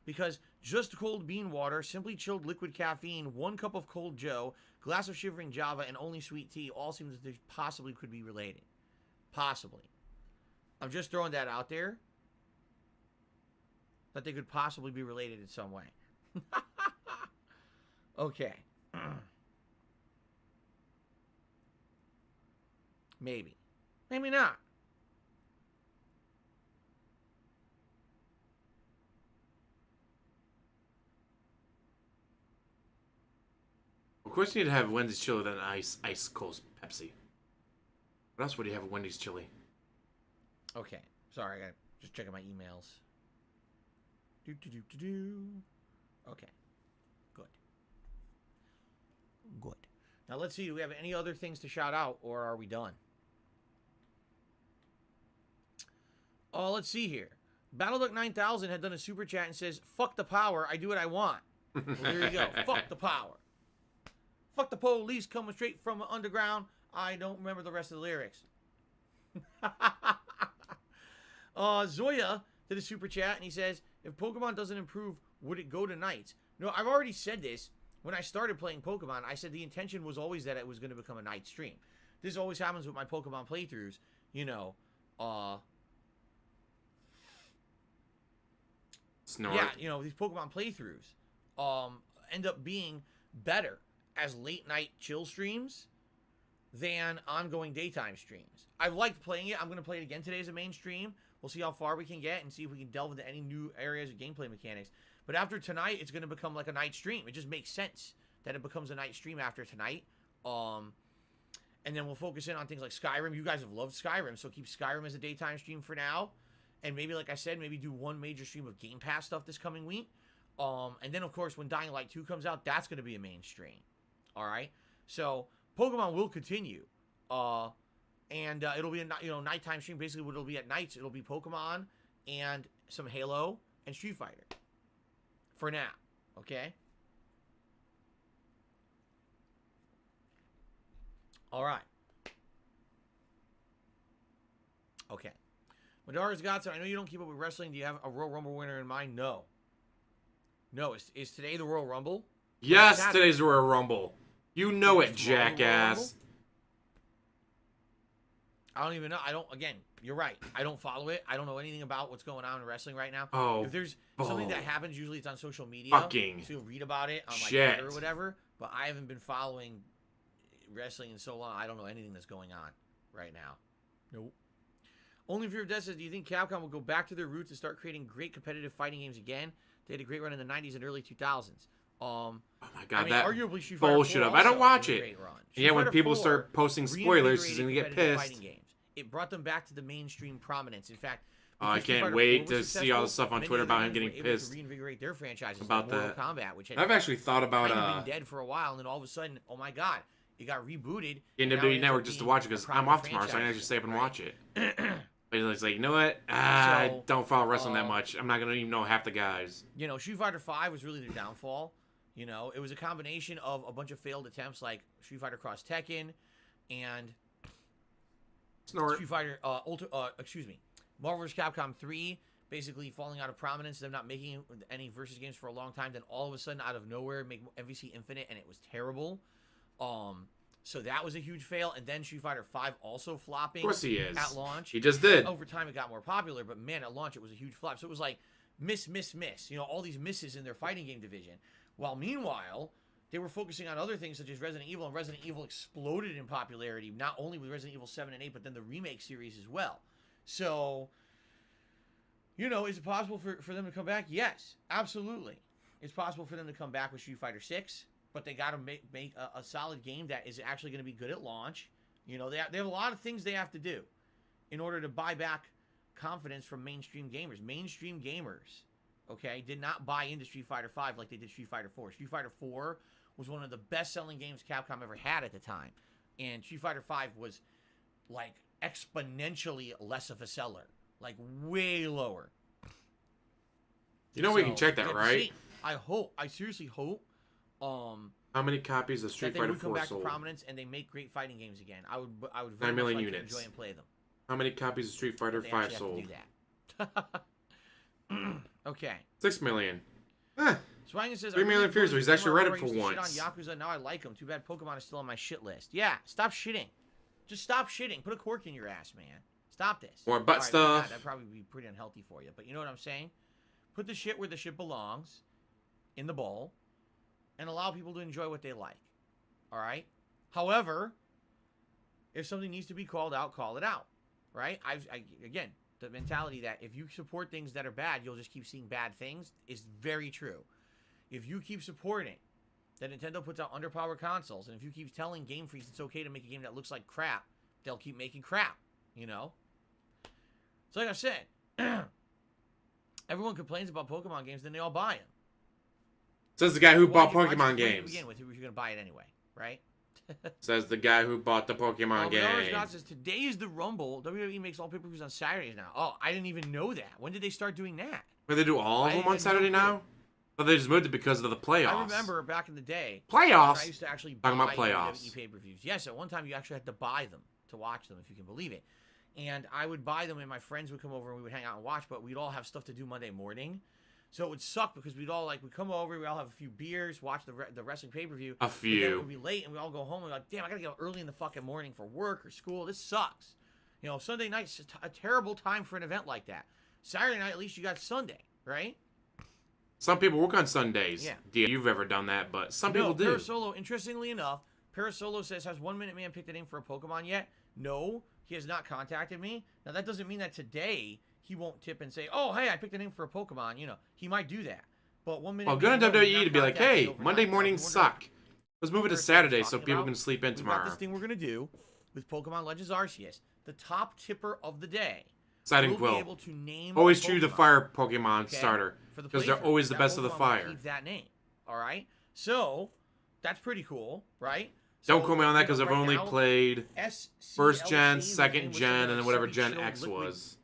Because just cold bean water, simply chilled liquid caffeine, 1 cup of cold Joe, glass of shivering Java, and only sweet tea all seems that they possibly could be related. Possibly. I'm just throwing that out there. That they could possibly be related in some way. Okay. Maybe. Maybe not.
Of course you need to have Wendy's chili than ice cold Pepsi. What else would you have at Wendy's chili?
Okay. Sorry, I got just checking my emails. Okay. Good. Good. Now let's see, do we have any other things to shout out, or are we done? Oh, let's see here. BattleDuck 9000 had done a super chat and says, fuck the power, I do what I want. Well, there you go. Fuck the power. Fuck the police coming straight from underground. I don't remember the rest of the lyrics. Zoya did a super chat and he says, if Pokemon doesn't improve, would it go to nights? No, I've already said this. When I started playing Pokemon, I said the intention was always that it was going to become a night stream. This always happens with my Pokemon playthroughs. You know,
Snort.
yeah, you know, these Pokemon playthroughs end up being better as late night chill streams than ongoing daytime streams. I liked playing it. I'm going to play it again today as a main stream. We'll see how far we can get and see if we can delve into any new areas of gameplay mechanics. But after tonight, it's going to become like a night stream. It just makes sense that it becomes a night stream after tonight. And then we'll focus in on things like Skyrim. You guys have loved Skyrim, so keep Skyrim as a daytime stream for now. And maybe, like I said, maybe do one major stream of Game Pass stuff this coming week. And then, of course, when Dying Light 2 comes out, that's going to be a main stream. All right? So, Pokemon will continue. And it'll be a nighttime stream. Basically, what it'll be at nights, it'll be Pokemon and some Halo and Street Fighter. For now. Okay? All right. Okay. Madara's got some. I know you don't keep up with wrestling. Do you have a Royal Rumble winner in mind? No. No. Is today the Royal Rumble?
Yes, today's the Royal Rumble. You know it, jackass.
I don't even know. Again, you're right. I don't follow it. I don't know anything about what's going on in wrestling right now.
Oh,
if there's something that happens, usually it's on social media.
Fucking
so you'll read about it on like
shit.
Twitter or whatever. But I haven't been following wrestling in so long. I don't know anything that's going on right now. Nope. Only Fear of Death says, do you think Capcom will go back to their roots and start creating great competitive fighting games again? They had a great run in the 90s and early 2000s.
Oh my god,
I mean,
that
arguably Street Fighter
bullshit
4
up. I don't
also
watch
was a
it.
great run.
Yeah, when
Fighter
people
4
start posting spoilers, she's gonna get
reinvigorated
pissed.
fighting games. It brought them back to the mainstream prominence. In fact,
I
because Street
can't
Fighter
wait
4 was
to see all the
successful,
stuff on
many
Twitter
other
about him
games
getting
were able
pissed
to reinvigorate their franchises
about
like Mortal
that.
Kombat, which had
I've actually thought about
kind of been dead for a while, and then all of a sudden, oh my god, it got rebooted.
getting
and now
WWE
it ends
Network
up
just to
being
watch it
a
because I'm
prominent
off tomorrow, so I can
franchise,
actually stay up and
right?
watch it. But it's like, you know what? I
So,
don't follow wrestling that much. I'm not gonna even know half the guys.
You know, Street Fighter 5 was really their downfall. You know, it was a combination of a bunch of failed attempts like Street Fighter Cross Tekken and
Snort.
Street Fighter, Marvel vs. Capcom 3 basically falling out of prominence, them not making any versus games for a long time, then all of a sudden out of nowhere make MVC Infinite, and it was terrible. So that was a huge fail, and then Street Fighter 5 also flopping.
Of course he is.
At launch.
He just did.
Over time it got more popular, but man, at launch it was a huge flop. So it was like miss. You know, all these misses in their fighting game division. While meanwhile, they were focusing on other things such as Resident Evil, and Resident Evil exploded in popularity, not only with Resident Evil 7 and 8, but then the remake series as well. So, you know, is it possible for them to come back? Yes, absolutely. It's possible for them to come back with Street Fighter 6, but they got to make a solid game that is actually going to be good at launch. You know, they have a lot of things they have to do in order to buy back confidence from mainstream gamers. Mainstream gamers, okay, did not buy into Street Fighter 5 like they did Street Fighter 4. Street Fighter 4 was one of the best-selling games Capcom ever had at the time. And Street Fighter 5 was, like, exponentially less of a seller. Like, way lower.
You know we can check that, right?
See, I seriously hope,
how many copies of Street
that they
Fighter
would come
4
back
sold?
to prominence and they make great fighting games again. I would
9
very
million
much like
units.
to enjoy and play them.
How many copies of Street Fighter
They
5
actually
sold?
have to do that. Okay.
6 million. Eh,
Swangan says,
3 million views, so he's actually read it
I
for
used to shit
once.
on Yakuza, now I like him. Too bad Pokemon is still on my shit list. Yeah, stop shitting. Just stop shitting. Put a cork in your ass, man. Stop this.
More butt
All right,
stuff.
God, that'd probably be pretty unhealthy for you. But you know what I'm saying? Put the shit where the shit belongs, in the bowl, and allow people to enjoy what they like. All right? However, if something needs to be called out, call it out. Right? Again, the mentality that if you support things that are bad, you'll just keep seeing bad things is very true. If you keep supporting that Nintendo puts out underpowered consoles, and if you keep telling Game Freaks it's okay to make a game that looks like crap, they'll keep making crap, you know? So like I said, everyone complains about Pokemon games, then they all buy them.
Says the guy who bought
Why'd you
Pokemon games.
begin with, if you're going to buy it anyway, right?
Says the guy who bought the Pokemon game.
Scott says, today is the Rumble. WWE makes all pay-per-views on Saturdays now. Oh, I didn't even know that. When did they start doing that?
Wait, they do all of them on Saturday now? But they just moved it because of the playoffs.
I remember back in the day.
Playoffs?
I used to actually buy
Talking about playoffs.
WWE pay-per-views. Yes, at one time you actually had to buy them to watch them, if you can believe it. And I would buy them, and my friends would come over, and we would hang out and watch, but we'd all have stuff to do Monday morning. So it would suck because we'd come over, we'd all have a few beers, watch the wrestling pay-per-view.
A
But then it
few.
would be late, and we all go home, and we're like, damn, I gotta get up early in the fucking morning for work or school. This sucks. You know, Sunday night's a terrible time for an event like that. Saturday night, at least you got Sunday, right?
Some people work on Sundays.
Yeah.
Do you've ever done that, but some people do.
Parasolo, interestingly enough, Parasolo says, has 1 Minute Man picked a name for a Pokemon yet? No, he has not contacted me. Now, that doesn't mean that today he won't tip and say, oh, hey, I picked a name for a Pokemon. You know, he might do that. But 1 minute.
Well, good on WWE to be like, hey, Monday mornings suck. Let's move it to Saturday so people can sleep in tomorrow.
We've got this thing we're going to do with Pokemon Legends Arceus. The top tipper of the day.
Siding
will be
Quill.
able to name
Always
a
choose the
Pokemon,
fire Pokemon
okay,
starter.
for the
Because they're
playthrough.
always the
That
best of the
Pokemon will
fire.
keep that name. All right? So, that's pretty cool, right?
Don't
So,
quote me on that because I've
right
only
now,
played first gen,
SCLC,
second
name was
gen,
something
and then
like
whatever
Sunny
Gen
Chill
X
liquid,
was.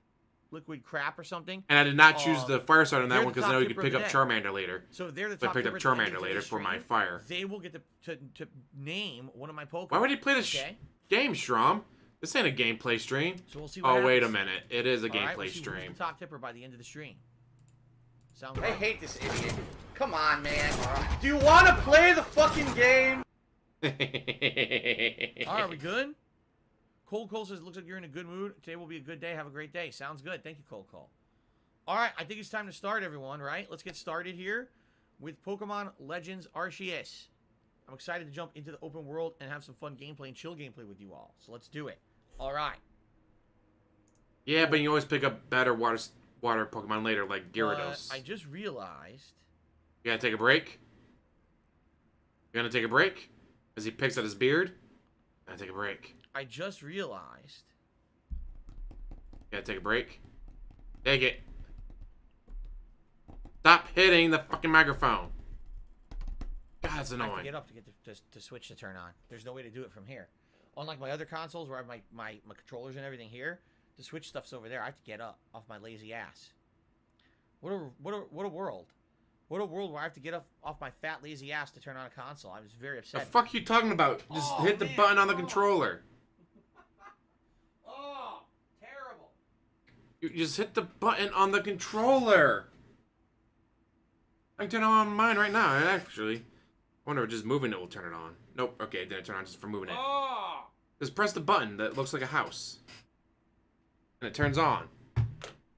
Liquid crap or something.
And I did not choose the fire starter on that
they're
one
the
because I know
top
you could
tipper
pick
of
up
the day.
Charmander later.
So they're the
So I
top
picked up
tipper at the end
Charmander
of
later
today's
for my
stream.
fire.
They will get to name one of my Pokemon.
Why would he play the
okay?
game, Strom? This ain't a gameplay stream.
So we'll see what
Oh, wait a
happens.
minute. It is a
All right,
gameplay
we'll see who's
stream.
the top tipper by the end of the stream. Sounds
I
good.
hate this idiot. Come on, man. Do you want to play the fucking game?
All right, we good? Cold Cole says, looks like you're in a good mood. Today will be a good day. Have a great day. Sounds good. Thank you, Cold Cole. All right, I think it's time to start, everyone, right? Let's get started here with Pokemon Legends Arceus. I'm excited to jump into the open world and have some fun gameplay and chill gameplay with you all. So let's do it. All right.
Yeah, but you always pick up better water Pokemon later, like Gyarados.
I just realized...
You gotta take a break? You gonna take a break? As he picks at his beard? Gotta take a break.
I just realized...
You gotta take a break? Take it. Stop hitting the fucking microphone. God, that's
I have to
annoying.
get up to get the switch to turn on. There's no way to do it from here. Unlike my other consoles where I have my controllers and everything here, the switch stuff's over there. I have to get up off my lazy ass. What a world. What a world where I have to get up off my fat lazy ass to turn on a console. I was very
The
upset.
fuck you talking about? Just
Oh,
hit the
man.
button on the
Oh.
controller.
Oh, terrible.
You just hit the button on the controller. I can turn it on mine right now, actually. I wonder if just moving it will turn it on. Nope. Okay, it didn't turn on just for moving it.
Oh.
Just press the button that looks like a house. And it turns on. What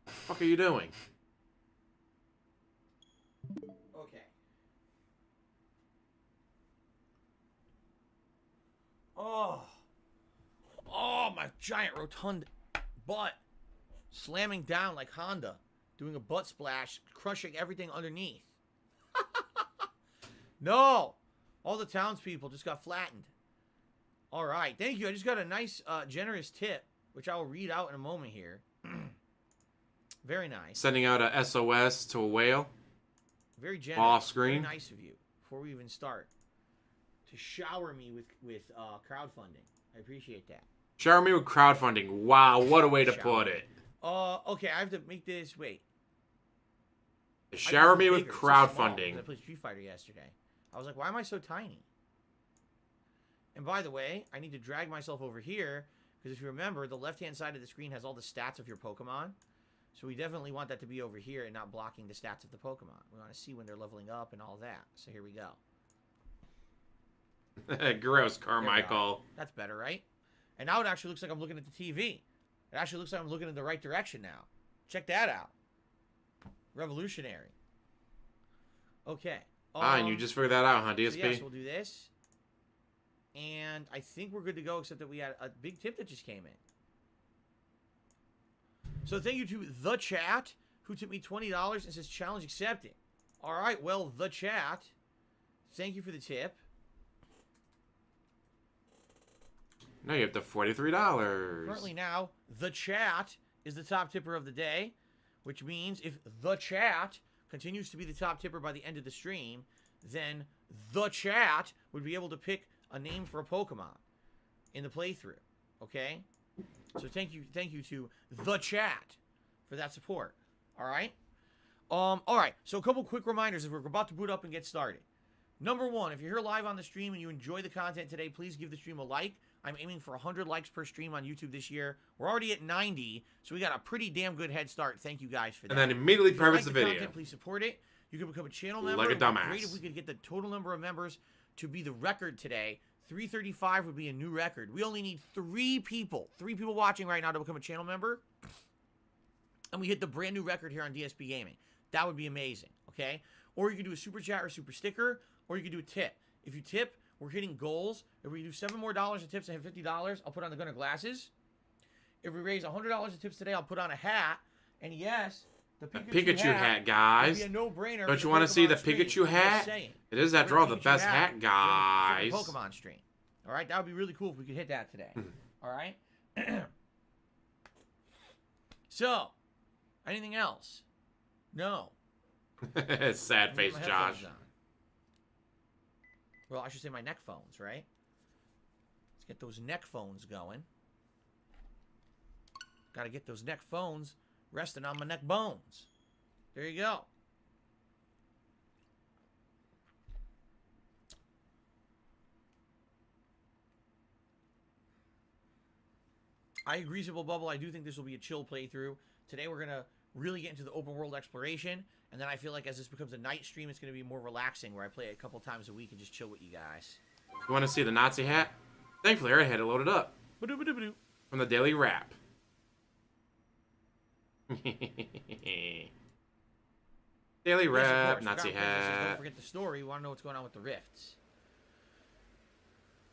the fuck are you doing?
Okay. Oh. Oh, my giant rotund butt. Slamming down like Honda. Doing a butt splash. Crushing everything underneath. No. All the townspeople just got flattened. All right. Thank you. I just got a nice, generous tip, which I will read out in a moment here. Very nice.
Sending out a SOS to a whale.
Very generous.
Off screen.
Very nice of you. Before we even start, to shower me with crowdfunding. I appreciate that.
Shower me with crowdfunding. Wow, what a way to
Shower.
put it.
Okay, I have to make this. Wait. I
Shower
thought
me
it was
with
bigger. It's so small, 'cause
crowdfunding.
I played Street Fighter yesterday. I was like, why am I so tiny? And by the way, I need to drag myself over here because if you remember, the left-hand side of the screen has all the stats of your Pokemon. So we definitely want that to be over here and not blocking the stats of the Pokemon. We want to see when they're leveling up and all that. So here we go.
Gross,
There we
Carmichael.
are. That's better, right? And now it actually looks like I'm looking at the TV. It actually looks like I'm looking in the right direction now. Check that out. Revolutionary. Okay.
And you just figured that out, huh,
So
DSP?
yes, we'll do this. And I think we're good to go, except that we had a big tip that just came in. So thank you to the chat, who tipped me $20 and says challenge accepted. All right, well, the chat, thank you for the tip.
Now you have the $43.
Currently now, the chat is the top tipper of the day, which means if the chat continues to be the top tipper by the end of the stream, then the chat would be able to pick a name for a Pokemon in the playthrough. Okay? So thank you to the chat for that support. All right? All right. So a couple quick reminders as we're about to boot up and get started. Number one, if you're here live on the stream and you enjoy the content today, please give the stream a like. I'm aiming for 100 likes per stream on YouTube this year. We're already at 90, so we got a pretty damn good head start. Thank you guys for that.
And then immediately
If you
privates
like
the video.
content, please support it. You can become a channel member.
Like a
It would be
dumbass.
great if we could get the total number of members to be the record today. 335 would be a new record. We only need 3 people watching right now to become a channel member. And we hit the brand new record here on DSP Gaming. That would be amazing, okay? Or you can do a super chat or super sticker, or you can do a tip. If you tip, we're hitting goals. If we do $7 more of tips and hit $50, I'll put on the Gunner glasses. If we raise $100 of tips today, I'll put on a hat. And yes, the
Pikachu hat, guys.
would be a no-brainer.
Don't you want to see the Pikachu hat? It is, after all, the best hat, guys.
For the Pokemon stream. All right, that would be really cool if we could hit that today. All right. So, anything else? No.
Sad face, Josh.
Well, I should say my neck phones, right? Let's get those neck phones going. Got to get those neck phones resting on my neck bones. There you go. I agree, Simple Bubble. I do think this will be a chill playthrough. Today we're going to really get into the open world exploration. And then I feel like as this becomes a night stream, it's going to be more relaxing, where I play it a couple times a week and just chill with you guys.
You want to see the Nazi hat? Thankfully, I had it loaded up. From the Daily Wrap. Daily Wrap, Nazi hat.
Don't forget the story. We want to know what's going on with the rifts.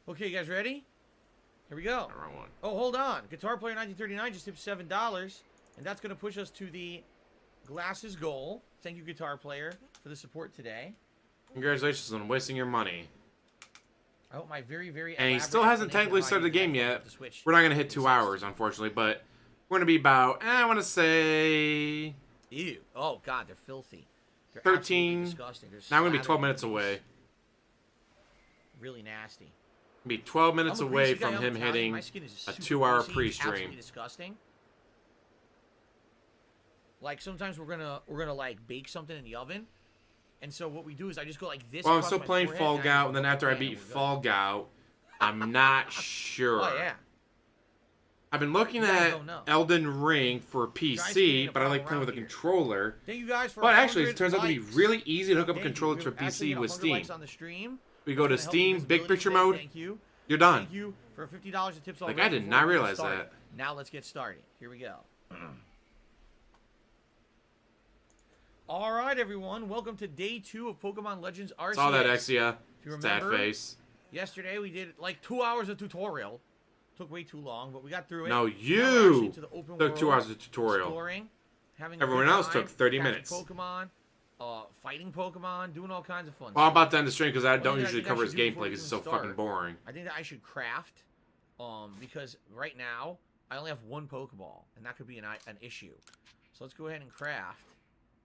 Okay, you guys ready? Here we go.
Wrong one.
Oh, hold on. Guitar Player 1939 just tipped $7. And that's going to push us to the glasses goal. Thank you, Guitar Player, for the support today.
Congratulations on wasting your money.
I hope my very, very
And he still hasn't technically started the game yet. We're not going to hit 2 hours, unfortunately, but we're going to be about, I want to say...
Ew. Oh, God, they're filthy. They're
13.
disgusting.
Now I'm going to be 12 minutes away.
Really nasty.
Be 12 minutes
I'm a
away
greasy guy,
from
I'm
him
Italian.
hitting
My skin is
a
super
2-hour
greasy. It's
pre-stream.
absolutely disgusting. Like sometimes we're gonna like bake something in the oven, and so what we do is I just go like this.
Well, I'm
across
still
my
playing
forehead,
Fall
I
Gout,
just
and then
go
after I
bam,
beat
and we go.
Fall Gout, I'm not sure.
Oh yeah.
I've been looking
You guys
at
don't know.
Elden Ring for
Guys can't
PC, but I like
follow
playing with a
around here.
controller.
Thank you guys for.
But actually, it
100
turns out to be
likes.
really easy to hook up a
Thank you.
controller
We
to a
actually
PC
hit
with
100
Steam.
likes on the stream.
We go to
It's gonna help
Steam,
with
big
visibility
picture
today.
mode.
Thank you.
You're done.
Thank you for $50 of tips already.
Like, I did
before
not
we get
realize
started.
that.
Now let's get started. Here we go. All right, everyone. Welcome to day 2 of Pokemon Legends Arceus.
Saw that, Exia.
If you
Sad
remember,
face.
yesterday we did like 2 hours of tutorial. Took way too long, but we got through it.
No,
Now we're actually
you
into the open
took
world,
2 hours of tutorial.
exploring, having a
Everyone
good
else
time,
took 30
catching
minutes.
Pokemon, fighting Pokemon, doing all kinds of fun
Well, I'm
stuff.
about to end the stream because I
One
don't
thing I
usually
think I
cover his
should do
gameplay
before we
because it's so
even
fucking
start,
boring.
I think that I should craft, because right now I only have 1 Pokeball, and that could be an issue. So let's go ahead and craft.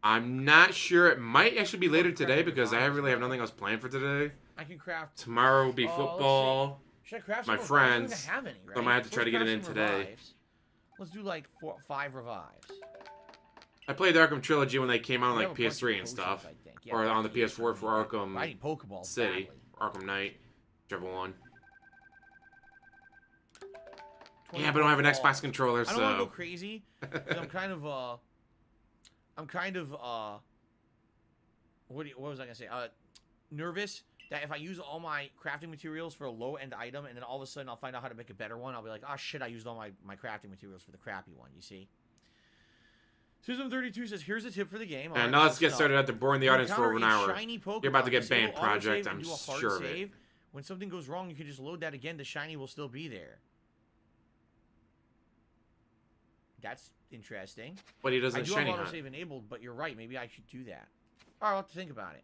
I'm not sure. It might actually be later
Craft
today
your
because I
vibes,
really have
bro.
nothing else planned for today.
I can craft.
Tomorrow will be
let's see.
football.
Should I craft
My
some revives? I don't
friends.
even have any, right?
So I might have to try to get it in
Let's
today.
craft some revives. Let's do like 5 revives.
I played the Arkham Trilogy when they came out on
We
like
have a bunch of
PS3 and
potions,
stuff.
I think. Yeah,
Or on the
potions,
PS4 for Arkham
I need Pokeballs
City.
badly.
Arkham Knight. Whichever one.
20
Yeah, but I don't have an
Pokeballs.
Xbox controller,
I don't want to go
so...
crazy. 'Cause I'm kind of what was I gonna say? Nervous that if I use all my crafting materials for a low-end item, and then all of a sudden I'll find out how to make a better one, I'll be like, oh shit, I used all my crafting materials for the crappy one. You see? Susan32 says, here's a tip for the game.
And now let's get started after boring the audience for over an hour.
Shiny Pokemon.
You're about to get
Disable
banned, Project,
autosave
I'm
and do a hard
sure of it.
save. When something goes wrong, you can just load that again. The shiny will still be there. That's interesting.
But he
I
doesn't
do
shiny
have
hunt.
autosave enabled, but you're right. Maybe I should do that. All right, I'll have to think about it.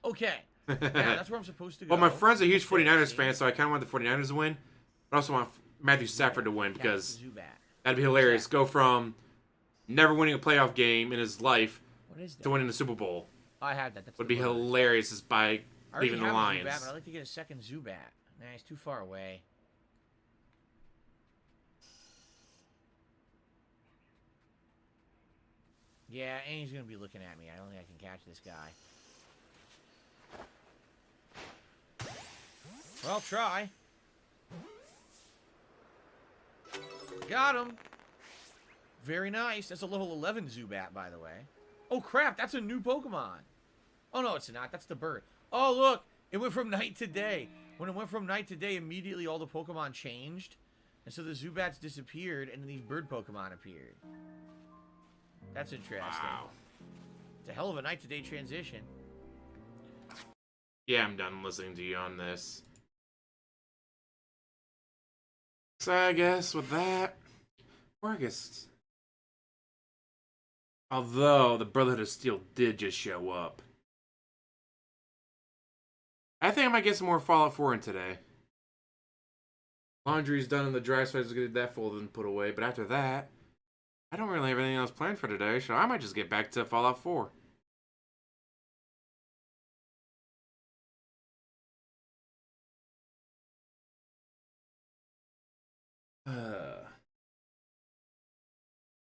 Okay. Now, that's where I'm supposed to go.
Well, my friend's a huge
Let's
49ers
see.
fan, so I kind of want the 49ers to win. But I also want Matthew Stafford to win
That's
because
the Zubat.
that'd be hilarious. Go from never winning a playoff game in his life
What is that?
to winning the Super Bowl.
I have that. That's
Would
the
be
Blue.
hilarious just by
I already
leaving the
have a
Lions.
Zubat, but I'd like to get a second Zubat. Nah, he's too far away. Yeah, and he's gonna be looking at me. I don't think I can catch this guy. Well, try. Got him. Very nice. That's a level 11 Zubat, by the way. Oh, crap. That's a new Pokemon. Oh, no, it's not. That's the bird. Oh, look. It went from night to day. When it went from night to day, immediately all the Pokemon changed. And so the Zubats disappeared, and then these bird Pokemon appeared. That's interesting.
Wow.
It's a hell of a night to day transition.
Yeah, I'm done listening to you on this. So I guess with that, or I guess, although the Brotherhood of Steel did just show up, I think I might get some more Fallout 4 in today. Laundry's done in the dry, so I just get that folded and put away. But after that, I don't really have anything else planned for today, so I might just get back to Fallout 4.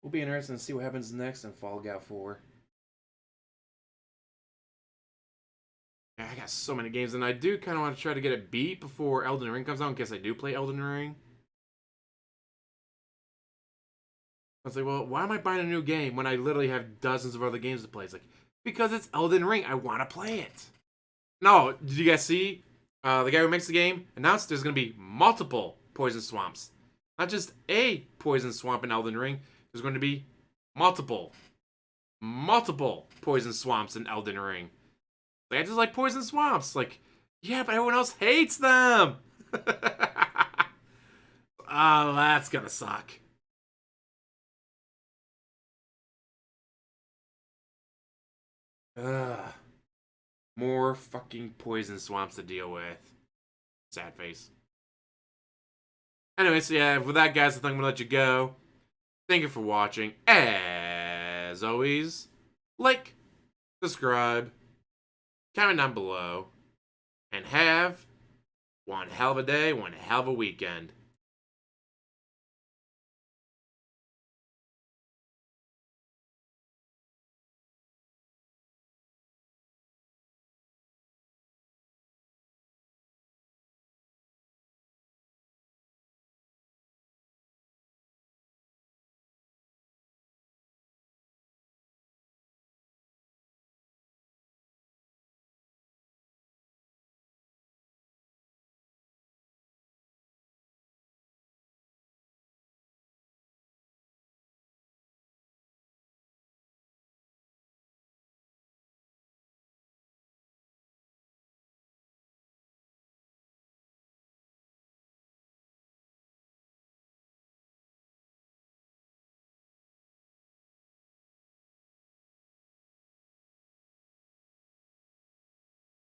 Will be interesting to see what happens next in Fallout 4. I got so many games, and I do kind of want to try to get it beat before Elden Ring comes out, in case I do play Elden Ring. I was like, well, why am I buying a new game when I literally have dozens of other games to play? It's like, because it's Elden Ring, I want to play it. No, did you guys see? The guy who makes the game announced there's going to be multiple poison swamps. Not just a poison swamp in Elden Ring. There's going to be multiple poison swamps in Elden Ring. Like, I just like poison swamps. Like, yeah, but everyone else hates them. Oh, that's gonna suck. Ugh. More fucking poison swamps to deal with. Sad face. Anyways, so yeah, with that, guys, I think I'm gonna let you go. Thank you for watching. As always, like, subscribe, comment down below, and have one hell of a day, one hell of a weekend.